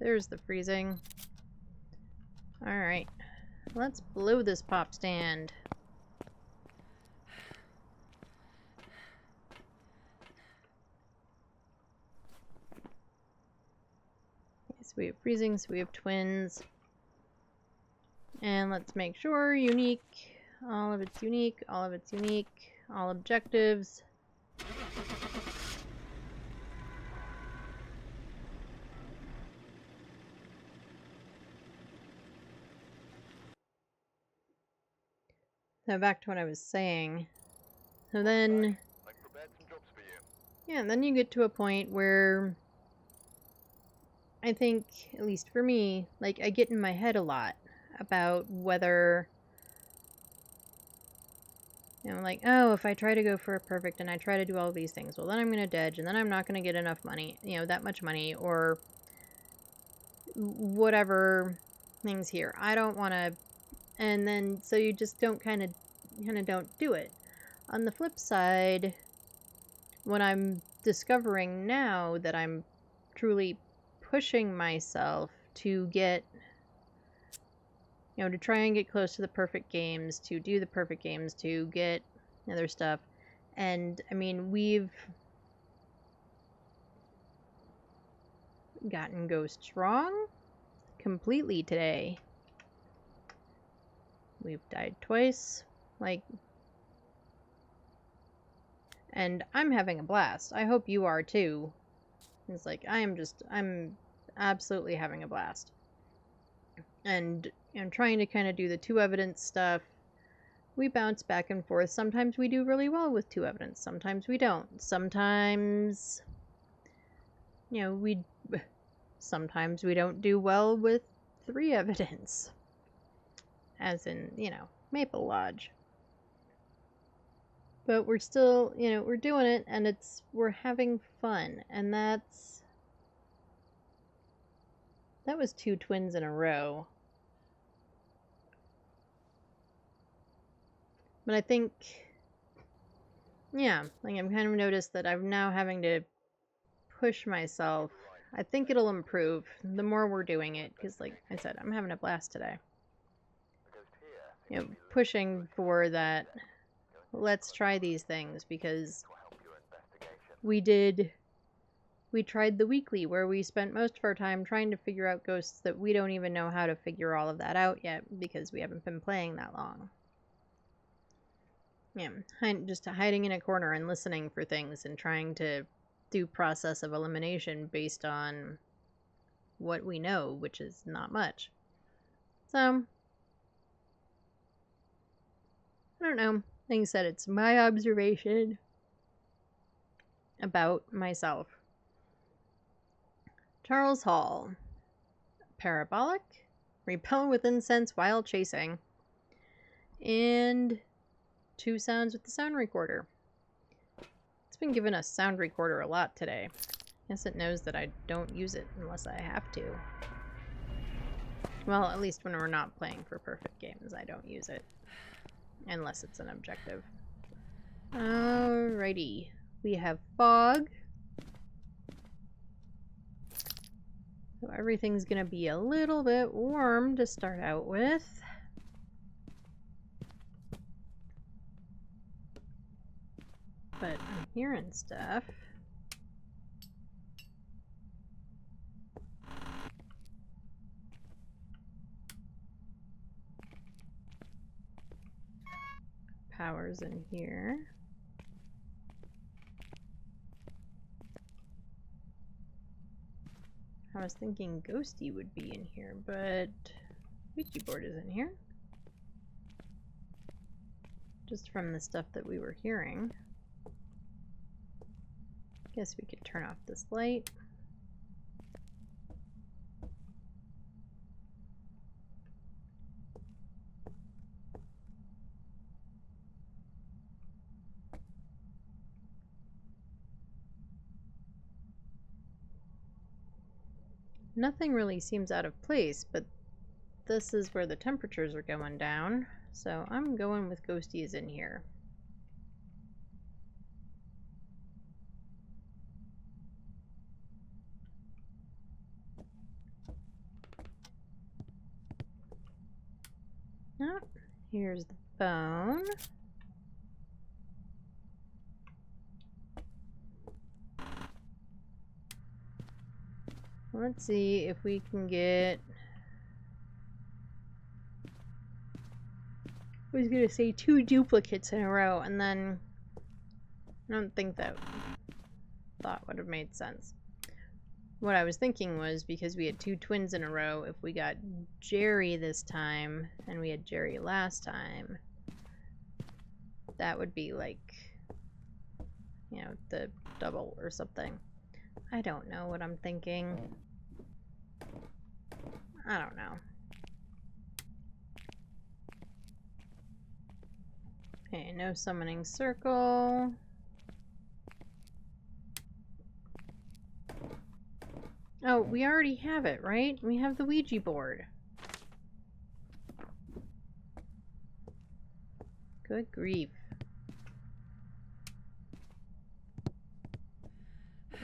There's the freezing. Alright. Let's blow this pop stand. Okay, so we have freezing, so we have twins. And let's make sure unique. All of it's unique. All of it's unique. All objectives. So back to what I was saying. So then, I've prepared some jobs for you. yeah, and then you get to a point where I think, at least for me, like I get in my head a lot about whether, like, oh, if I try to go for a perfect and I try to do all these things, well, then I'm going to dodge and then I'm not going to get enough money, that much money, or whatever things here. I don't want to, and then, so you just don't kind of don't do it. On the flip side, when I'm discovering now that I'm truly pushing myself to get, to try and get close to the perfect games, to do the perfect games, to get other stuff. And, I mean, we've gotten ghosts wrong completely today. We've died twice, like, and I'm having a blast. I hope you are too. It's like, I'm absolutely having a blast. And I'm trying to kind of do the two evidence stuff. We bounce back and forth. Sometimes we do really well with two evidence. Sometimes we don't. Sometimes, sometimes we don't do well with three evidence. as in, Maple Lodge. But we're still, we're doing it, and we're having fun, and that was 2 twins in a row. But I think, yeah, like I've kind of noticed that I'm now having to push myself. I think it'll improve the more we're doing it, because like I said, I'm having a blast today. Pushing for that, let's try these things, because we tried the weekly where we spent most of our time trying to figure out ghosts that we don't even know how to figure all of that out yet, because we haven't been playing that long. Yeah, just hiding in a corner and listening for things and trying to do process of elimination based on what we know, which is not much. So, I don't know. Like I said, it's my observation about myself. Charles Hall. Parabolic. Repel with incense while chasing. And 2 sounds with the sound recorder. It's been giving us sound recorder a lot today. Guess it knows that I don't use it unless I have to. Well, at least when we're not playing for perfect games, I don't use it. Unless it's an objective. Alrighty. We have fog. So everything's gonna be a little bit warm to start out with. But I'm hearing stuff. Power's in here. I was thinking Ghosty would be in here, but Ouija board is in here. Just from the stuff that we were hearing. Guess we could turn off this light. Nothing really seems out of place, but this is where the temperatures are going down, so I'm going with Ghosty is in here. Oh, here's the phone. Let's see if we can get... I was gonna say 2 duplicates in a row, and then I don't think that thought would have made sense. What I was thinking was, because we had 2 twins in a row, if we got Jerry this time, and we had Jerry last time, that would be like, the double or something. I don't know what I'm thinking. I don't know. Okay, no summoning circle. Oh, we already have it, right? We have the Ouija board. Good grief.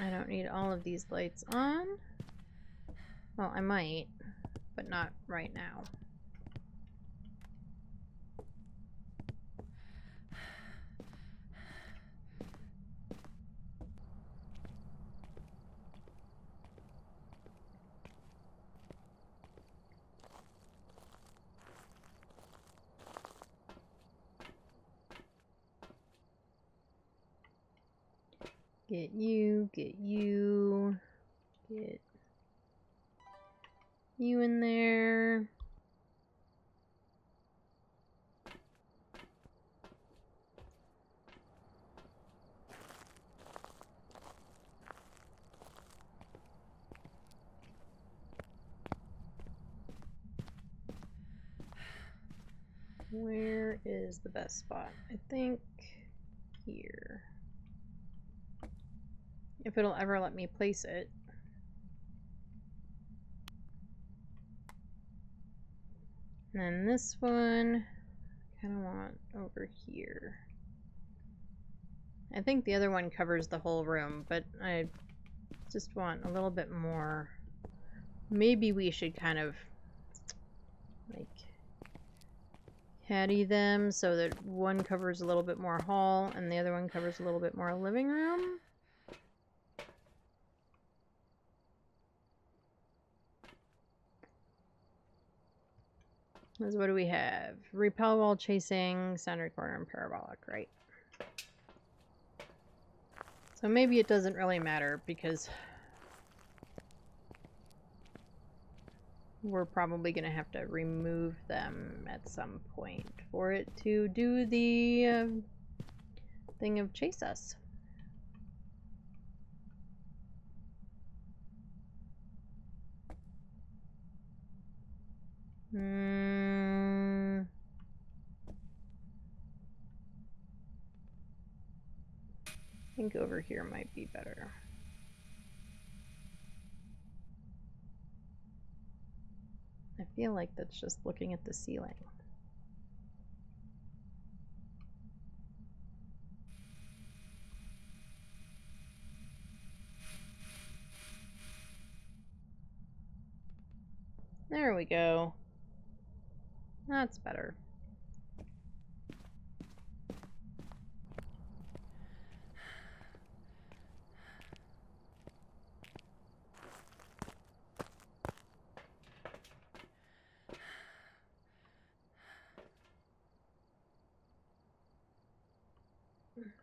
I don't need all of these lights on. Well, I might, but not right now. Get you, get you, get you in there. Where is the best spot? I think here. If it'll ever let me place it. And then this one, I kind of want over here. I think the other one covers the whole room, but I just want a little bit more. Maybe we should kind of like caddy them so that one covers a little bit more hall and the other one covers a little bit more living room. Because what do we have? Repel while chasing, sound recorder, and parabolic, right? So maybe it doesn't really matter because we're probably going to have to remove them at some point for it to do the thing of chase us. I think over here might be better. I feel like that's just looking at the ceiling. There we go. That's better.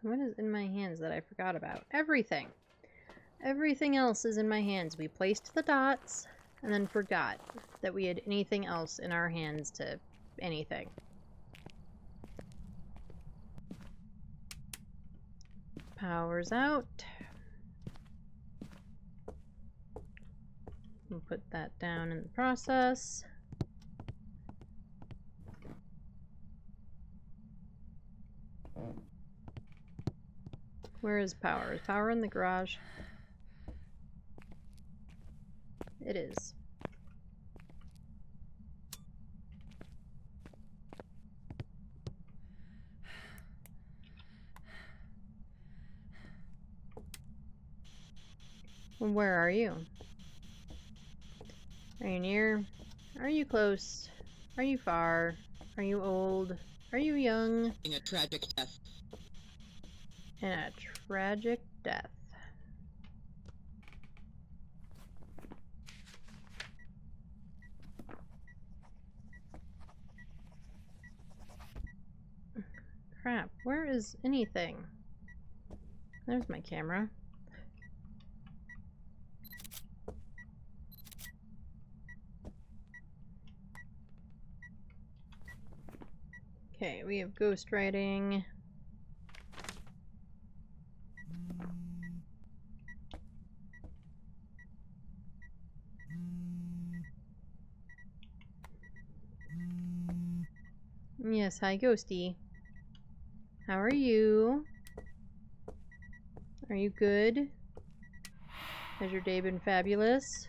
What is in my hands that I forgot about? Everything. Everything else is in my hands. We placed the dots and then forgot that we had anything else in our hands to anything. Power's out. We'll put that down in the process. Where is power? Is power in the garage? It is. Where are you? Are you near? Are you close? Are you far? Are you old? Are you young? In a tragic death. And a tragic death. Crap, where is anything? There's my camera. Okay, we have ghost writing. Yes, hi Ghosty. How are you? Are you good? Has your day been fabulous?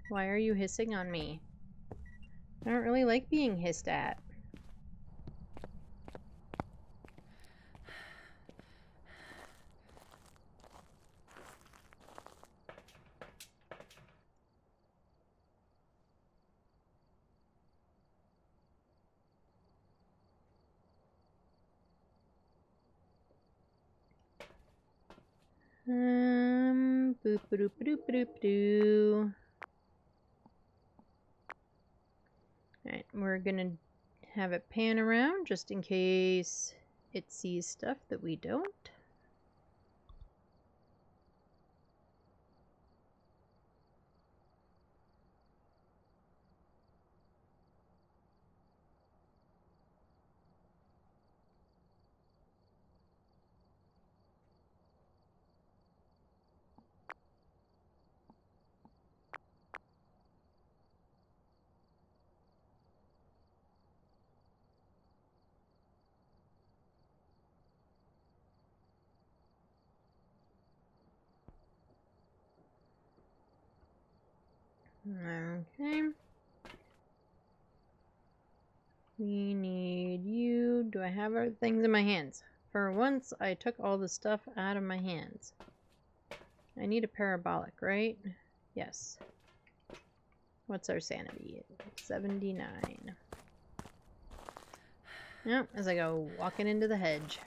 Why are you hissing on me? I don't really like being hissed at. Boop boop boop boop doo. Alright, we're gonna have it pan around just in case it sees stuff that we don't. Okay. We need you. Do I have other things in my hands? For once, I took all the stuff out of my hands. I need a parabolic, right? Yes. What's our sanity? 79. Yep, as I go walking into the hedge.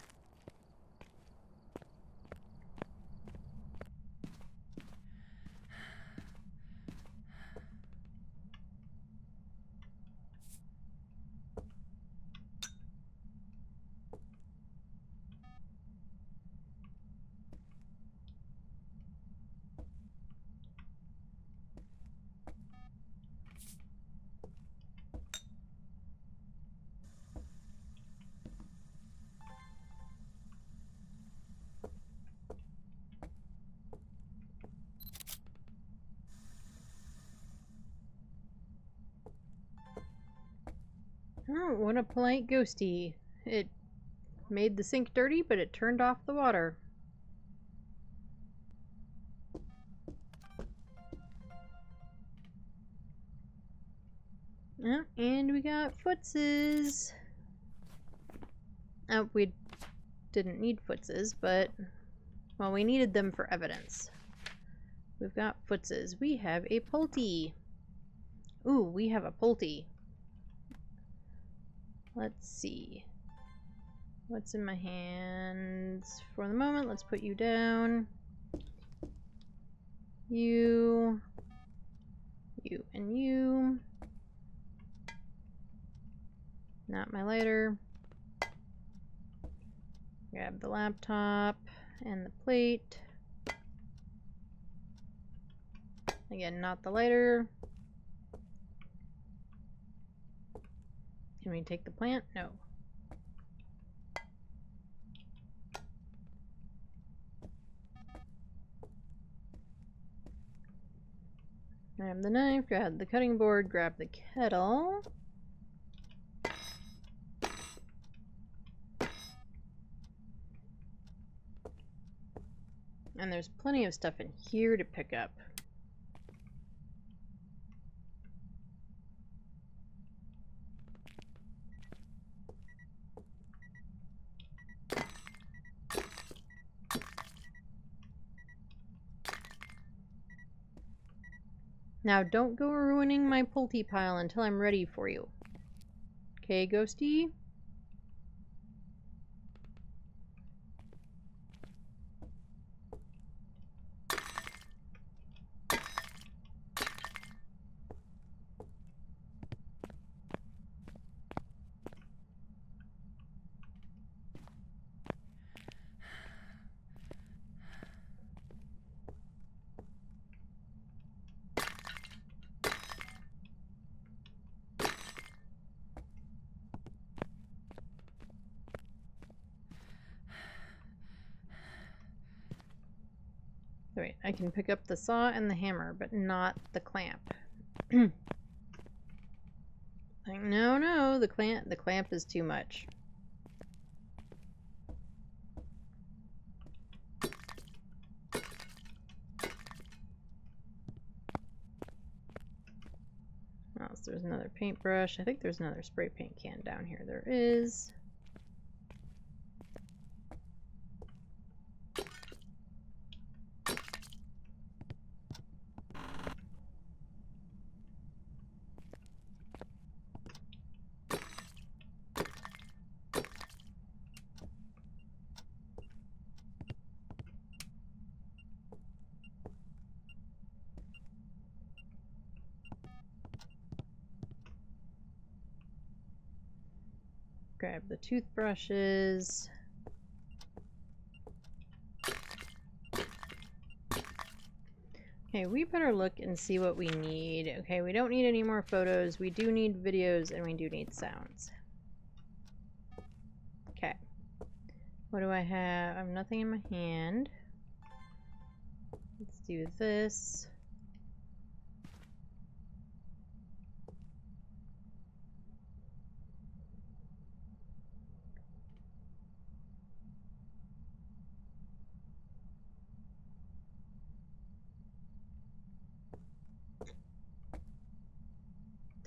Oh, what a polite ghosty. It made the sink dirty, but it turned off the water. Oh, and we got footses. Oh, we didn't need footses, but... well, we needed them for evidence. We've got footses. We have a Pulte. Ooh, we have a Pulte. Let's see. What's in my hands? For the moment, let's put you down. You. You and you. Not my lighter. Grab the laptop and the plate. Again, not the lighter. Can we take the plant? No. Grab the knife, grab the cutting board, grab the kettle. And there's plenty of stuff in here to pick up. Now don't go ruining my Pulte pile until I'm ready for you. Okay, Ghosty? Wait, I can pick up the saw and the hammer, but not the clamp. Like, no, the clamp is too much. Oh, so there's another paintbrush. I think there's another spray paint can down here. There is. Grab the toothbrushes. Okay, we better look and see what we need. Okay, we don't need any more photos. We do need videos and we do need sounds. Okay. What do I have? I have nothing in my hand. Let's do this.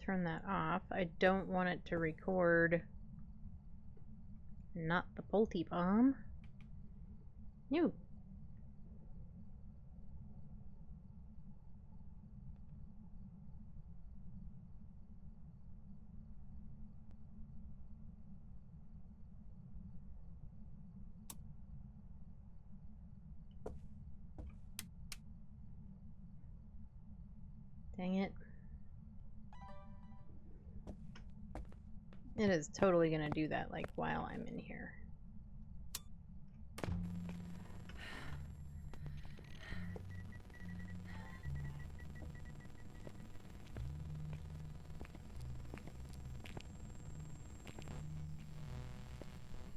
turn that off. I don't want it to record not the Pulte bomb. You. Dang it. It is totally gonna do that, like, while I'm in here.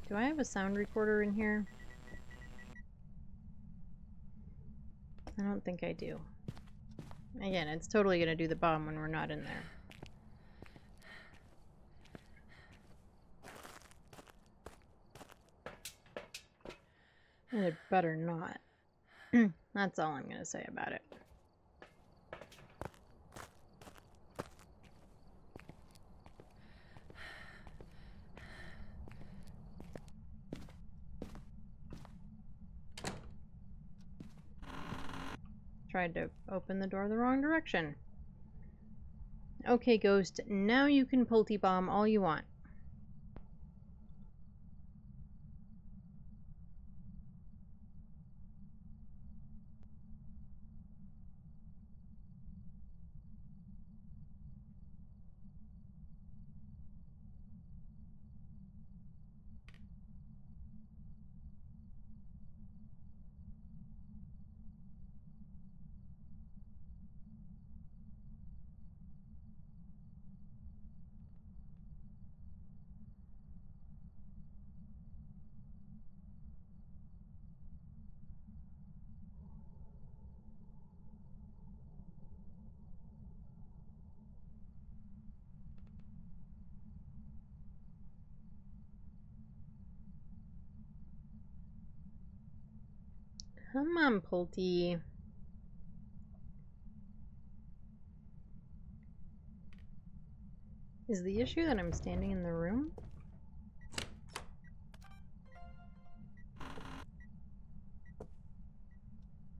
Do I have a sound recorder in here? I don't think I do. Again, it's totally gonna do the bomb when we're not in there. And it better not. That's all I'm gonna say about it. Tried to open the door the wrong direction. Okay, Ghost, now you can Pulte bomb all you want. Come on, Pulte. Is the issue that I'm standing in the room? I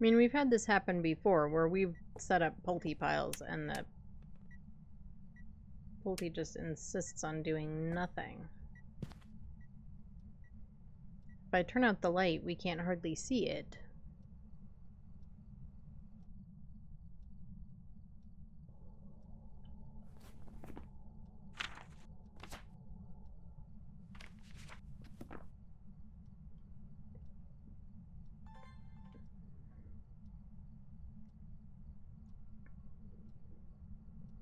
mean, we've had this happen before, where we've set up Pulte piles and the Pulte just insists on doing nothing. If I turn out the light, we can't hardly see it.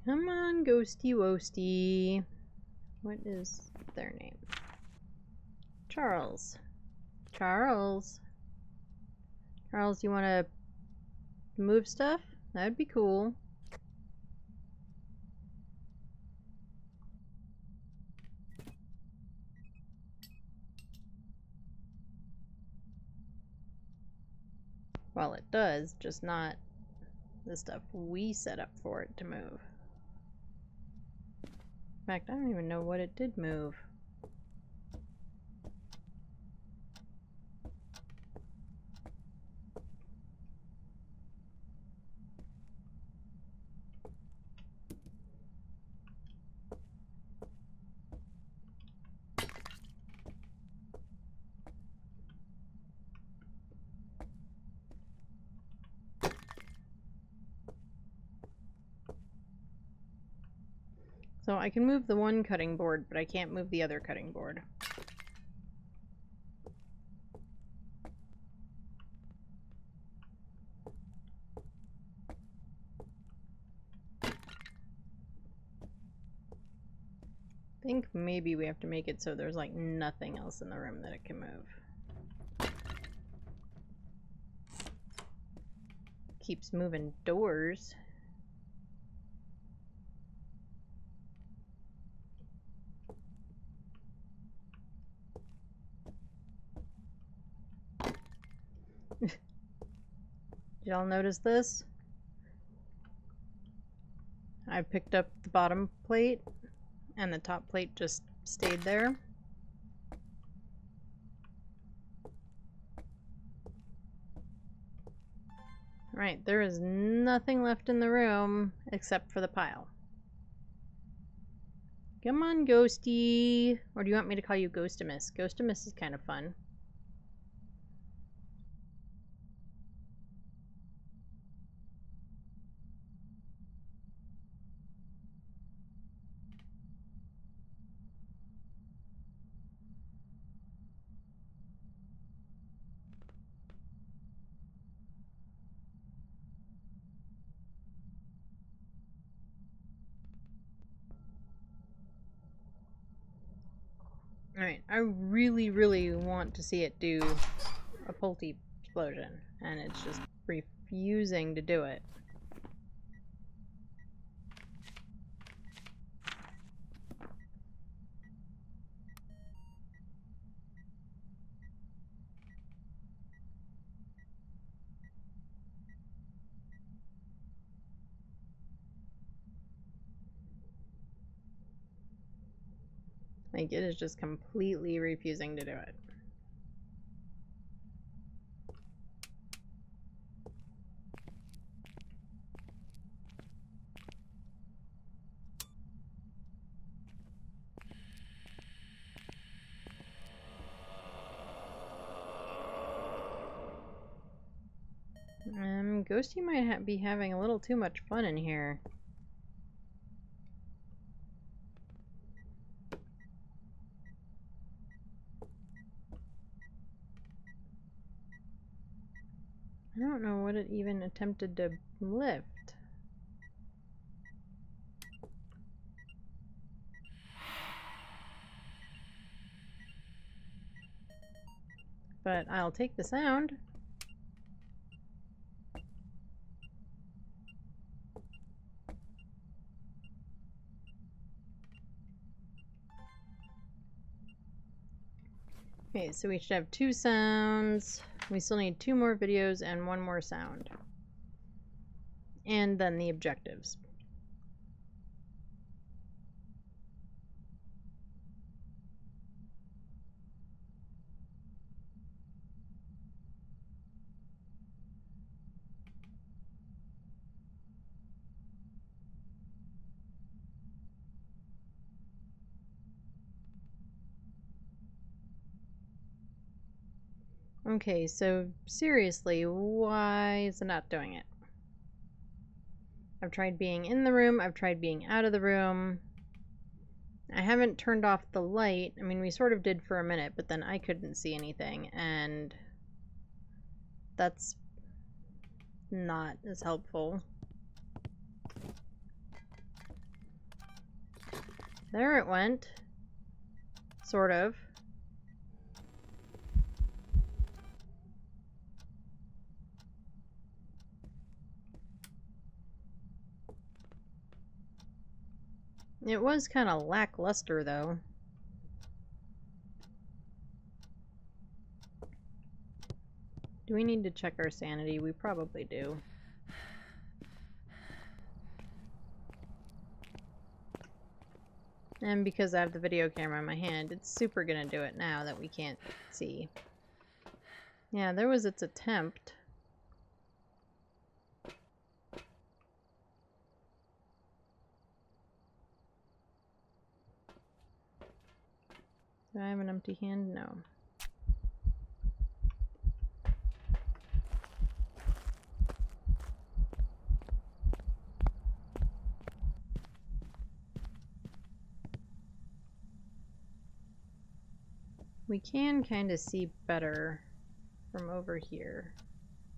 Come on, Ghosty Woasty. What is their name? Charles. Charles. Charles, you want to move stuff? That'd be cool. Well, it does, just not the stuff we set up for it to move. In fact, I don't even know what it did move. So I can move the one cutting board, but I can't move the other cutting board. I think maybe we have to make it so there's like nothing else in the room that it can move. Keeps moving doors. Did y'all notice this? I picked up the bottom plate and the top plate just stayed there. Right, there is nothing left in the room except for the pile. Come on, Ghosty! Or do you want me to call you Ghostimus? Ghostimus is kind of fun. Alright, I really, really want to see it do a Pulte explosion, and it's just refusing to do it. Like, it is just completely refusing to do it. Ghosty might be having a little too much fun in here. I don't know what it even attempted to lift. But I'll take the sound. Okay, so we should have 2 sounds. We still need 2 more videos and 1 more sound. And then the objectives. Okay, so seriously, why is it not doing it? I've tried being in the room, I've tried being out of the room. I haven't turned off the light. I mean, we sort of did for a minute, but then I couldn't see anything, and that's not as helpful. There it went. Sort of. It was kind of lackluster, though. Do we need to check our sanity? We probably do. And because I have the video camera in my hand, it's super gonna do it now that we can't see. Yeah, there was its attempt. Do I have an empty hand? No. We can kind of see better from over here,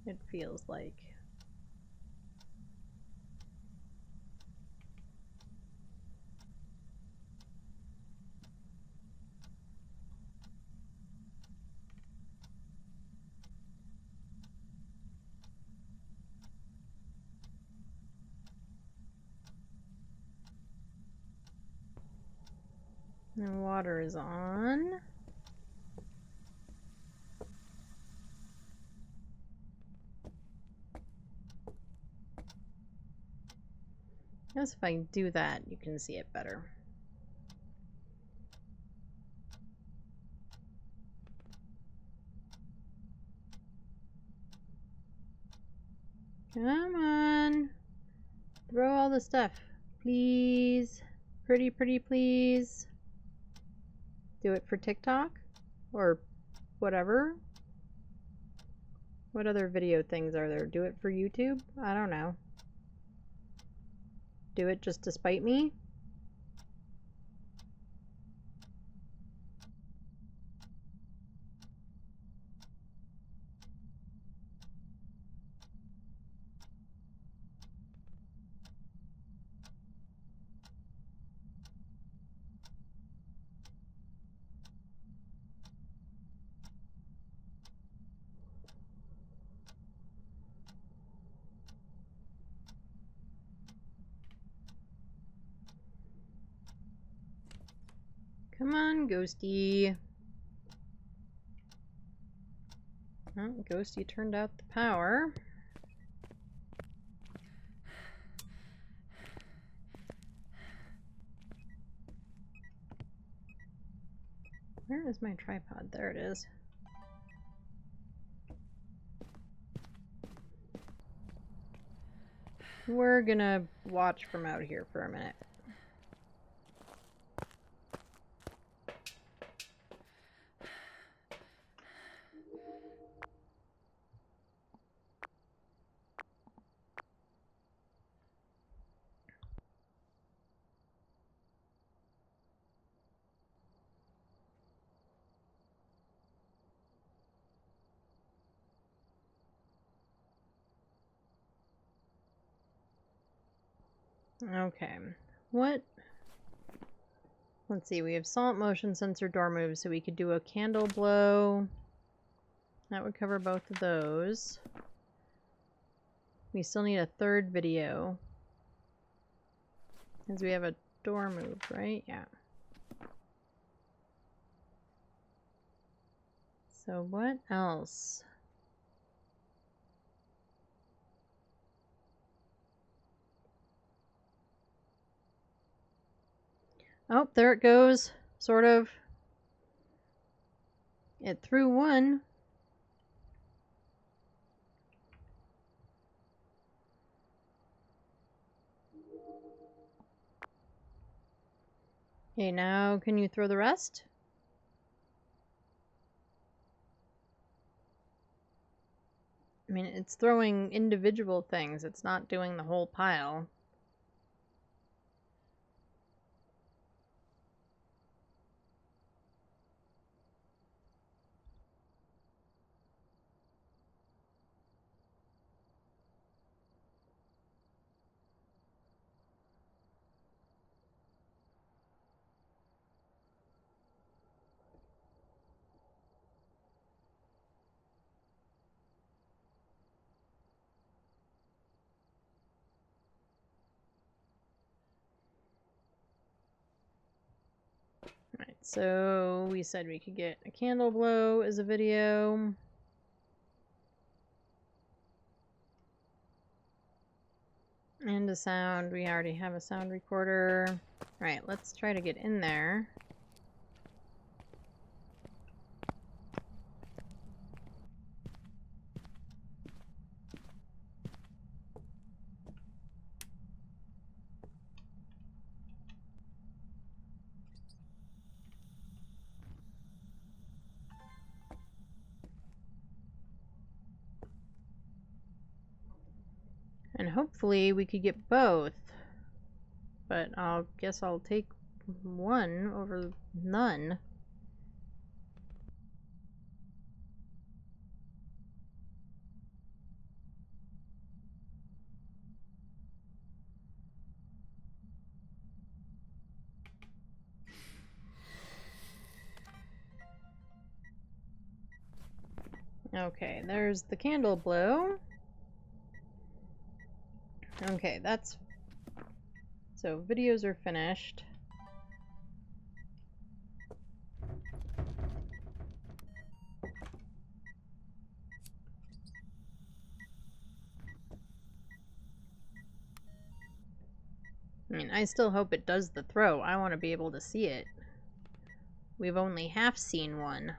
it feels like. The water is on. guess if I do that, you can see it better. Come on. Throw all the stuff. Please. Pretty, please. Do it for TikTok? Or whatever? What other video things are there? Do it for YouTube? I don't know. Do it just to spite me? Come on, Ghosty. Oh, Ghosty turned out the power. Where is my tripod? There it is. We're gonna watch from out here for a minute. Okay, what? Let's see, we have salt, motion sensor, door move, so we could do a candle blow. That would cover both of those. We still need a third video. Because we have a door move, right? Yeah. So what else? Oh, there it goes. Sort of. It threw one. Okay, now can you throw the rest? I mean, it's throwing individual things. It's not doing the whole pile. Alright, so we said we could get a candle blow as a video. And a sound. We already have a sound recorder. Alright, let's try to get in there. And hopefully we could get both. But I'll guess I'll take one over none. Okay, there's the candle blow. Okay, that's... So, videos are finished. I mean, I still hope it does the throw. I want to be able to see it. We've only half seen one.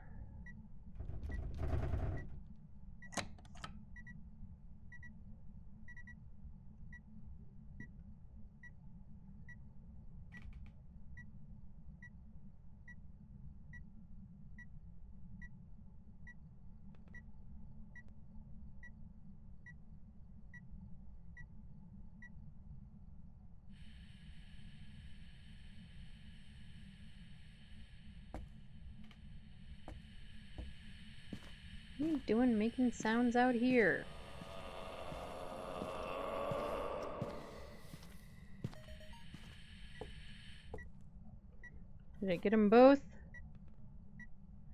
What are you doing making sounds out here? Did I get them both?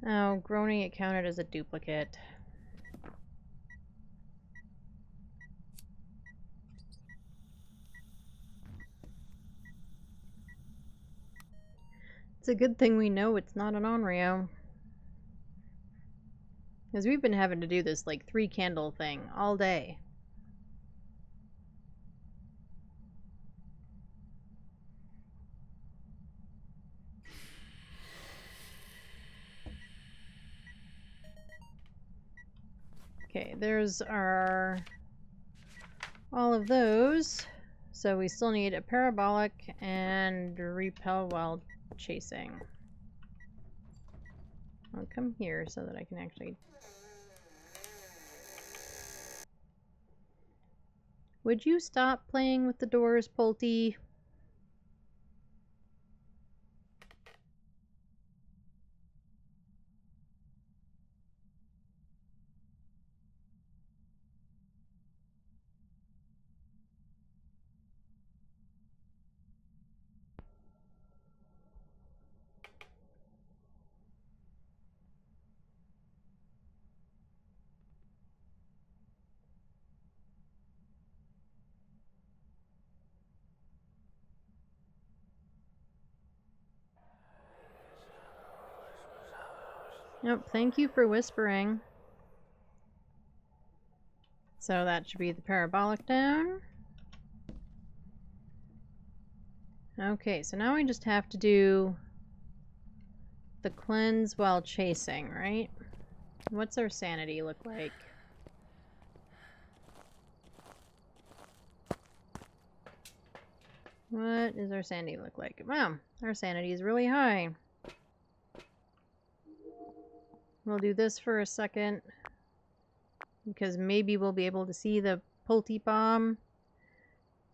Oh, groaning, it counted as a duplicate. It's a good thing we know it's not an Onryo. Because we've been having to do this like 3 candle thing all day. Okay, there's our... all of those. So we still need a parabolic and repel while chasing. I'll come here so that I can actually... Would you stop playing with the doors, Pulte? Nope, thank you for whispering. So that should be the parabolic down. Okay, so now we just have to do the cleanse while chasing, right? What's our sanity look like? What does our sanity look like? Wow, our sanity is really high. We'll do this for a second, because maybe we'll be able to see the Pulte bomb.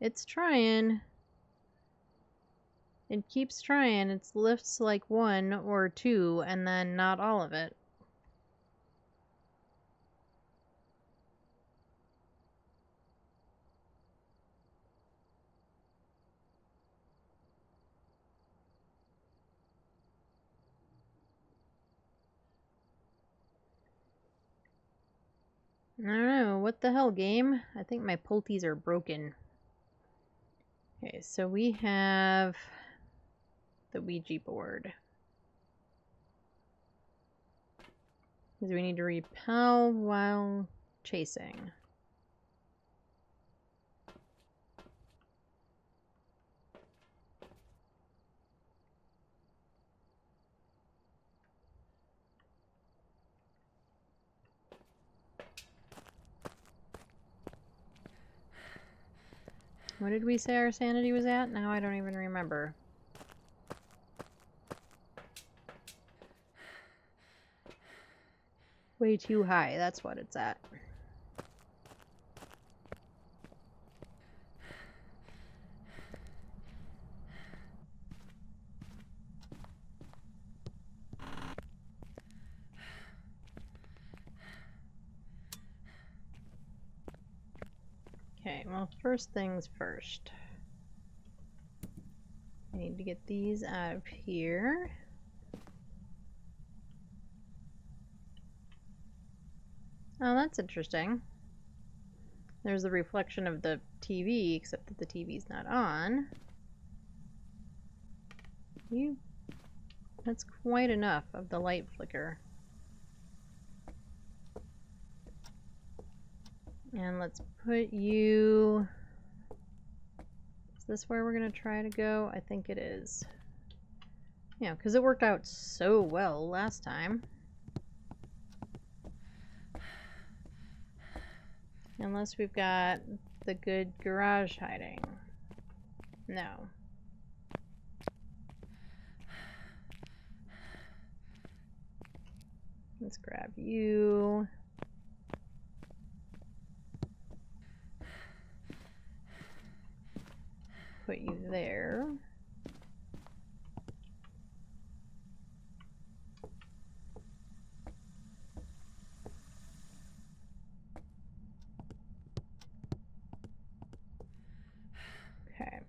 It's trying. It keeps trying. It lifts like 1 or 2, and then not all of it. I don't know. What the hell, game? I think my Pultes are broken. Okay, so we have the Ouija board. Because we need to repel while chasing. What did we say our sanity was at? Now I don't even remember. Way too high, that's what it's at. Okay, well, first things first. I need to get these out of here. Oh, that's interesting. There's the reflection of the TV, except that the TV's not on. That's quite enough of the light flicker. And let's put you Is this where we're gonna try to go? I think it is. Yeah, because it worked out so well last time. Unless we've got the good garage hiding. No. Let's grab you. Put you there. Okay.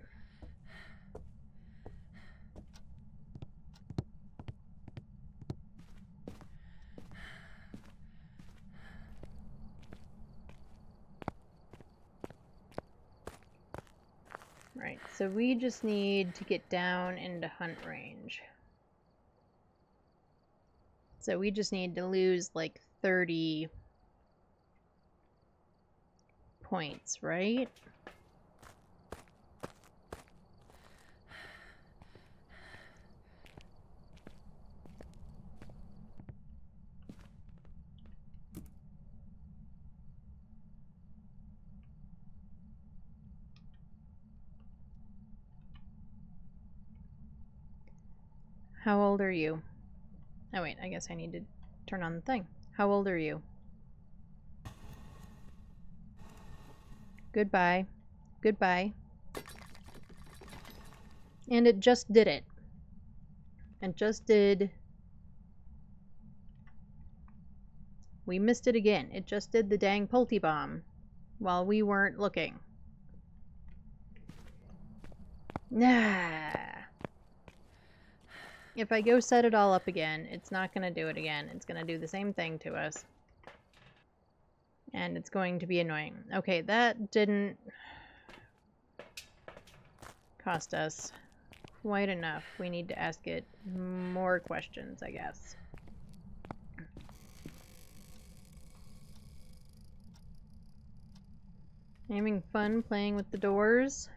Right, so we just need to get down into hunt range. So we just need to lose like 30 points, right? How old are you? Oh wait, I guess I need to turn on the thing. How old are you? Goodbye. Goodbye. And it just did it. It just did. We missed it again. It just did the dang Pulte bomb while we weren't looking. Nah. If I go set it all up again, it's not going to do it again. It's going to do the same thing to us. And it's going to be annoying. Okay, that didn't cost us quite enough. We need to ask it more questions, I guess. Having fun playing with the doors?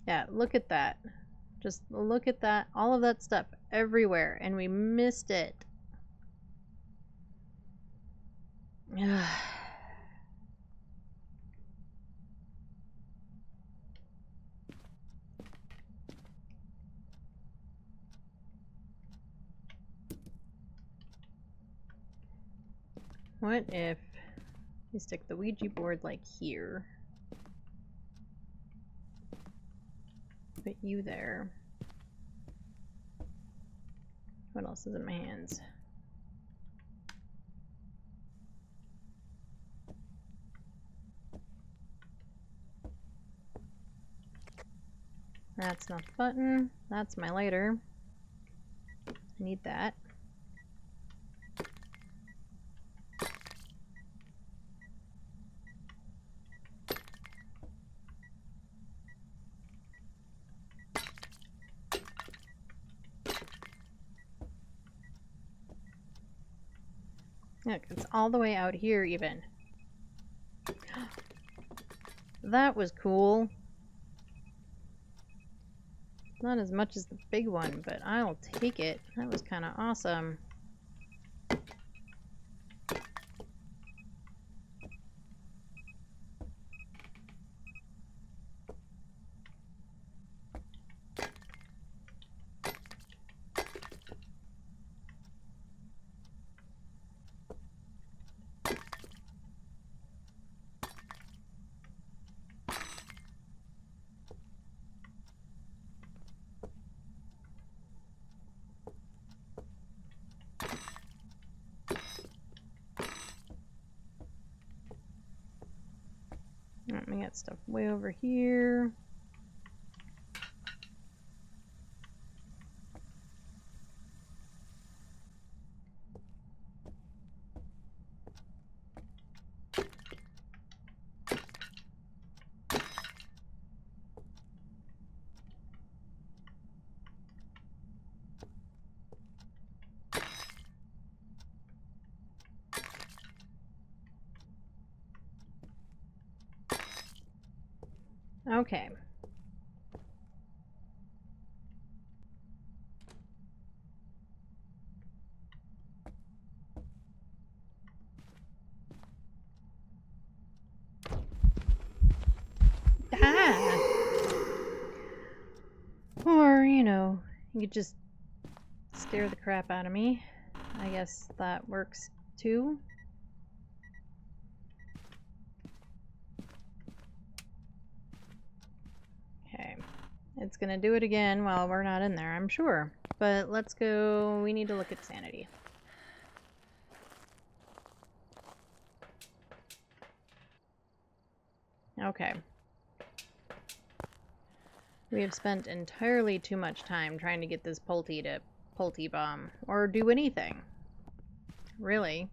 Yeah, look at that. Just look at that. All of that stuff everywhere. And we missed it. What if we stick the Ouija board like here? Put you there. What else is in my hands? That's not the button. That's my lighter. I need that. Look, it's all the way out here even. That was cool. Not as much as the big one, but I'll take it. That was kind of awesome. We got stuff way over here. Okay. You could just stare the crap out of me. I guess that works too. Okay. It's gonna do it again while we're not in there, I'm sure. But let's go. We need to look at sanity. Okay. We have spent entirely too much time trying to get this Pulte to Pulte bomb, or do anything. Really.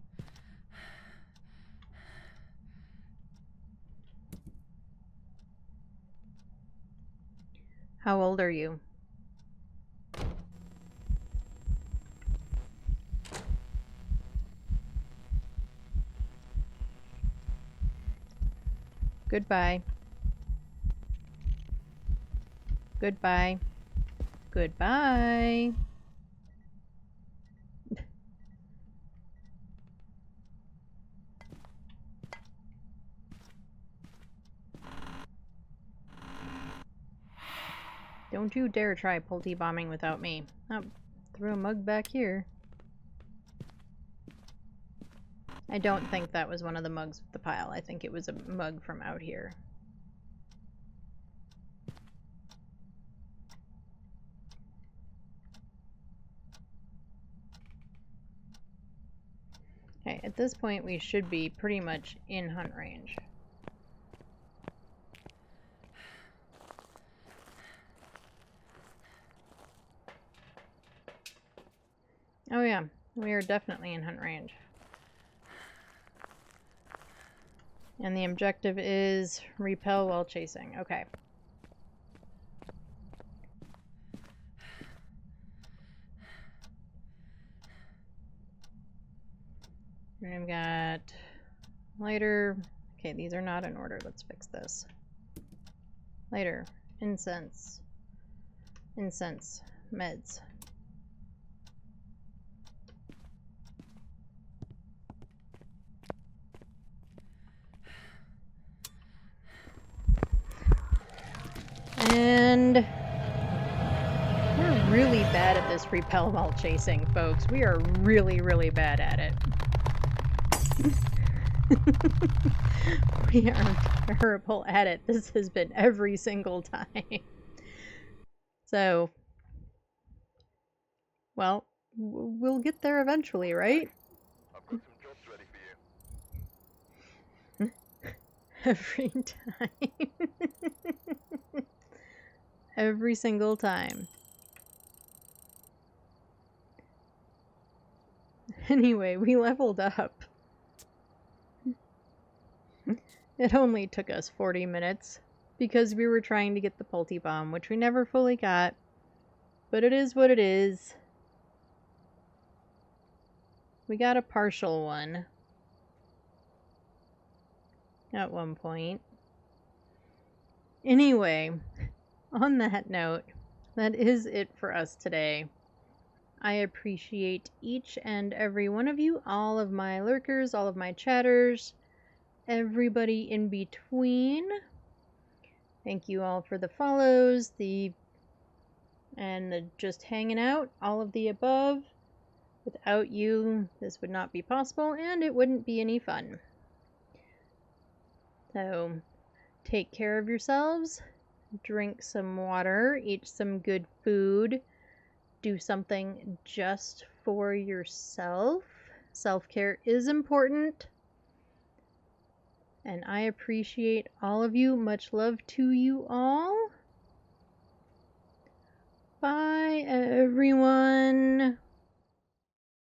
How old are you? Goodbye. Goodbye. Goodbye. Don't you dare try Pulte bombing without me. Oh, threw a mug back here. I don't think that was one of the mugs with the pile. I think it was a mug from out here. Okay, at this point we should be pretty much in hunt range. Oh yeah, we are definitely in hunt range. And the objective is repel while chasing. Okay. And I've got lighter. Okay, these are not in order. Let's fix this. Lighter, incense, incense, meds. And we're really bad at this repel while chasing, folks. We are really, really bad at it. We are terrible at it. This has been every single time. So, well, we'll get there eventually, right? I've got some jobs ready for you. Every time. Every single time. Anyway, we leveled up. It only took us 40 minutes because we were trying to get the Pulte bomb, which we never fully got. But it is what it is. We got a partial one at one point. Anyway, on that note, that is it for us today. I appreciate each and every one of you, all of my lurkers, all of my chatters, everybody in between. Thank you all for the follows, and the just hanging out, all of the above. Without you, this would not be possible, and it wouldn't be any fun. So, take care of yourselves, drink some water, eat some good food, do something just for yourself. Self-care is important. And I appreciate all of you. Much love to you all. Bye, everyone.